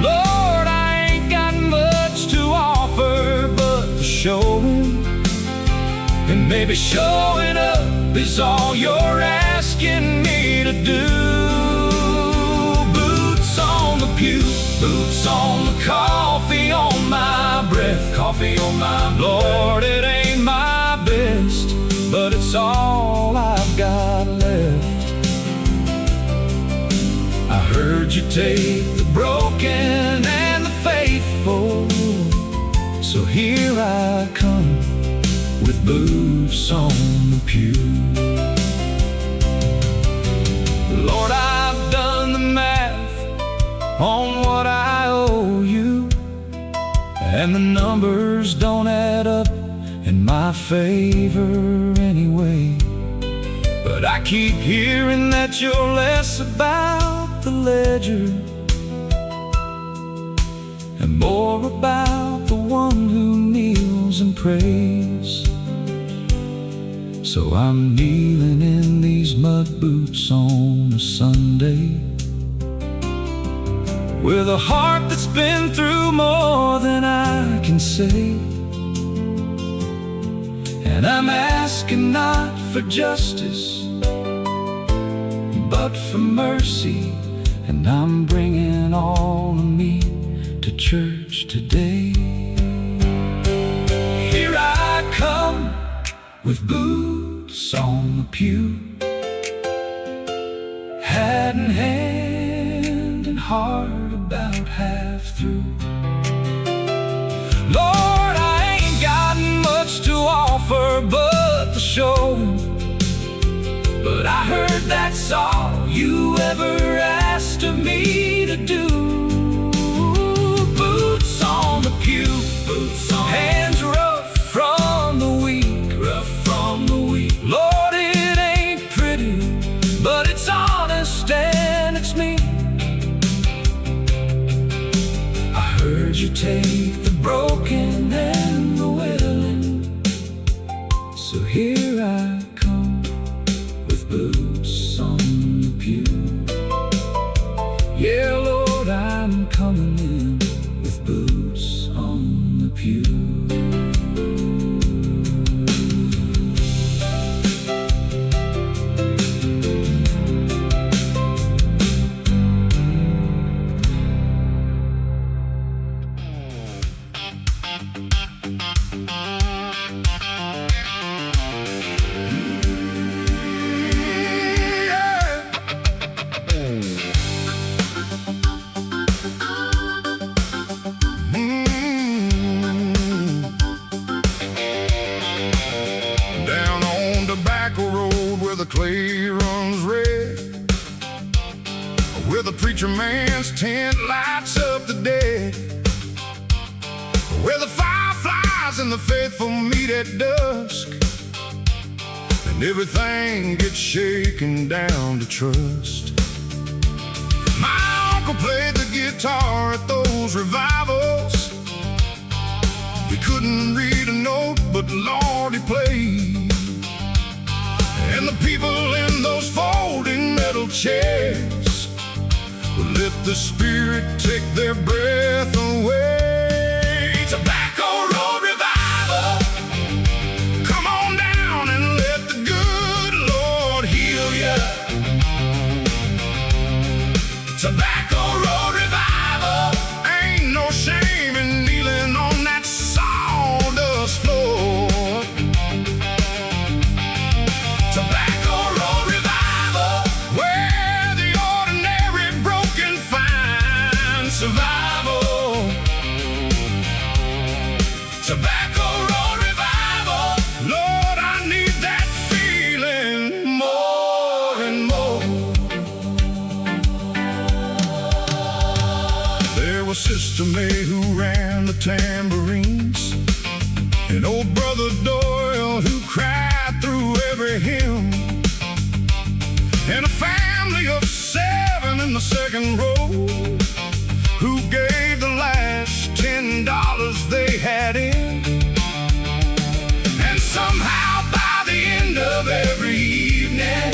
Lord, I ain't got much to offer but the showing, and maybe showing up is all you're asking me to do. Boots on the pew, boots on the coffee on my breath, coffee on my breath. Lord, it ain't my best, but it's all I've got left. I heard you take the broken and the faithful, so here I come with boots on the pew. Lord, I've done the math on what I owe you, and the numbers don't add up in my favor anyway. But I keep hearing that you're less about the ledger and more about the one who kneels and prays. So I'm kneeling in these mud boots on a Sunday, with a heart that's been through more than I can say. And I'm asking not for justice, but for mercy. And I'm bringing all of me to church today. Here I come with boots on the pew, hat in hand and heart about half through. Lord, I ain't got much to offer but the show, but I heard that's all you ever asked of me to do. Boots on the pew, boots on, hands rough from the weak, rough from the weak. Lord, it ain't pretty, but it's honest and it's me. I heard you take the broken and the willing, so here I come with boots on the pew. Yeah, Lord, I'm coming in with boots on the pew. clay runs red, where the preacher man's tent lights up the dead, where the fireflies and the faithful meet at dusk. The and everything gets shaken down to trust. My uncle played the guitar at those revivals. He couldn't read a note, but Lord, he played. And the people in those folding metal chairs would let the Spirit take their breath away. Tobacco Road Revival, come on down and let the good Lord heal ya. Tobacco Road Revival, ain't no shame in kneeling on that sawdust floor. Tobacco Road Revival, where the ordinary broken find survival. Tobacco Road Revival, Lord, I need that feeling more and more. There was Sister May who ran the tambourines, and old Brother Doyle who cried through every hymn, and a family of 7 in the second row who gave the last $10 they had in. And somehow by the end of every evening,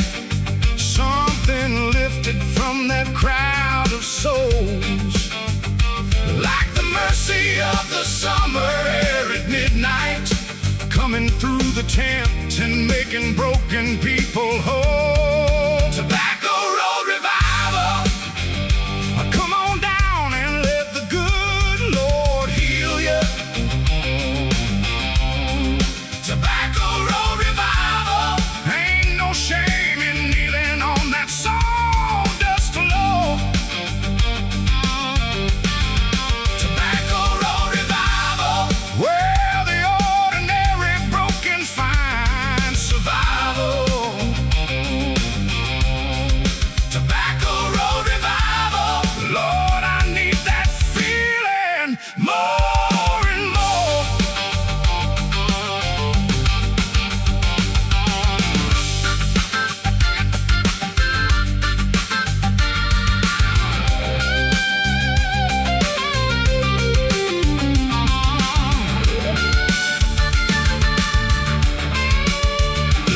something lifted from that crowd of souls, like the mercy of the summer air at midnight, coming through the tent and making broken people whole. Tobacco Road Revival, come on down and let the good Lord heal ya. Tobacco Road Revival, ain't no shame in kneeling on that sawdust floor. Tobacco Road Revival, where the ordinary broken find survival. Tobacco Road Revival, Lord, I need that feeling more and more.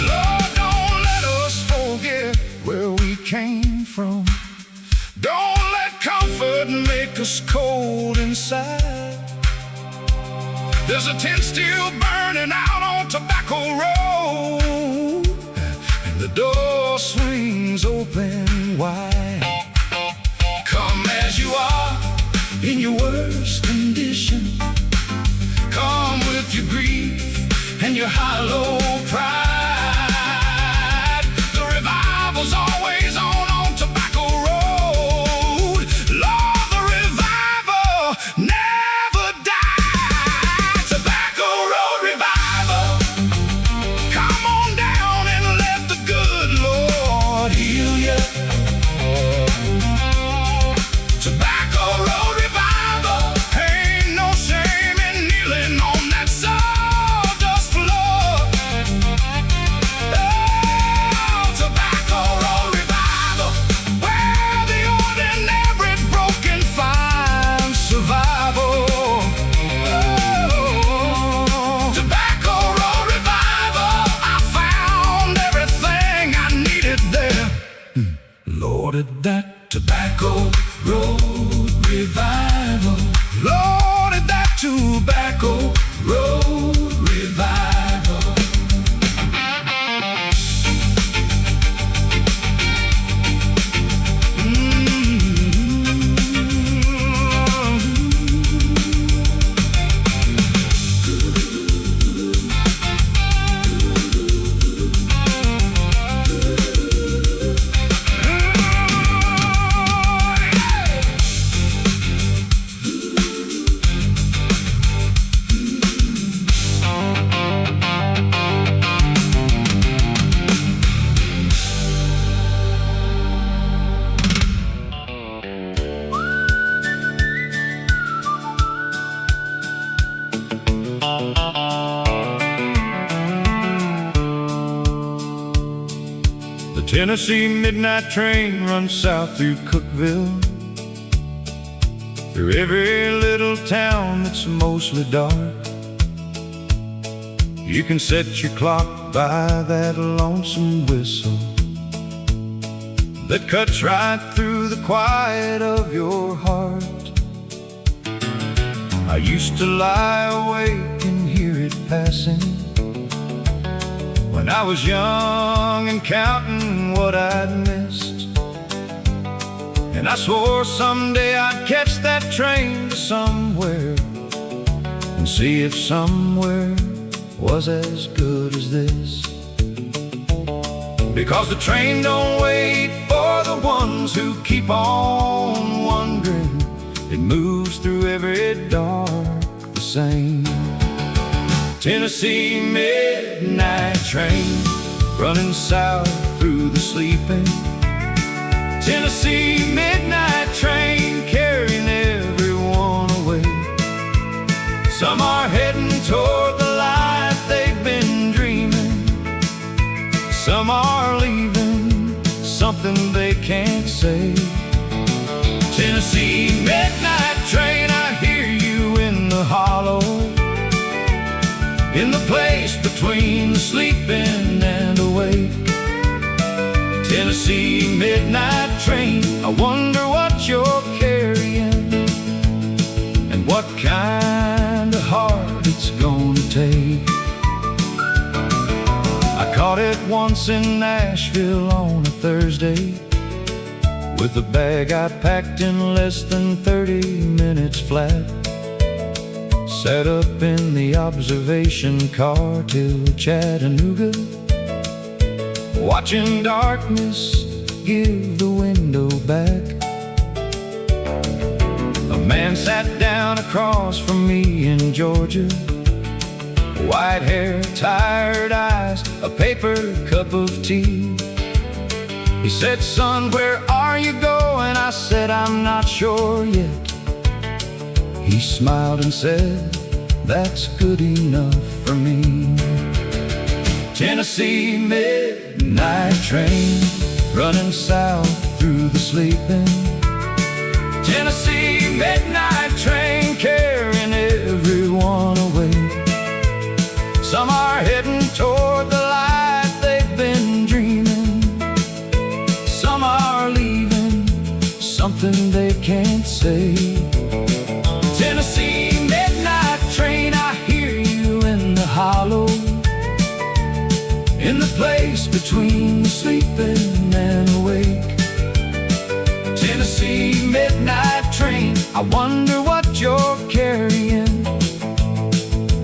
Lord, don't let us forget where we came from. Don't let comfort make us cold inside. There's a tent still burning out on Tobacco Road, and the door swings open wide. Come as you are, in your worst condition. Come with your grief and your hollow pride. The revival's always on Tobacco Road. Lord, the revival never dies. Tobacco Road Revival, come on down and let the good Lord heal ya. Tobacco Road Revival, ain't no shame in kneeling on that sawdust floor. Oh, Tobacco Road Revival, where the ordinary broken find survival. Oh, Tobacco Road Revival, I found everything I needed there. Lord, at that Tobacco Road Revival, Lord, at that Tobacco Road Revival. Tennessee midnight train runs south through Cookeville, through every little town that's mostly dark. You can set your clock by that lonesome whistle that cuts right through the quiet of your heart. I used to lie awake and hear it passing when I was young and counting what I'd missed. And I swore someday I'd catch that train to somewhere and see if somewhere was as good as this. Because the train don't wait for the ones who keep on wondering. It moves through every dark the same. Tennessee midnight train running south through the sleeping. Tennessee midnight train carrying everyone away. Some are heading toward the life they've been dreaming. Some are leaving something they can't say. Tennessee midnight train, I hear you in the hollow, in the place between the sleeping and awake. Tennessee midnight train, I wonder what you're carrying and what kind of heart it's gonna take. I caught it once in Nashville on a Thursday, with a bag I packed in less than 30 minutes flat. Sat up in the observation car till Chattanooga, watching darkness give the window back. A man sat down across from me in Georgia, white hair, tired eyes, a paper cup of tea. He said, "Son, where are you going?" I said, "I'm not sure yet." He smiled and said, "That's good enough for me." Tennessee midnight train running south through the sleeping. Tennessee midnight train carrying everyone away. Some are heading toward the life they've been dreaming. Some are leaving something they can't say. Tennessee midnight train, I hear you in the hollow, in the place between the sleeping and awake. Tennessee midnight train, I wonder what you're carrying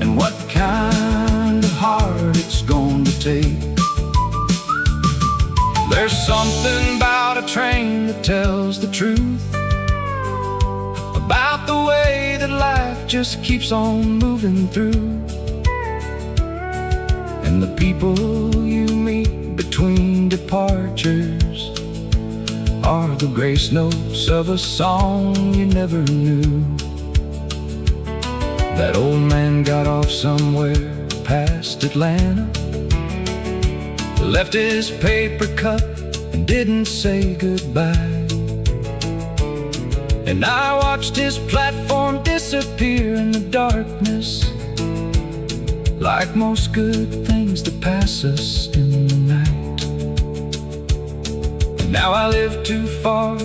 and what kind of heart it's going to take. There's something about a train that tells the truth about the way that life just keeps on moving through. And the people you meet between departures are the grace notes of a song you never knew. That old man got off somewhere past Atlanta, left his paper cup and didn't say goodbye. And I watched his platform disappear in the darkness, like most good things that pass us in the night. And now I live too far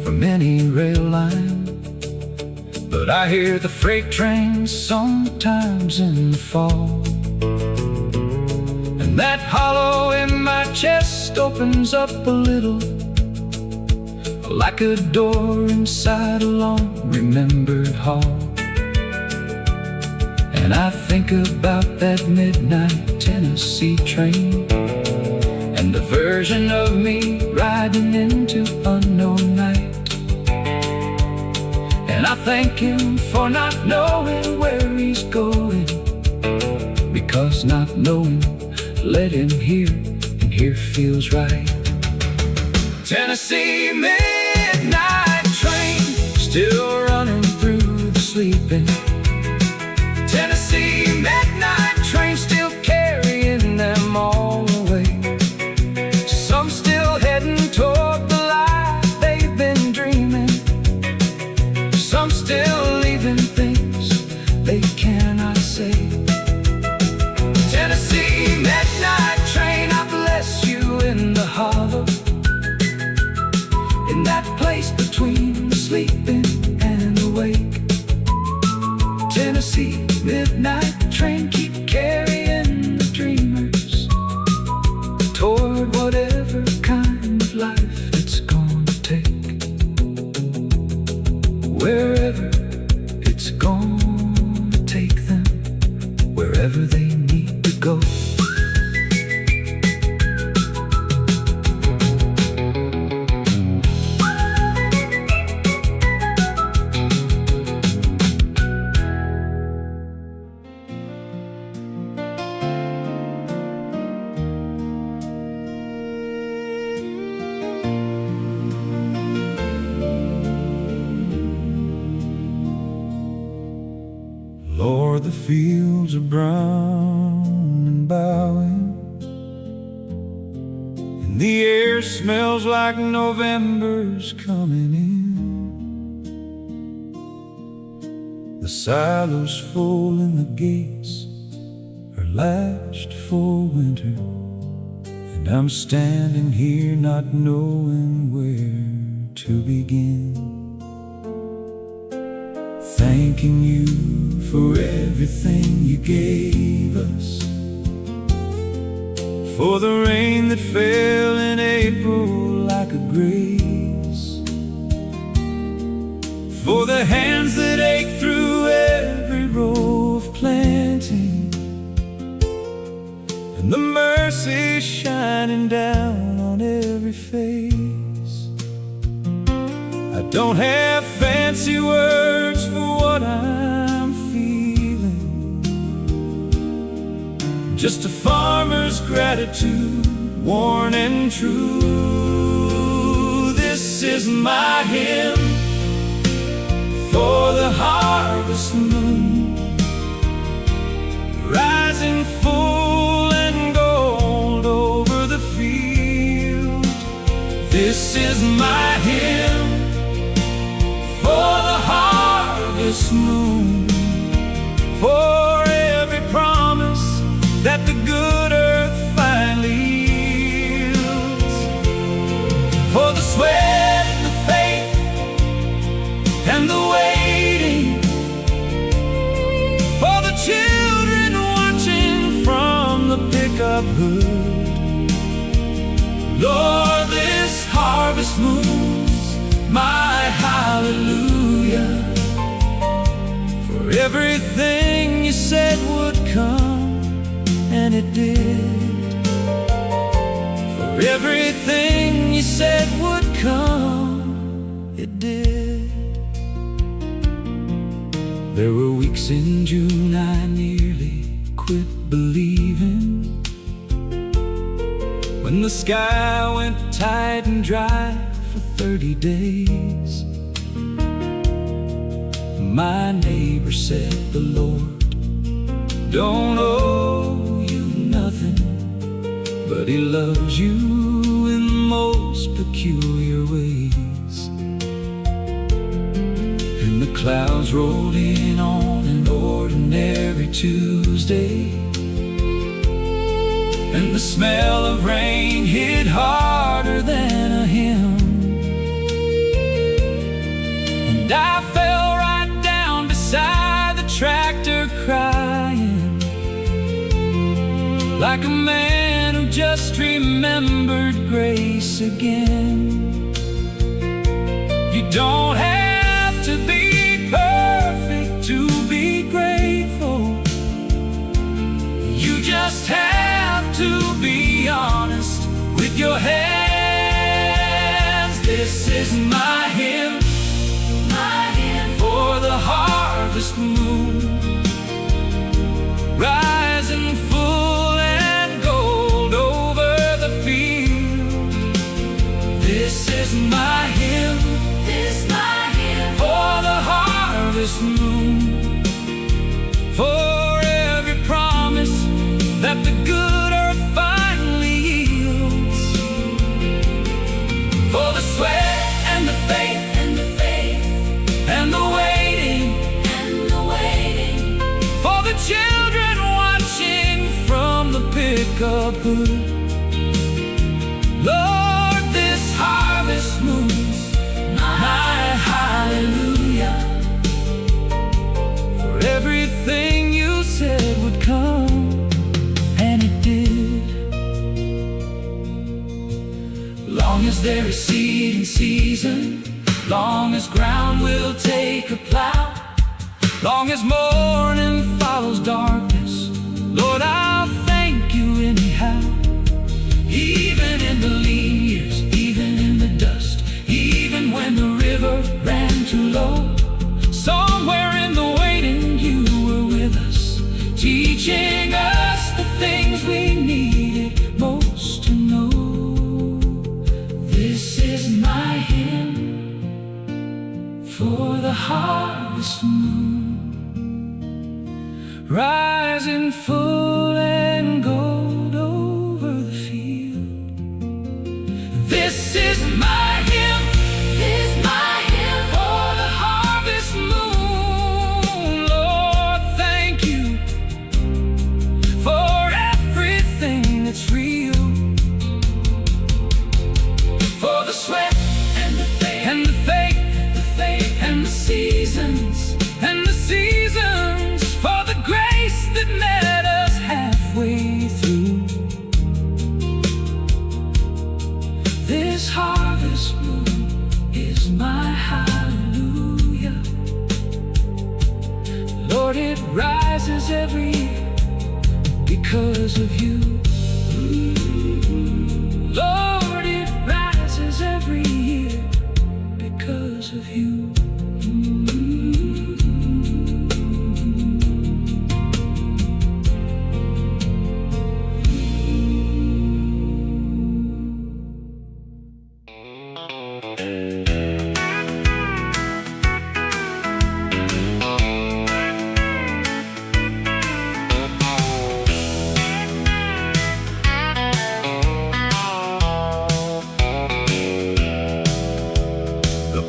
from any rail line, but I hear the freight trains sometimes in the fall. And that hollow in my chest opens up a little, like a door inside a long remembered hall. And I think about that midnight Tennessee train and the version of me riding into unknown night. And I thank him for not knowing where he's going, because not knowing let him hear, and hear feels right. Tennessee midnight train, still running through the sleeping. Tennessee midnight train, still carrying them all away. Some Tennessee, midnight train, keep carrying the dreamers toward whatever kind of life it's gonna take, wherever it's gonna take them, wherever they need to go. Lord, the fields are brown and bowing, and the air smells like November's coming in. The silos full and the gates are latched for winter, and I'm standing here not knowing where to begin. Thanking you for everything you gave us, for the rain that fell in April like a grace, for the hands that ache through every row of planting, and the mercy shining down on every face. I don't have fancy words for what I'm feeling, just a farmer's gratitude, worn and true. This is my hymn for the harvest moon, rising full and gold over the field. This is my hymn for the harvest moon, for every promise that the good earth finally yields, for the sweat and the faith and the waiting, for the children watching from the pickup hood. Lord, this harvest moon's my hallelujah, for everything you said would come, and it did. For everything you said would come, it did. There were weeks in June I nearly quit believing, when the sky went tight and dry for 30 days. My neighbor said the Lord don't owe you nothing, but He loves you in the most peculiar ways. And the clouds rolled in on an ordinary Tuesday, and the smell of rain hit harder than a hymn, and I fell right down beside the tractor crying, like a man who just remembered grace again. You don't have to be perfect to be grateful, you just have to be honest with your hands. This is my hymn for the harvest moon, rising full and gold over the field. This is my hymn for the harvest moon, for every promise that the good earth finally yields, for the sweat and the faith and the waiting, for the children watching from the pickup hood. Lord, this harvest moon's my hallelujah, for every every seed in season, long as ground will take a plow, long as morning follows darkness, Lord, I'll thank you anyhow. Even in the lean years, even in the dust, even when the river ran too low, somewhere in the waiting you were with us, teaching us the things we needed most to know. This is my hymn for the harvest moon, rising full and gold over the field. This is my hymn, this is my hymn for the harvest moon. Lord, thank you for everything that's real, for the sweat and the faith and the faith, and the seasons and the seasons, for the grace that met us halfway through. This harvest moon is my hallelujah. Lord, it rises every year because of you. Lord, it rises every year because of you.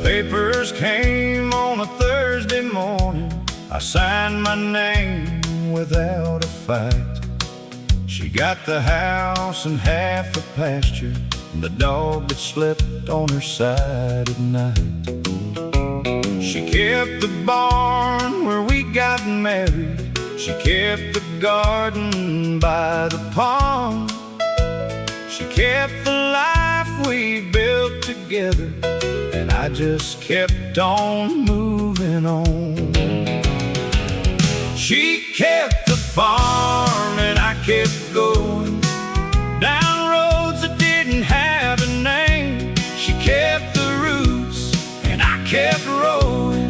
Papers came on a Thursday morning. I signed my name without a fight. She got the house and half the pasture, and the dog that slept on her side at night. She kept the barn where we got married. She kept the garden by the pond. She kept the life we built together, and I just kept on moving on. She kept the farm and I kept going down roads that didn't have a name. She kept the roots and I kept rowing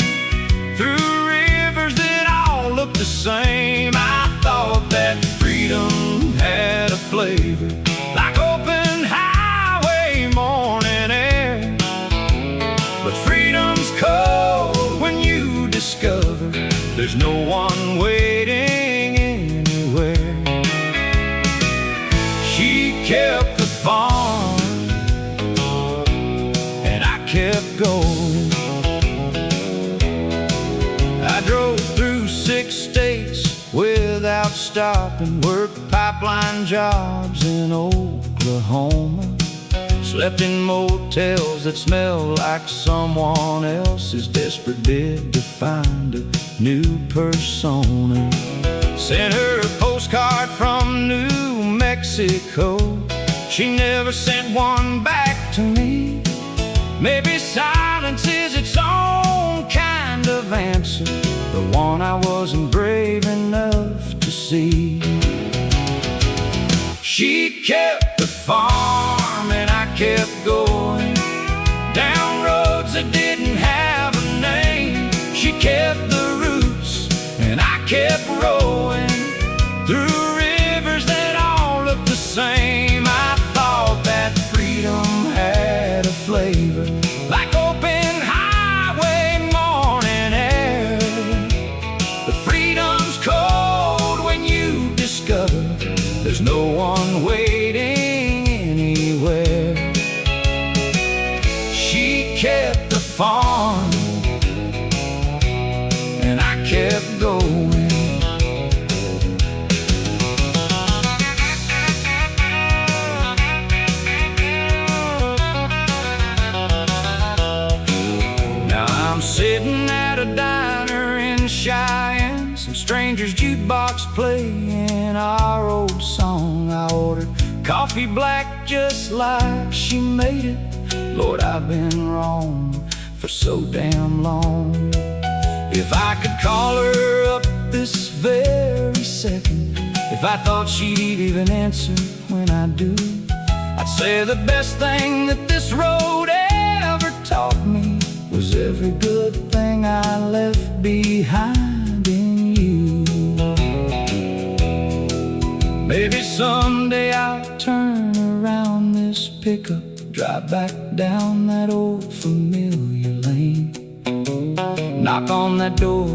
through rivers that all looked the same. I thought that freedom had a flavor like open highway morning air. But freedom's cold when you discover there's no one waiting anywhere. She kept the farm and I kept going. I drove through 6 states without stopping, worked pipeline jobs in Oklahoma, slept in motels that smelled like someone else's, desperate bid to find a new persona. Sent her a postcard from New Mexico. She never sent one back to me. Maybe silence is its own kind of answer, the one I wasn't brave enough to see. She kept the farm and I kept going down roads that didn't have a name. She kept the roots and I kept rowing through rivers that all looked the same. I thought that freedom had a flavor like open highway morning air. But freedom's cold when you discover there's no one waiting anywhere. She kept the farm and I kept going. Now I'm sitting at a diner in Cheyenne, some stranger's jukebox playing our old song. I ordered coffee black just like she made it, Lord, I've been wrong for so damn long. If I could call her up this very second, if I thought she'd even answer when I do, I'd say the best thing that this road ever taught me was every good thing I left behind in you. Maybe someday I'll turn around this pickup, drive back down that old familiar lane, knock on that door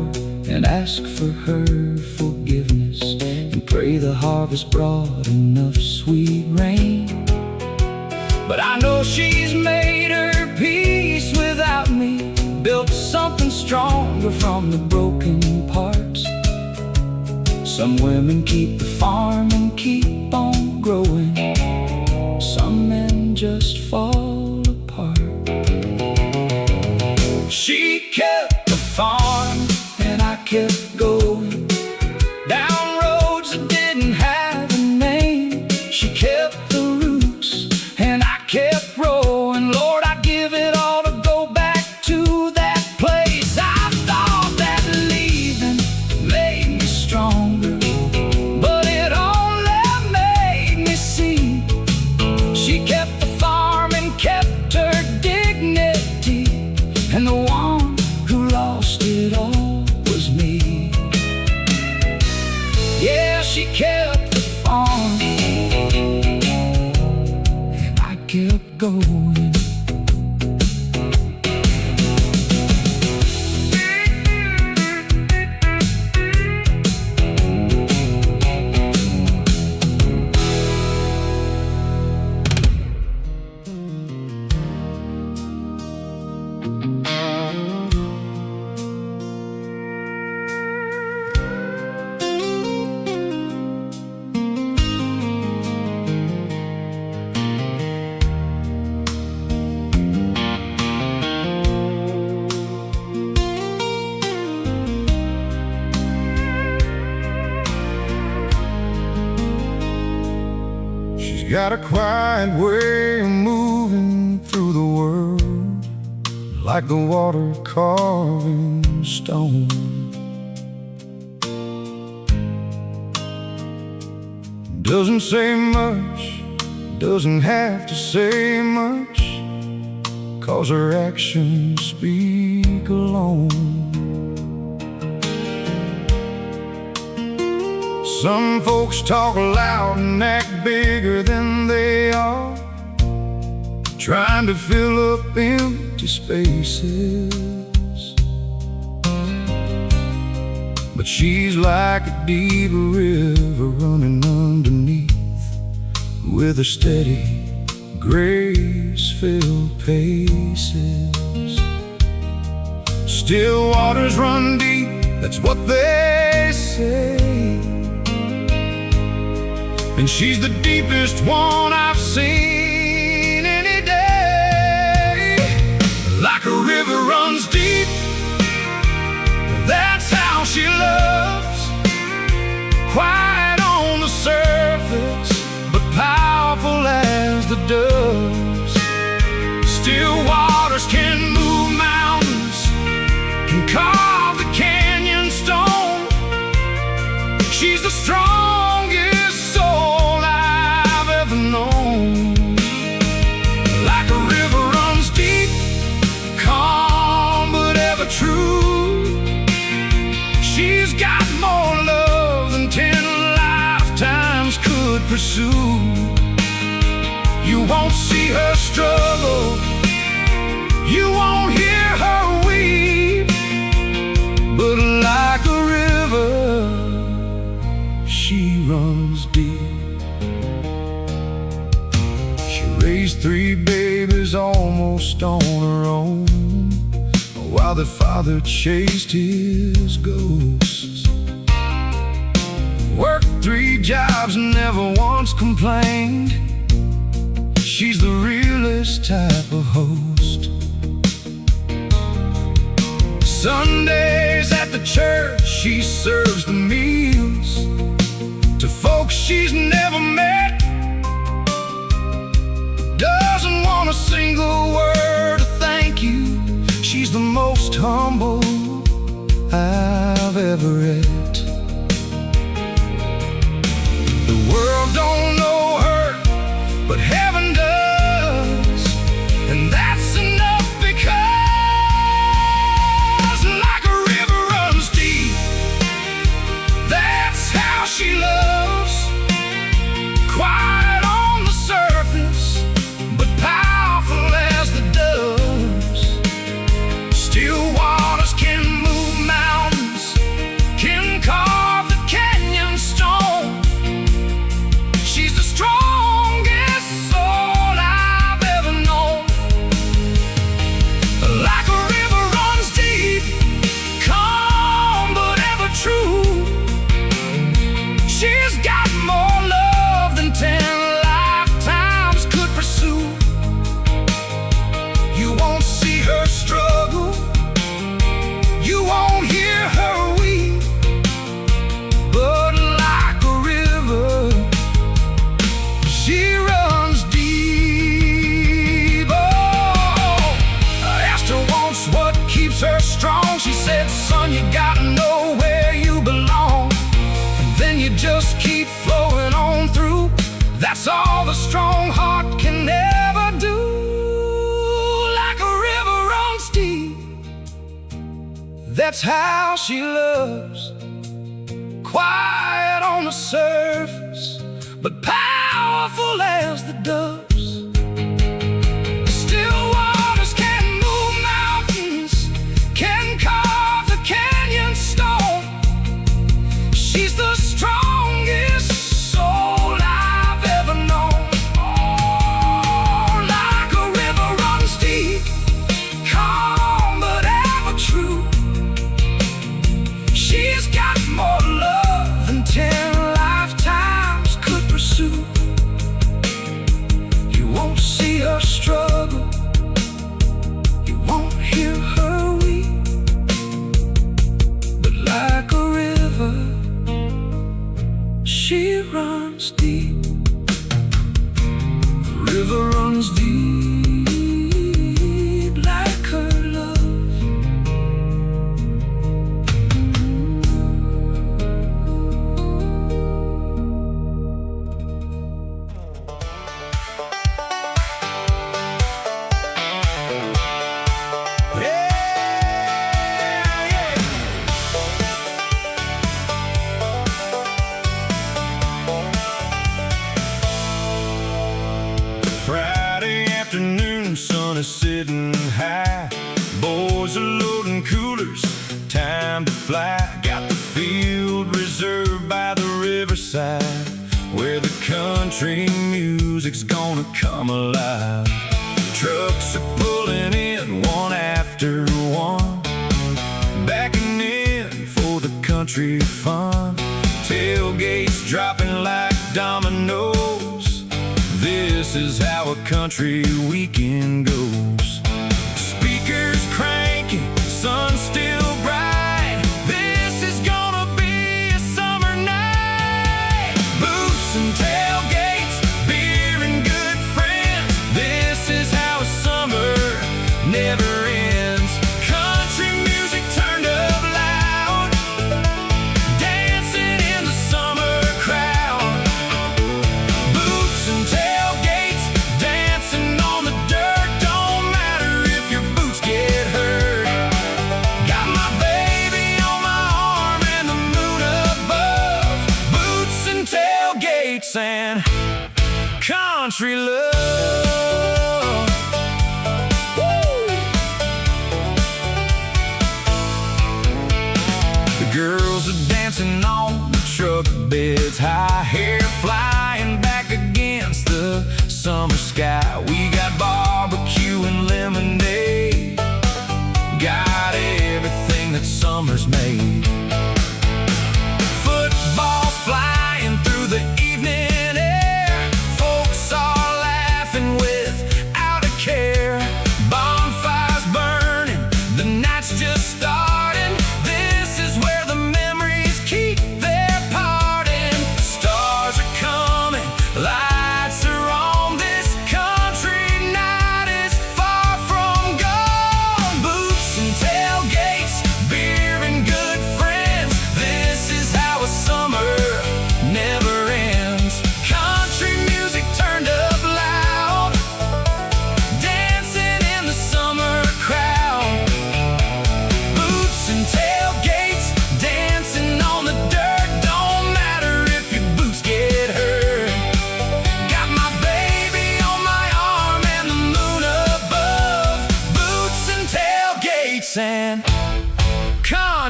and ask for her forgiveness, and pray the harvest brought enough sweet rain. But I know she's made her peace without me, built something stronger from the broken parts. Some women keep the farm and keep on growing, some men just fall apart. She kept the farm and I kept going down roads that didn't have a name. She kept the roots and I kept rowing. Lord, I give it all to go back to that place. I thought that leaving made me stronger, but it only made me see she kept the farm and kept her dignity, and the one who lost it all was me. Yeah, she kept the farm and I kept going. Got a quiet way of moving through the world, like the water carving stone. Doesn't say much, doesn't have to say much, 'cause her actions speak alone. Some folks talk loud and act bigger than they are, trying to fill up empty spaces. But she's like a deep river running underneath, with a steady, grace-filled paces. Still waters run deep, that's what they say, and she's the deepest one I've seen any day. Like a river runs deep, that's how she loves. Quiet on the surface, but powerful as the doves. Still waters can move mountains, can carve the canyon stone. She's the strongest soul I've ever known. Like a river runs deep, calm but ever true. She's got more love than 10 lifetimes could pursue. You won't see her struggle, you won't hear her weep, but like a river, she runs deep. She raised 3 babies almost on her own, while the father chased his ghosts. Worked 3 jobs, never once complained. She's the realest type of host. Sundays at the church, she serves the meals to folks she's never met. Doesn't want a single The world don't know her, but heaven does, and that's enough because like a river runs deep, that's how she loves. Quiet on the surface, but powerful as the doves. Still waters can move mountains, can carve the canyon stone. She's the strongest soul I've ever known. Like a river runs deep, calm but ever true. She's got more love than 10 lifetimes could pursue. You won't see her struggle, you won't hear her weep, but like a river, she runs deep. Oh, I asked her once what keeps her strong. She said, son, you gotta know where you belong, and then you just keep flowing on through. That's all the strong heart can ever do. Like a river runs deep, that's how she loves. Quiet on the surface, but powerful as the doves. Still waters can move mountains, can carve the canyon stone. She's the strongest soul I've ever known. Oh, like a river runs deep, calm but ever true. She's got more love than 10 lifetimes could pursue. You won't see her struggle, you won't hear her weep, but like a river, she runs deep. The river runs deep like her love. Friday afternoon, sun is sitting high. Boys are loading coolers, time to fly. Got the field reserved by the riverside, where the country music's gonna come alive. Trucks are pulling in one after one, backing in for the country fun. Tailgates dropping like dominoes. This is how a country weekend goes. Speakers cranking, sun still bright. This is gonna be a summer night. Boots and tailgates, beer and good friends. This is how a summer never ends. Country music turned up loud, dancing in the summer crowd. Boots and tailgates, dancing on the dirt. Don't matter if your boots get hurt. Got my baby on my arm and the moon above. Boots and tailgates and country love. Woo! The girls are dancing on the truck beds, high hair flying back against the summer sky. We got barbecue and lemonade, got everything that summer's made. Football flying through the evening air, folks are laughing without a care. Bonfires burning, the night's just starting. This is where the memories keep their parting. Stars are coming, lights are on. This country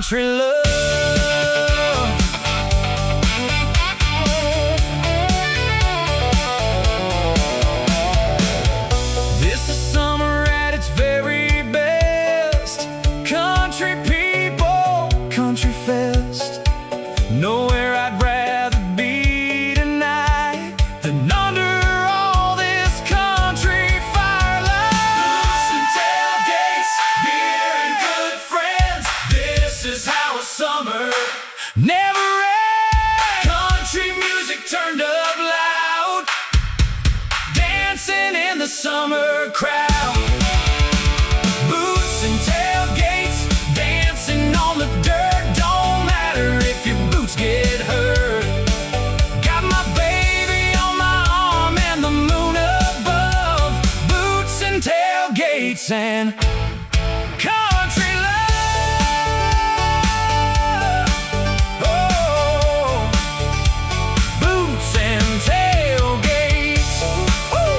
country love. This is summer at its very best. Country people, country fest. Nowhere I'd rather be tonight than under all this country firelight. Boots and tailgates, beer and good friends. This is how a summer never ends. Country music turned up loud, dancing in the summer crowd. Boots and tailgates, dancing on the dirt. Don't matter if your boots get hurt. Got my baby on my arm and the moon above. Boots and tailgates and country love. Oh, boots and tailgates. Woo.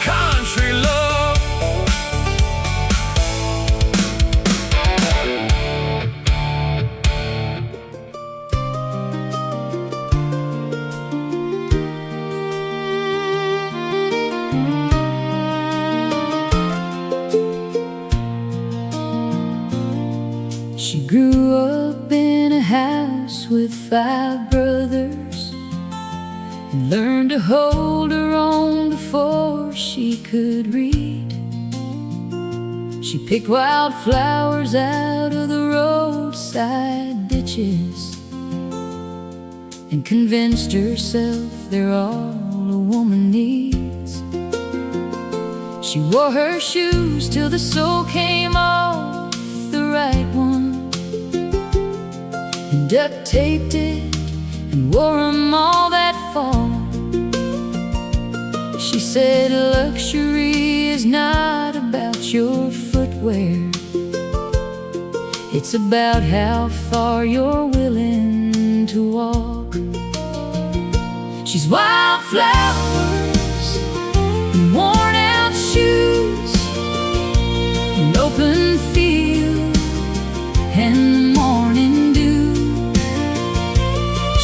Country love. She grew up in a house with 5 brothers and learned to hold her own before she could read. She picked wildflowers out of the roadside ditches and convinced herself they're all a woman needs. She wore her shoes till the sole came off the right one, and duct taped it and wore 'em all that fall. She said luxury is not about your footwear, it's about how far you're willing to walk. She's wildflowers and worn out shoes, an open field and the morning dew.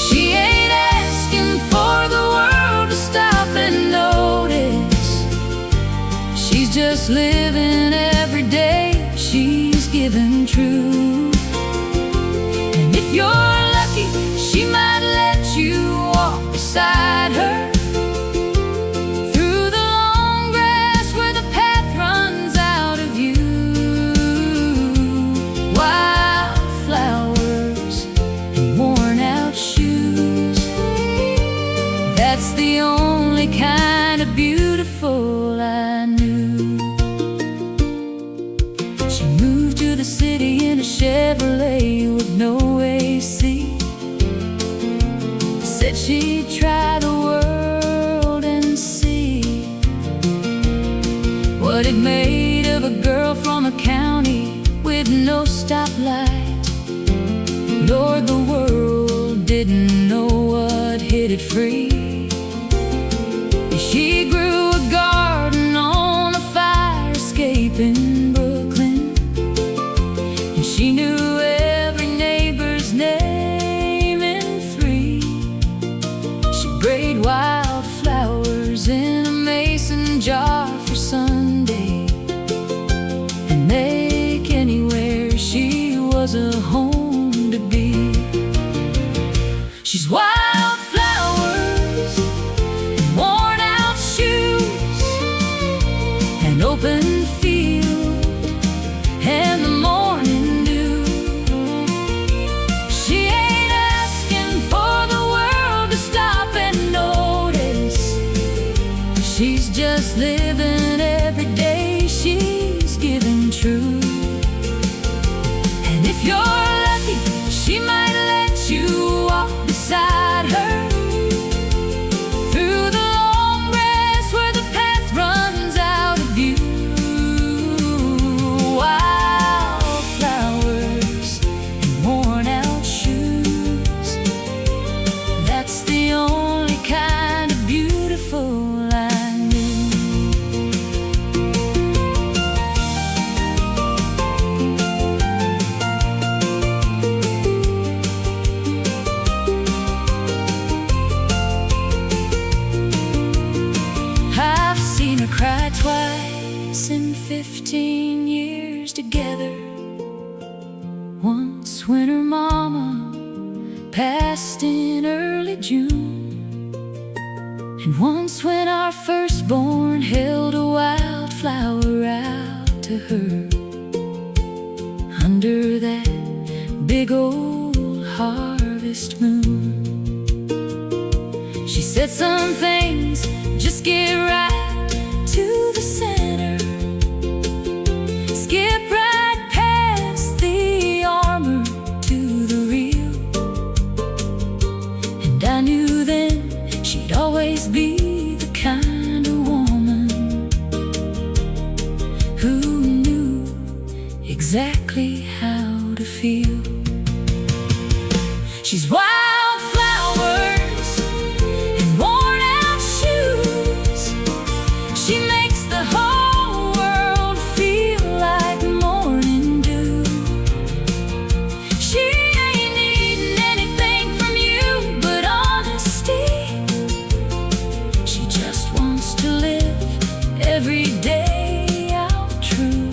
She ain't asking for the world to stop and notice. She's just living every day, she's giving true. And if you're lucky, she might let you walk beside her through the long grass where the path runs out of view. Wildflowers and worn out shoes, that's the only kind of beautiful I knew. She moved to the city in a Chevrolet with no AC. Said she'd try the world and see what it made of a girl from a county with no stoplight. Lord, the world didn't know what hit it free. She grew a garden on a fire escape in Brooklyn, and she knew every neighbor's name in 3. She braid wildflowers in a mason jar for Sunday and make anywhere she was a home to be. She's wildflowers and worn out shoes, an open field and the morning dew. She ain't asking for the world to stop and notice. She's just living every day, she's giving true. And if you're lucky, she might let you walk beside together. Once when her mama passed in early June, and once when our firstborn held a wildflower out to her under that big old harvest moon. She said some things just get right to the center, skip right past the armor to the real. And I knew then she'd always be the kind of woman who knew exactly how to feel. She's wildflowers and worn out shoes. She makes the whole world feel like morning dew. She ain't needing anything from you but honesty. She just wants to live every day out true.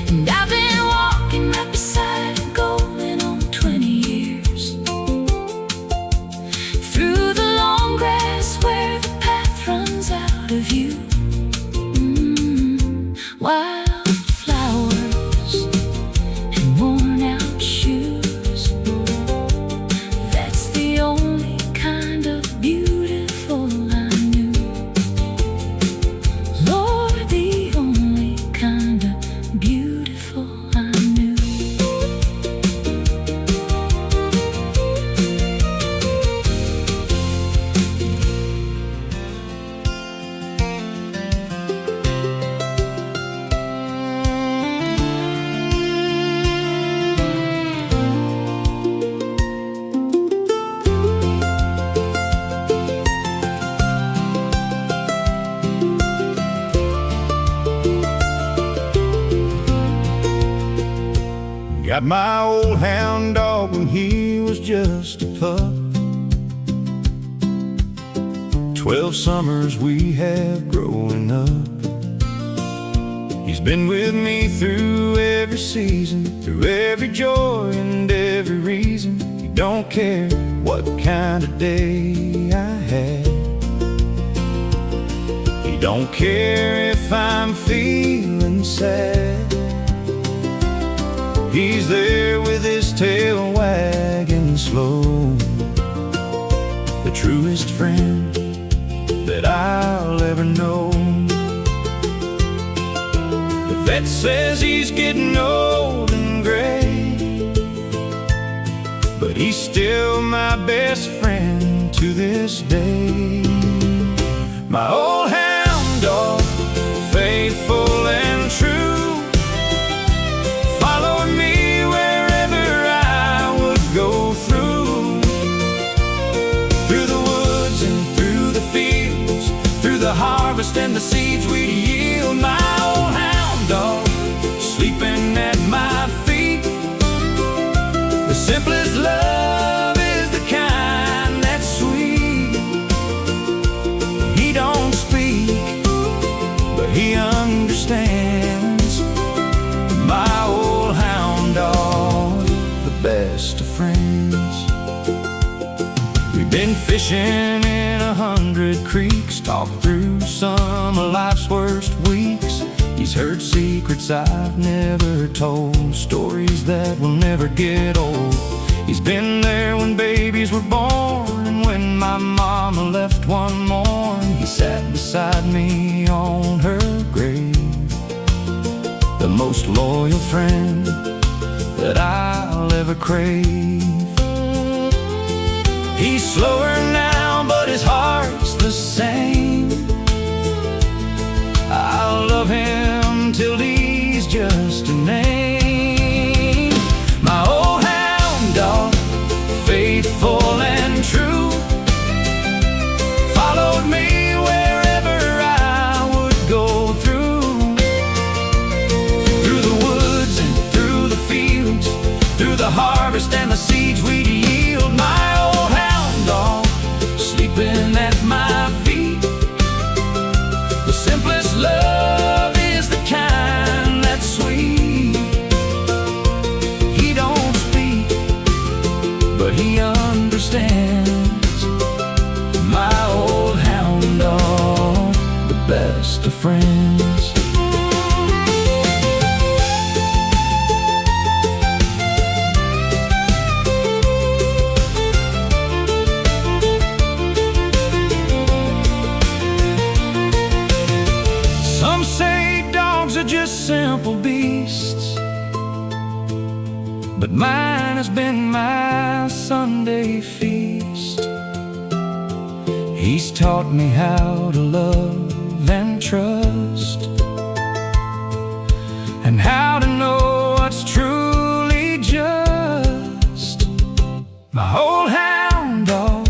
And I've been walking right beside her, going on 20 years, through the long grass where the path runs out of view. Wildflowers and worn out shoes, that's the only kind of beautiful I knew. Lord, the only kind of beautiful I knew. Got my old hound dog when he was just a pup. 12 summers we have growing up. He's been with me through every season, through every joy and every reason. He don't care what kind of day I had. He don't care if I'm feeling sad. He's there with his tail wagging slow, the truest friend that I'll ever know. The vet says he's getting old and gray, but he's still my best friend to this day. My old hound dog, faithful and true, harvest and the seeds we'd yield. My old hound dog, sleeping at my feet. The simplest love is the kind that's sweet. He don't speak, but he understands. My old hound dog, the best of friends. We've been fishing in 100 creeks, talked through some of life's worst weeks. He's heard secrets I've never told, stories that will never get old. He's been there when babies were born, and when my mama left one morn. He sat beside me on her grave, the most loyal friend that I'll ever crave. He's slower now, but his heart's the same. I'll love him till he's just a name. My old hound dog, faithful and true, followed me wherever I would go through the woods and through the fields, through the harvest and the seeds we'd yield. My old hound dog, sleeping at my feet. The simplest love is the kind but he understands. My old hound dog, the best of friends. Some say dogs are just simple beasts, but mine has been my Sunday feast. He's taught me how to love and trust, and how to know what's truly just. My old hound dog,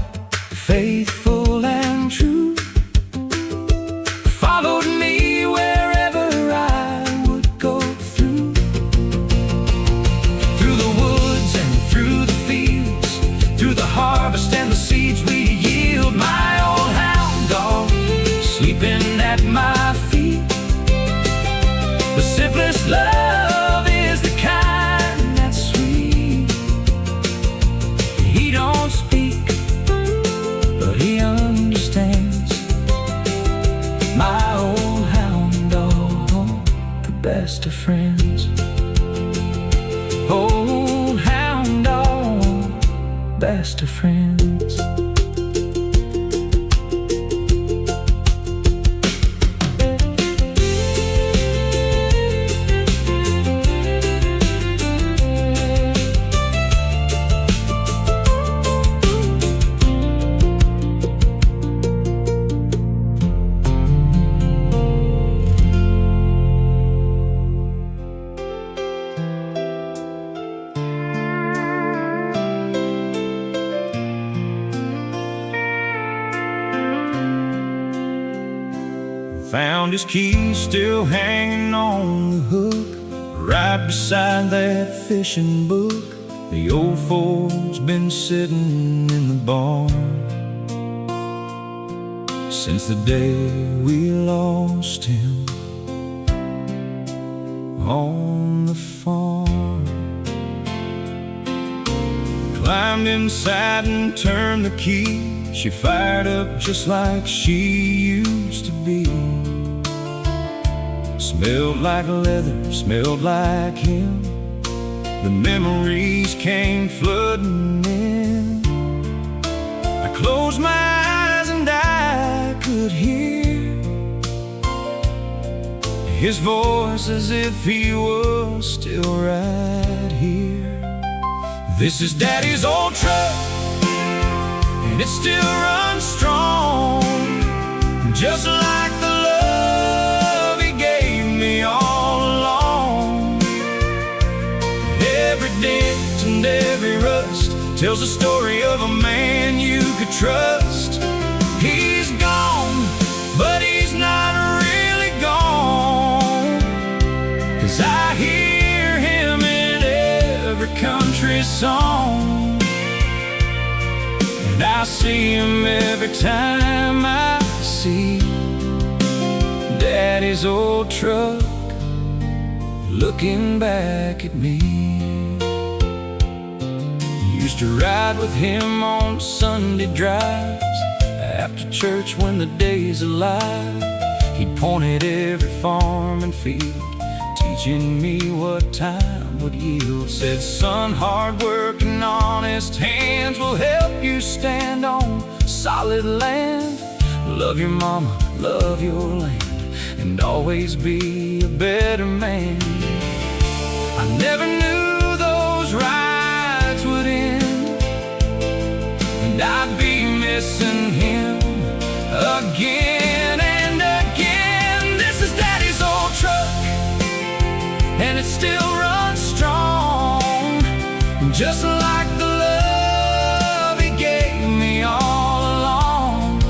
faithful and true, followed me wherever I would go through the woods and through the fields, through the harvest and the seeds we yield. My old hound dog, sleeping at my feet. The simplest love is the kind that's sweet. He don't speak, but he understands. My old hound dog, the best of friends. Old hound dog, best of friends. Found his keys still hanging on the hook, right beside that fishing book. The old Ford's been sitting in the barn since the day we lost him on the farm. Climbed inside and turned the key. She fired up just like she used to be. Smelled like leather, smelled like him. The memories came flooding in. I closed my eyes and I could hear his voice as if he was still right here. This is Daddy's old truck, and it still runs strong, just like the love he gave me all along. Every dent and every rust tells a story of a man you could trust. He's gone, but he's not really gone, 'cause I hear him in every country song, and I see him every time I see Daddy's old truck looking back at me. Used to ride with him on Sunday drives after church when the day's alive. He'd point at every farm and field, teaching me what time would yield. Said, son, hard work and honest hands will help you stand on solid land. Love your mama, love your land, and always be a better man. I never knew those rides would end, and I'd be missing him again and again. This is Daddy's old truck, and it still runs strong, just like the love he gave me all along.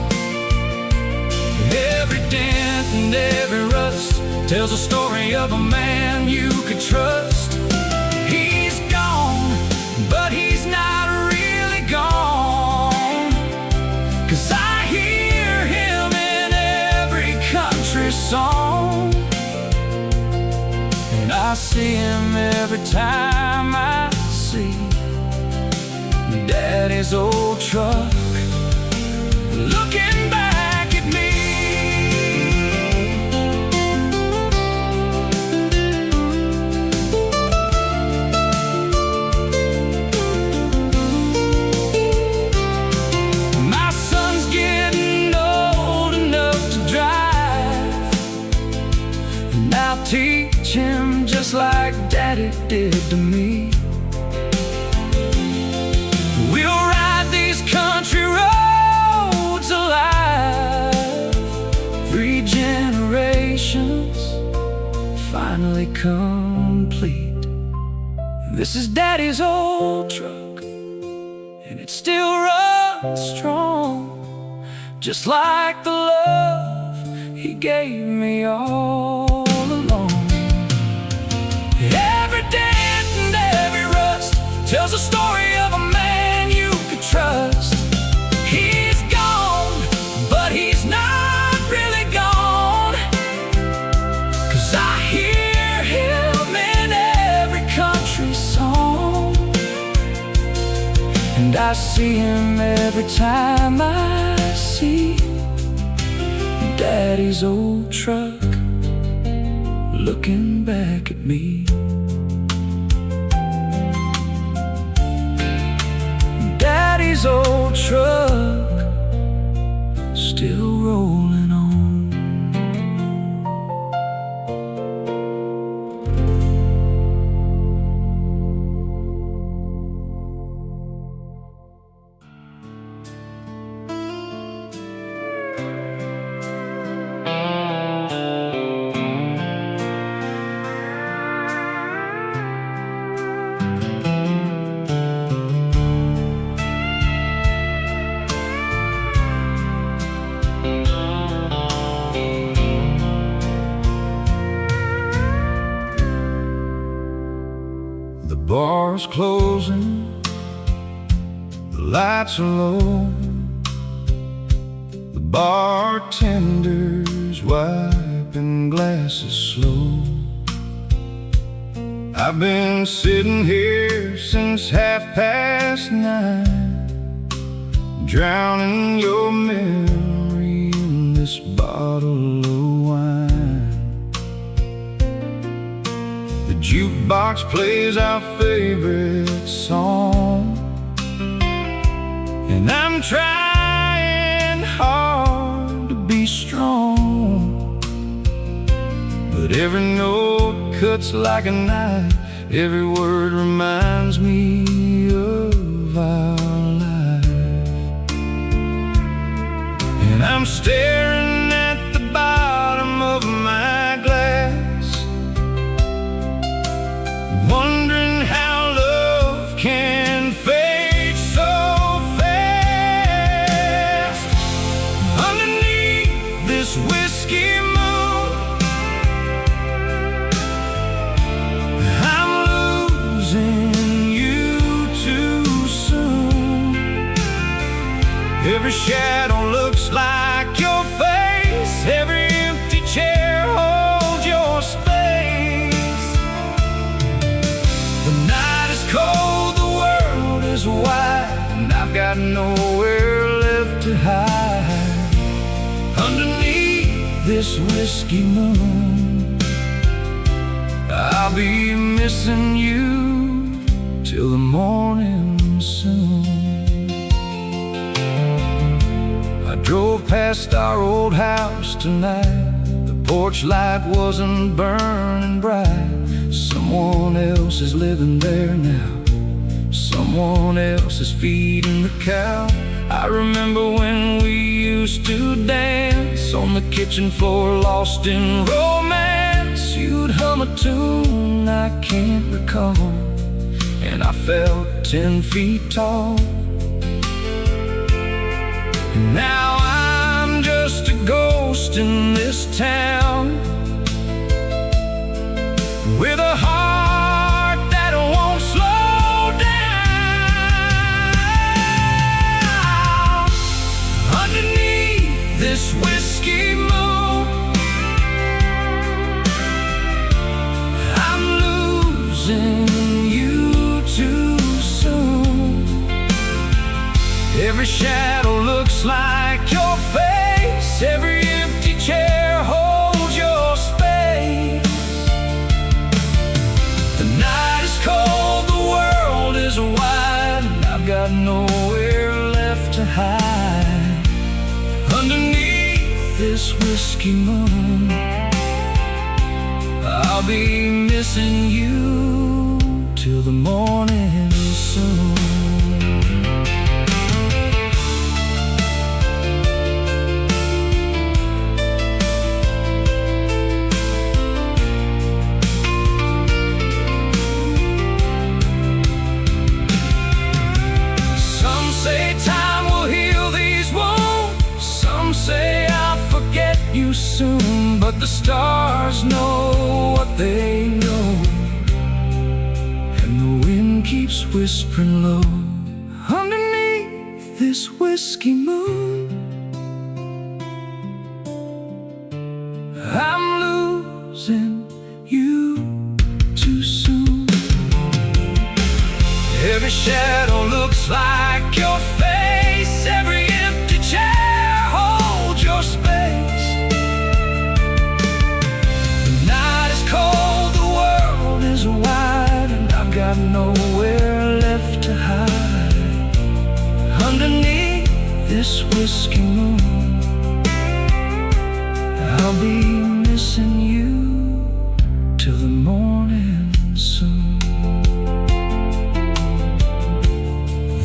Every dent and every rust tells a story of a man you could trust. He's gone, but he's not really gone, 'cause I hear him in every country song, and I see him every time I see Daddy's old truck, looking back at me. My son's getting old enough to drive, and I'll teach him just like Daddy did to me. We'll ride these country roads alive, 3 generations finally complete. This is Daddy's old truck, and it still runs strong, just like the love he gave me all along. Every dent and every rust tells a story of a man you could trust. He's gone, but he's not really gone, 'cause I hear him in every country song, and I see him every time I see Daddy's old truck, looking back at me. Daddy's old truck, still rolling on. The bar's closing, the lights are low, the bartender's wiping glasses slow. I've been sitting here since 9:30, drowning your memory in this bottle of wine. The jukebox plays our favorite song, and I'm trying hard to be strong, but every note cuts like a knife, every word reminds me of our life. And I'm staring at the bottom of my glass, wondering how love can fade so fast. Underneath this whiskey moon, I'm losing you too soon. Every shadow looks like your face, every empty chair holds your space. The night is cold, the world is wide, and I've got nowhere left to hide. Underneath this whiskey moon, I'll be missing you till the morning soon. I drove past our old house tonight, the porch light wasn't burning bright. Someone else is living there now, someone else is feeding the cow. I remember when we used to dance on the kitchen floor, lost in romance. You'd hum a tune I can't recall, and I felt 10 feet tall. And now I'm just a ghost in this town, with a heart that won't slow down. Underneath this whiskey moon, I'm losing you too soon. Every shadow looks like your face. Every empty chair holds your space. The night is cold, the world is wide, and I've got nowhere left to hide. Underneath this whiskey moon, I'll be missing you till the morning soon. Some say time will heal these wounds, some say I'll forget you soon, but the stars know what they know, and the wind keeps whispering low. Underneath this whiskey moon, I'm losing you too soon. Every shadow looks like your face. Every empty chair holds your space. The night is cold, the world is wide, and I've got nowhere left to hide. Underneath this whiskey moon, I'll be missing you till the morning soon.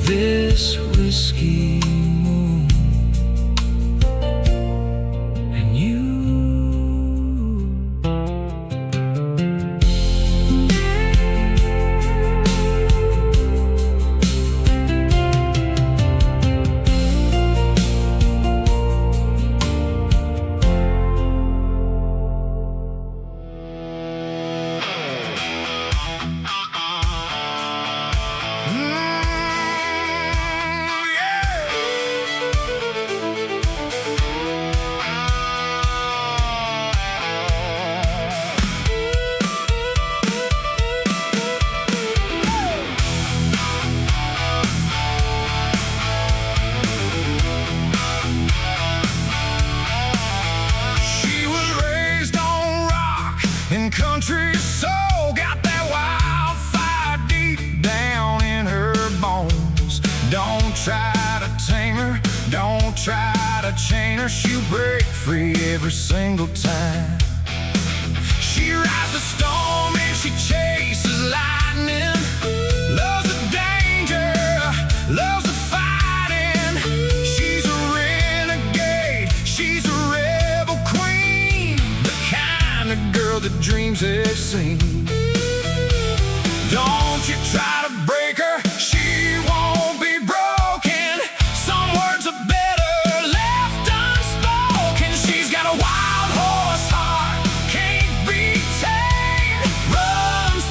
This whiskey moon and you. Country soul, got that wildfire deep down in her bones. Don't try to tame her, don't try to chain her. She'll break free every single time. She rides the storm and she chases lightning. Loves the danger, loves the fighting. She's a renegade, she's a rebel queen, the kind of girl that dreams have seen. Don't you try to break her, she won't be broken. Some words are better left unspoken. She's got a wild horse heart, can't be tamed. Runs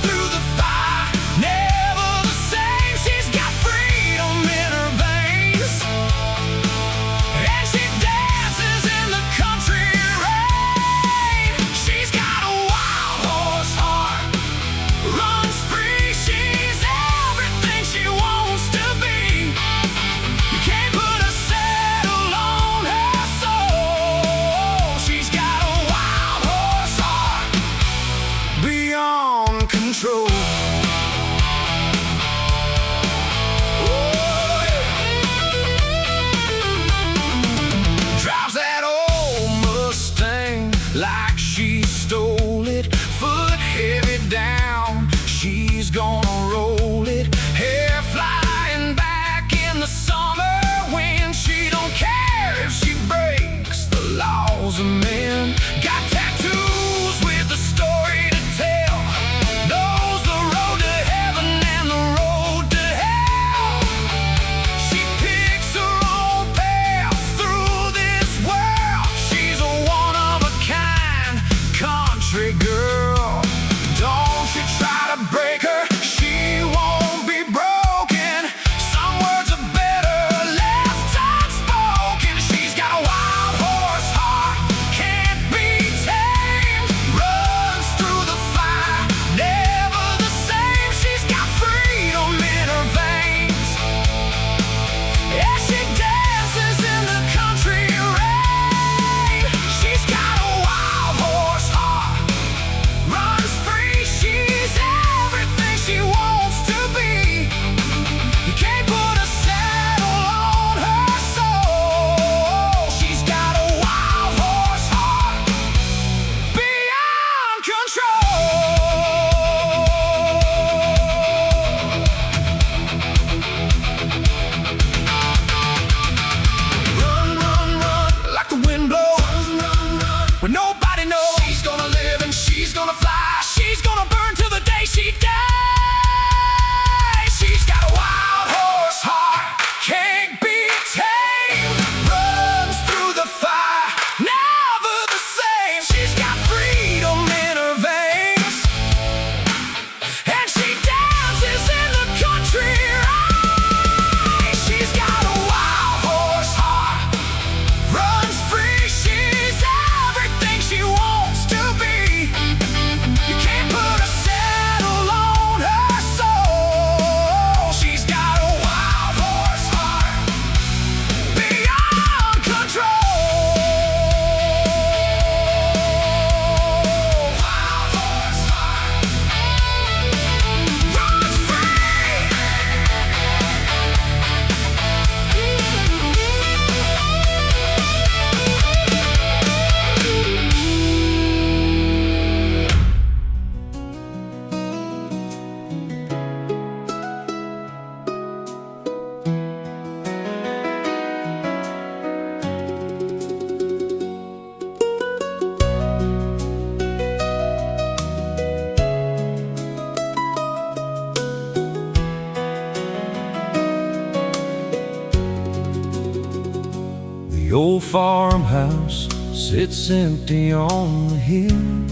The old farmhouse sits empty on the hill,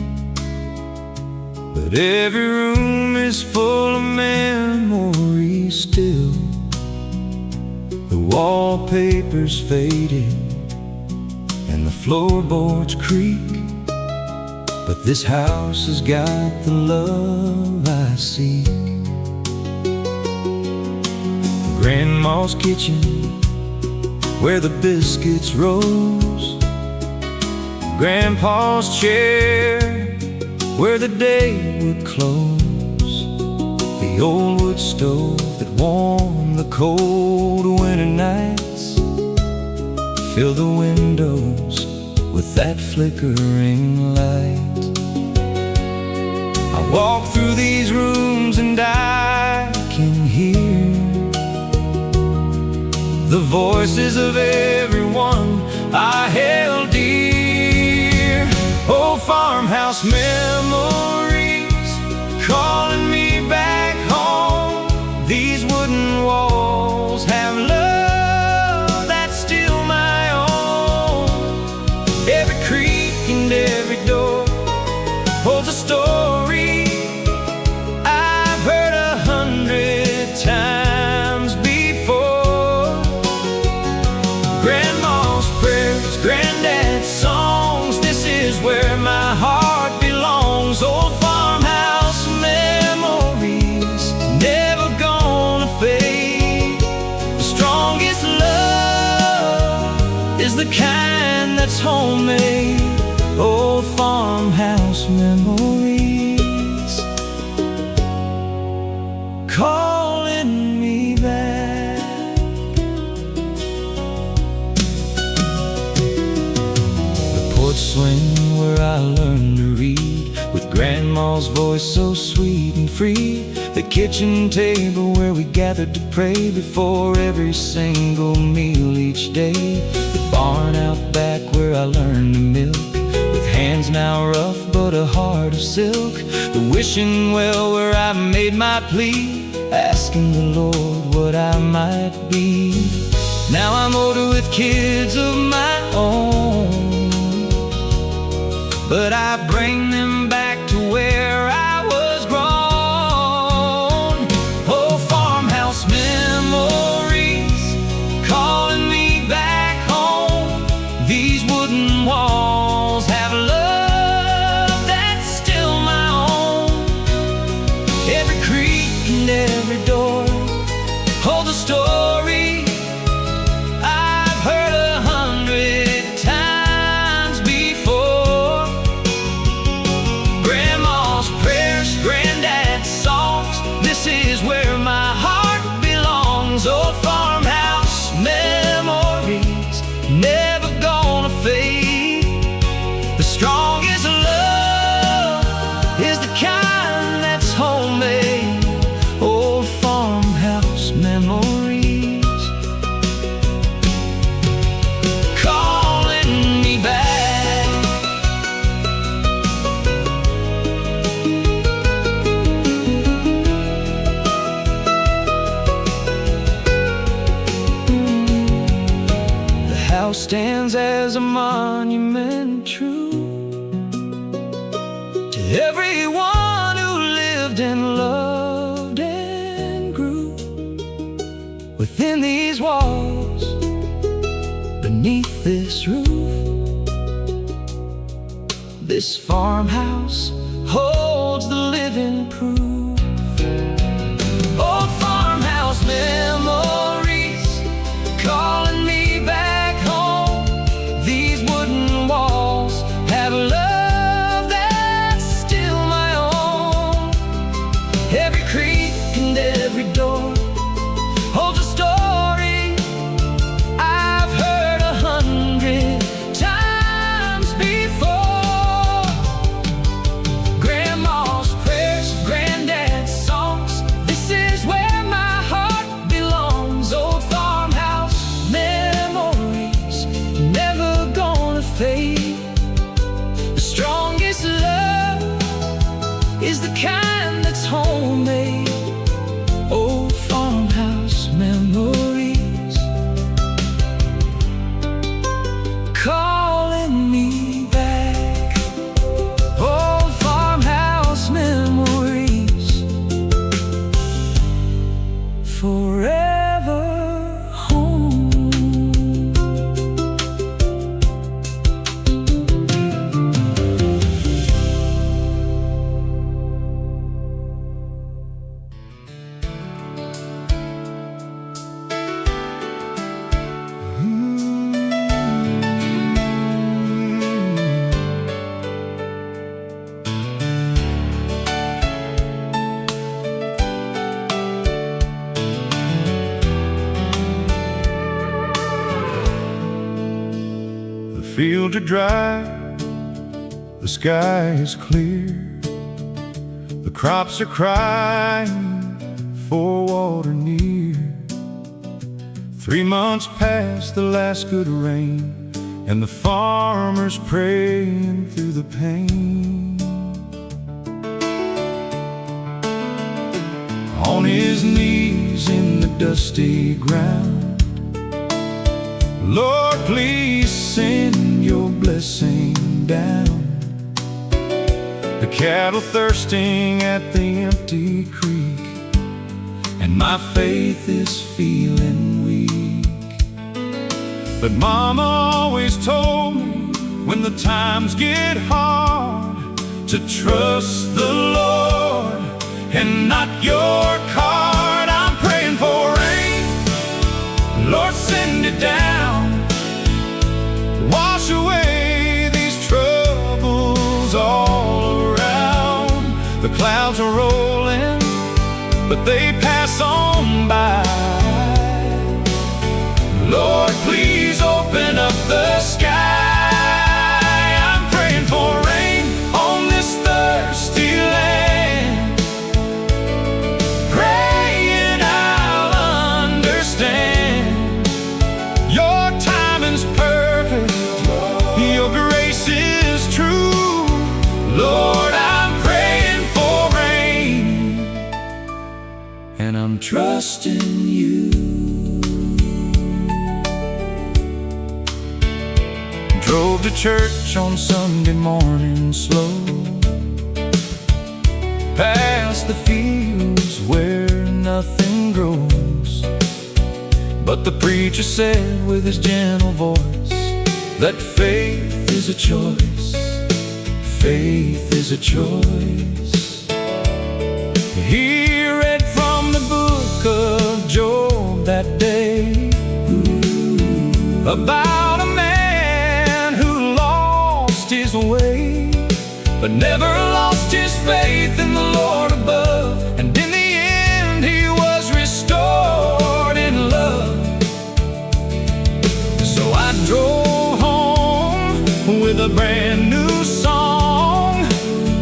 but every room is full of memories still. The wallpaper's faded and the floorboards creak, but this house has got the love I seek. Grandma's kitchen, where the biscuits rose, Grandpa's chair, where the day would close, the old wood stove that warmed the cold winter nights, fill the windows with that flickering light. I walk through these rooms and I can hear the voices of everyone I held dear. Old farmhouse memories calling me back home. These wooden walls have love that's still my own. Every creak and every door holds a story I've heard 100 times before. Grandma's prayers, granddad's songs, this is where my heart belongs. Old farmhouse memories, never gonna fade. The strongest love is the kind that's homemade. Old farmhouse memories calling me back. The porch swing where I learned to read, with Grandma's voice so sweet and free. The kitchen table where we gathered to pray before every single meal each day. The barn out back where I learned to milk, with hands now rough but a heart of silk. The wishing well where I made my plea, asking the Lord what I might be. Now I'm older with kids of my own, but I bring them back to where I was grown. Oh, farmhouse memories calling me back home. These wooden walls have love that's still my own. Every creak and every door holds a story I've heard 100 times before. Grandma's prayers, granddad's songs, this is where my heart belongs. Old farmhouse memories, never gonna fade. The strongest love is the kind that's homemade. Old farmhouse memories calling me back. The house stands as a monument true to everyone who lived and loved and grew within these walls, beneath this roof. This farmhouse holds the living proof. Old farmhouse memories calling me back home. These wooden walls have love that's still my own. Every creak and every door holds a story I've heard 100 times before. Grandma's prayers, granddad's songs, this is where my heart belongs. fields are dry, the sky is clear, the crops are crying for water near. 3 months past the last good rain, and the farmer's praying through the pain. On his knees in the dusty ground, Lord, please send your blessing down. The cattle thirsting at the empty creek, and my faith is feeling weak. But Mama always told me when the times get hard to trust the Lord and not your card. I'm praying for rain, Lord, send it down. Wash away these troubles all around. The clouds are rolling, but they pass on by. Lord, please open up the sky. I'm praying for rain on this thirsty land, praying I'll understand. Your timing's perfect, your grace is true. Lord, I'm praying for rain, and I'm trusting you. Drove to church on Sunday morning slow, past the fields where nothing grows. But the preacher said with his gentle voice that faith is a choice, faith is a choice. He read from the book of Job that day about a man who lost his way, but never lost his faith in the Lord above. And in the end he was restored in love. So I drove home with a brand new song,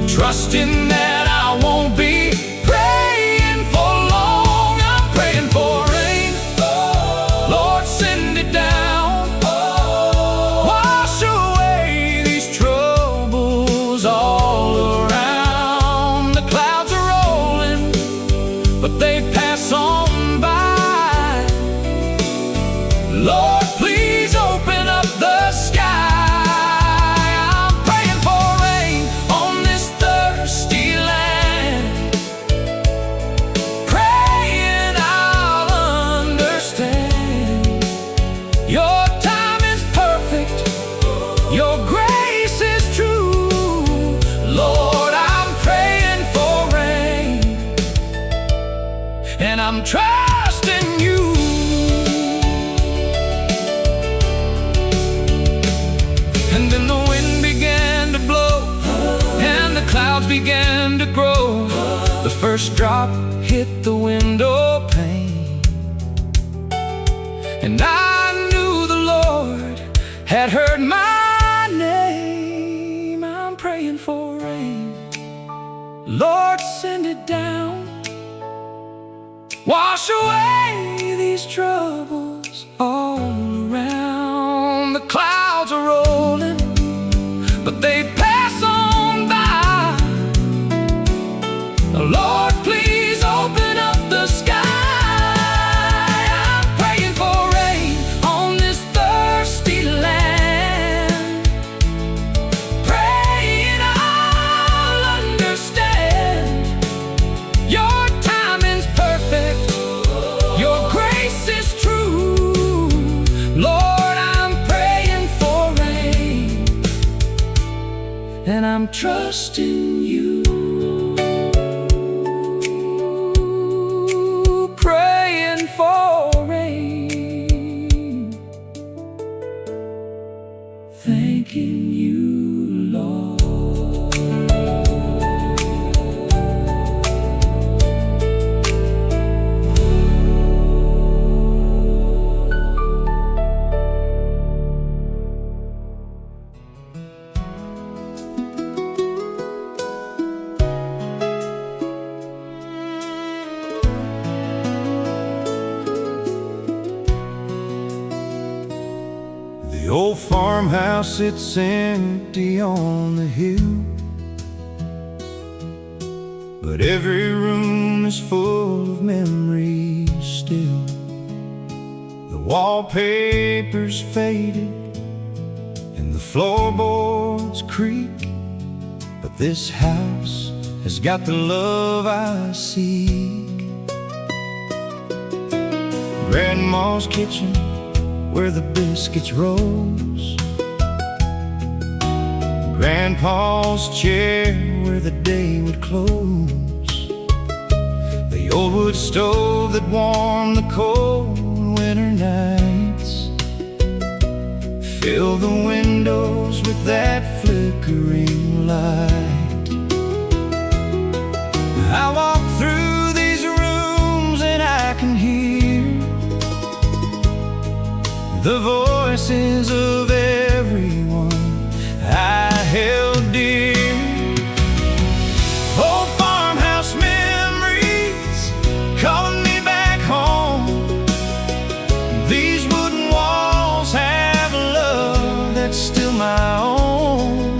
trusting that I won't be praying for long. I'm praying for rain, Lord, send it down. Wash away these troubles all around. The clouds are rolling, but they pass on by. Lord, please open up the sky. I'm praying for rain on this thirsty land, praying I'll understand. Your time is perfect, your grace is true. Lord, I'm praying for rain, and I'm trusting you. And then the wind began to blow, and the clouds began to grow. The first drop hit the window pane, and I knew the Lord had heard my name. I'm praying for rain, Lord, send it down. Wash away these troubles all around. The clouds are rolling, but they pass on by. Lord, please open up the sky. I'm praying for rain on this thirsty land, praying I'll understand. Your timing's perfect, your grace is true. Lord, I'm praying for rain, and I'm trusting you. Praying for rain, thanking you, Lord. old farmhouse sits empty on the hill, but every room is full of memories still. The wallpaper's faded and the floorboards creak, but this house has got the love I seek. Grandma's kitchen where the biscuits rose, Grandpa's chair where the day would close, the old wood stove that warmed the cold winter nights, fill the windows with that flickering light. I walk through these rooms and I can hear the voices of everyone I held dear. Old farmhouse memories calling me back home. These wooden walls have a love that's still my own.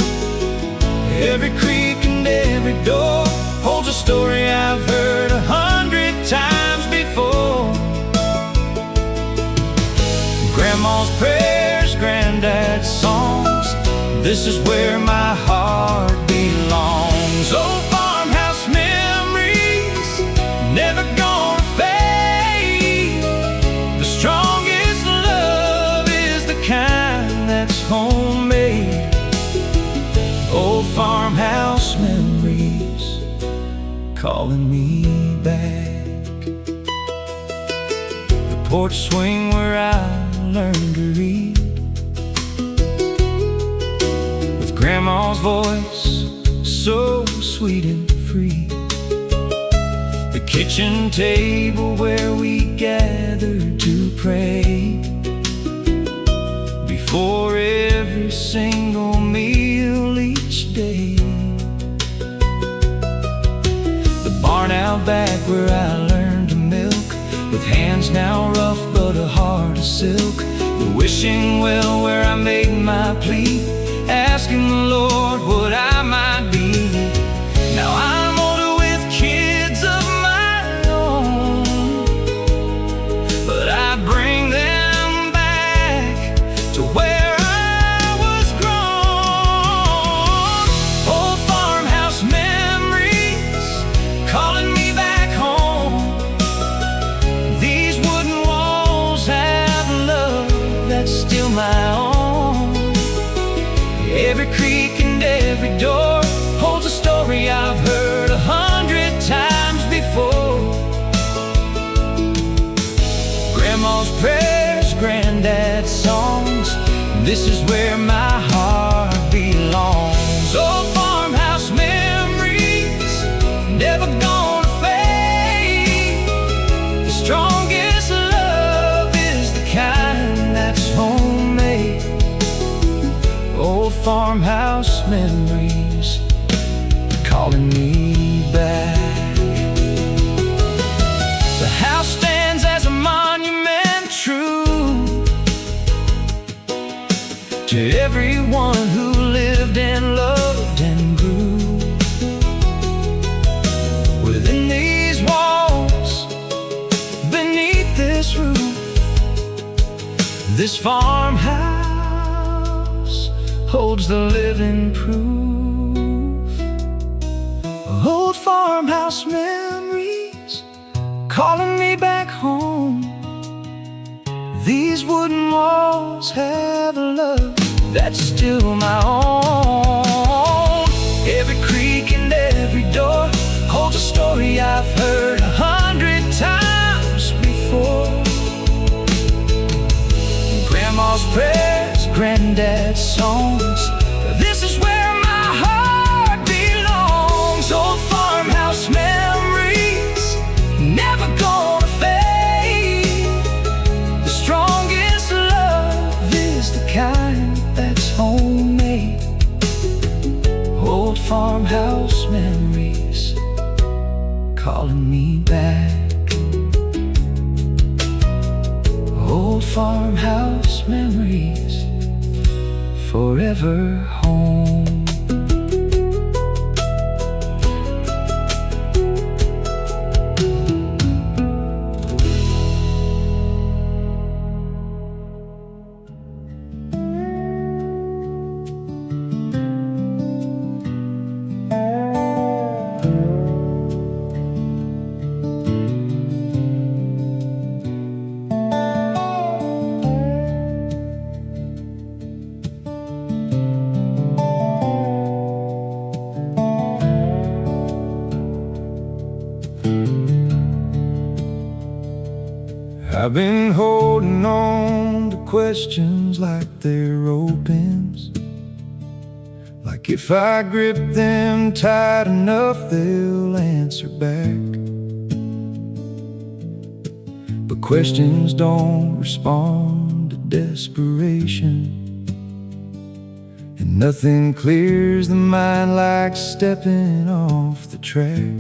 Every creak and every door holds a story I've heard 100 times before. Grandma's prayers, granddad's songs, this is where my heart belongs. Old farmhouse memories, never gonna fade. The strongest love is the kind that's homemade. Old farmhouse memories calling me back. The porch swing where I learned to read, with Grandma's voice so sweet and free. The kitchen table where we gathered to pray before every single meal each day. The barn out back where I learned to milk, with hands now rough but a heart of silk. The wishing well where I made my plea, asking the Lord what I might be. Now I'm older with kids of my own, but I bring them back to where I was grown. Old farmhouse memories calling me back home. These wooden walls have love that's still my own. Every creak and every door holds a story I've heard 100 times before. Grandma's prayers, granddad's songs, this is where my heart belongs. Old farmhouse memories, never gonna fade. The strongest love is the kind that's homemade. Old farmhouse memories calling me back. The house stands as a monument true to everyone who lived and loved and grew within these walls, beneath this roof. This farmhouse holds the living proof. Old farmhouse memories calling me back home. These wooden walls have a love that's still my own. Every creak and every door holds a story I've heard 100 times before. Grandma's prayers, granddad's songs, this is where my heart belongs. Old farmhouse memories, never gonna fade. The strongest love is the kind that's homemade. Old farmhouse memories calling me back. Old farmhouse memories forever home. I've been holding on to questions like they're ropes. Like if I grip them tight enough, they'll answer back. But questions don't respond to desperation, and nothing clears the mind like stepping off the track.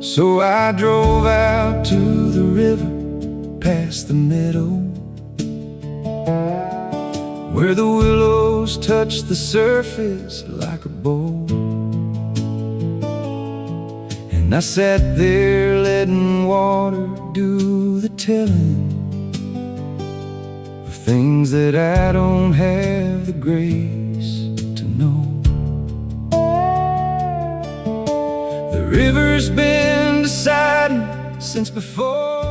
So I drove out to the river, past the meadow, where the willows touch the surface like a bow. And I sat there letting water do the telling of things that I don't have the grace to know. The river's been deciding since before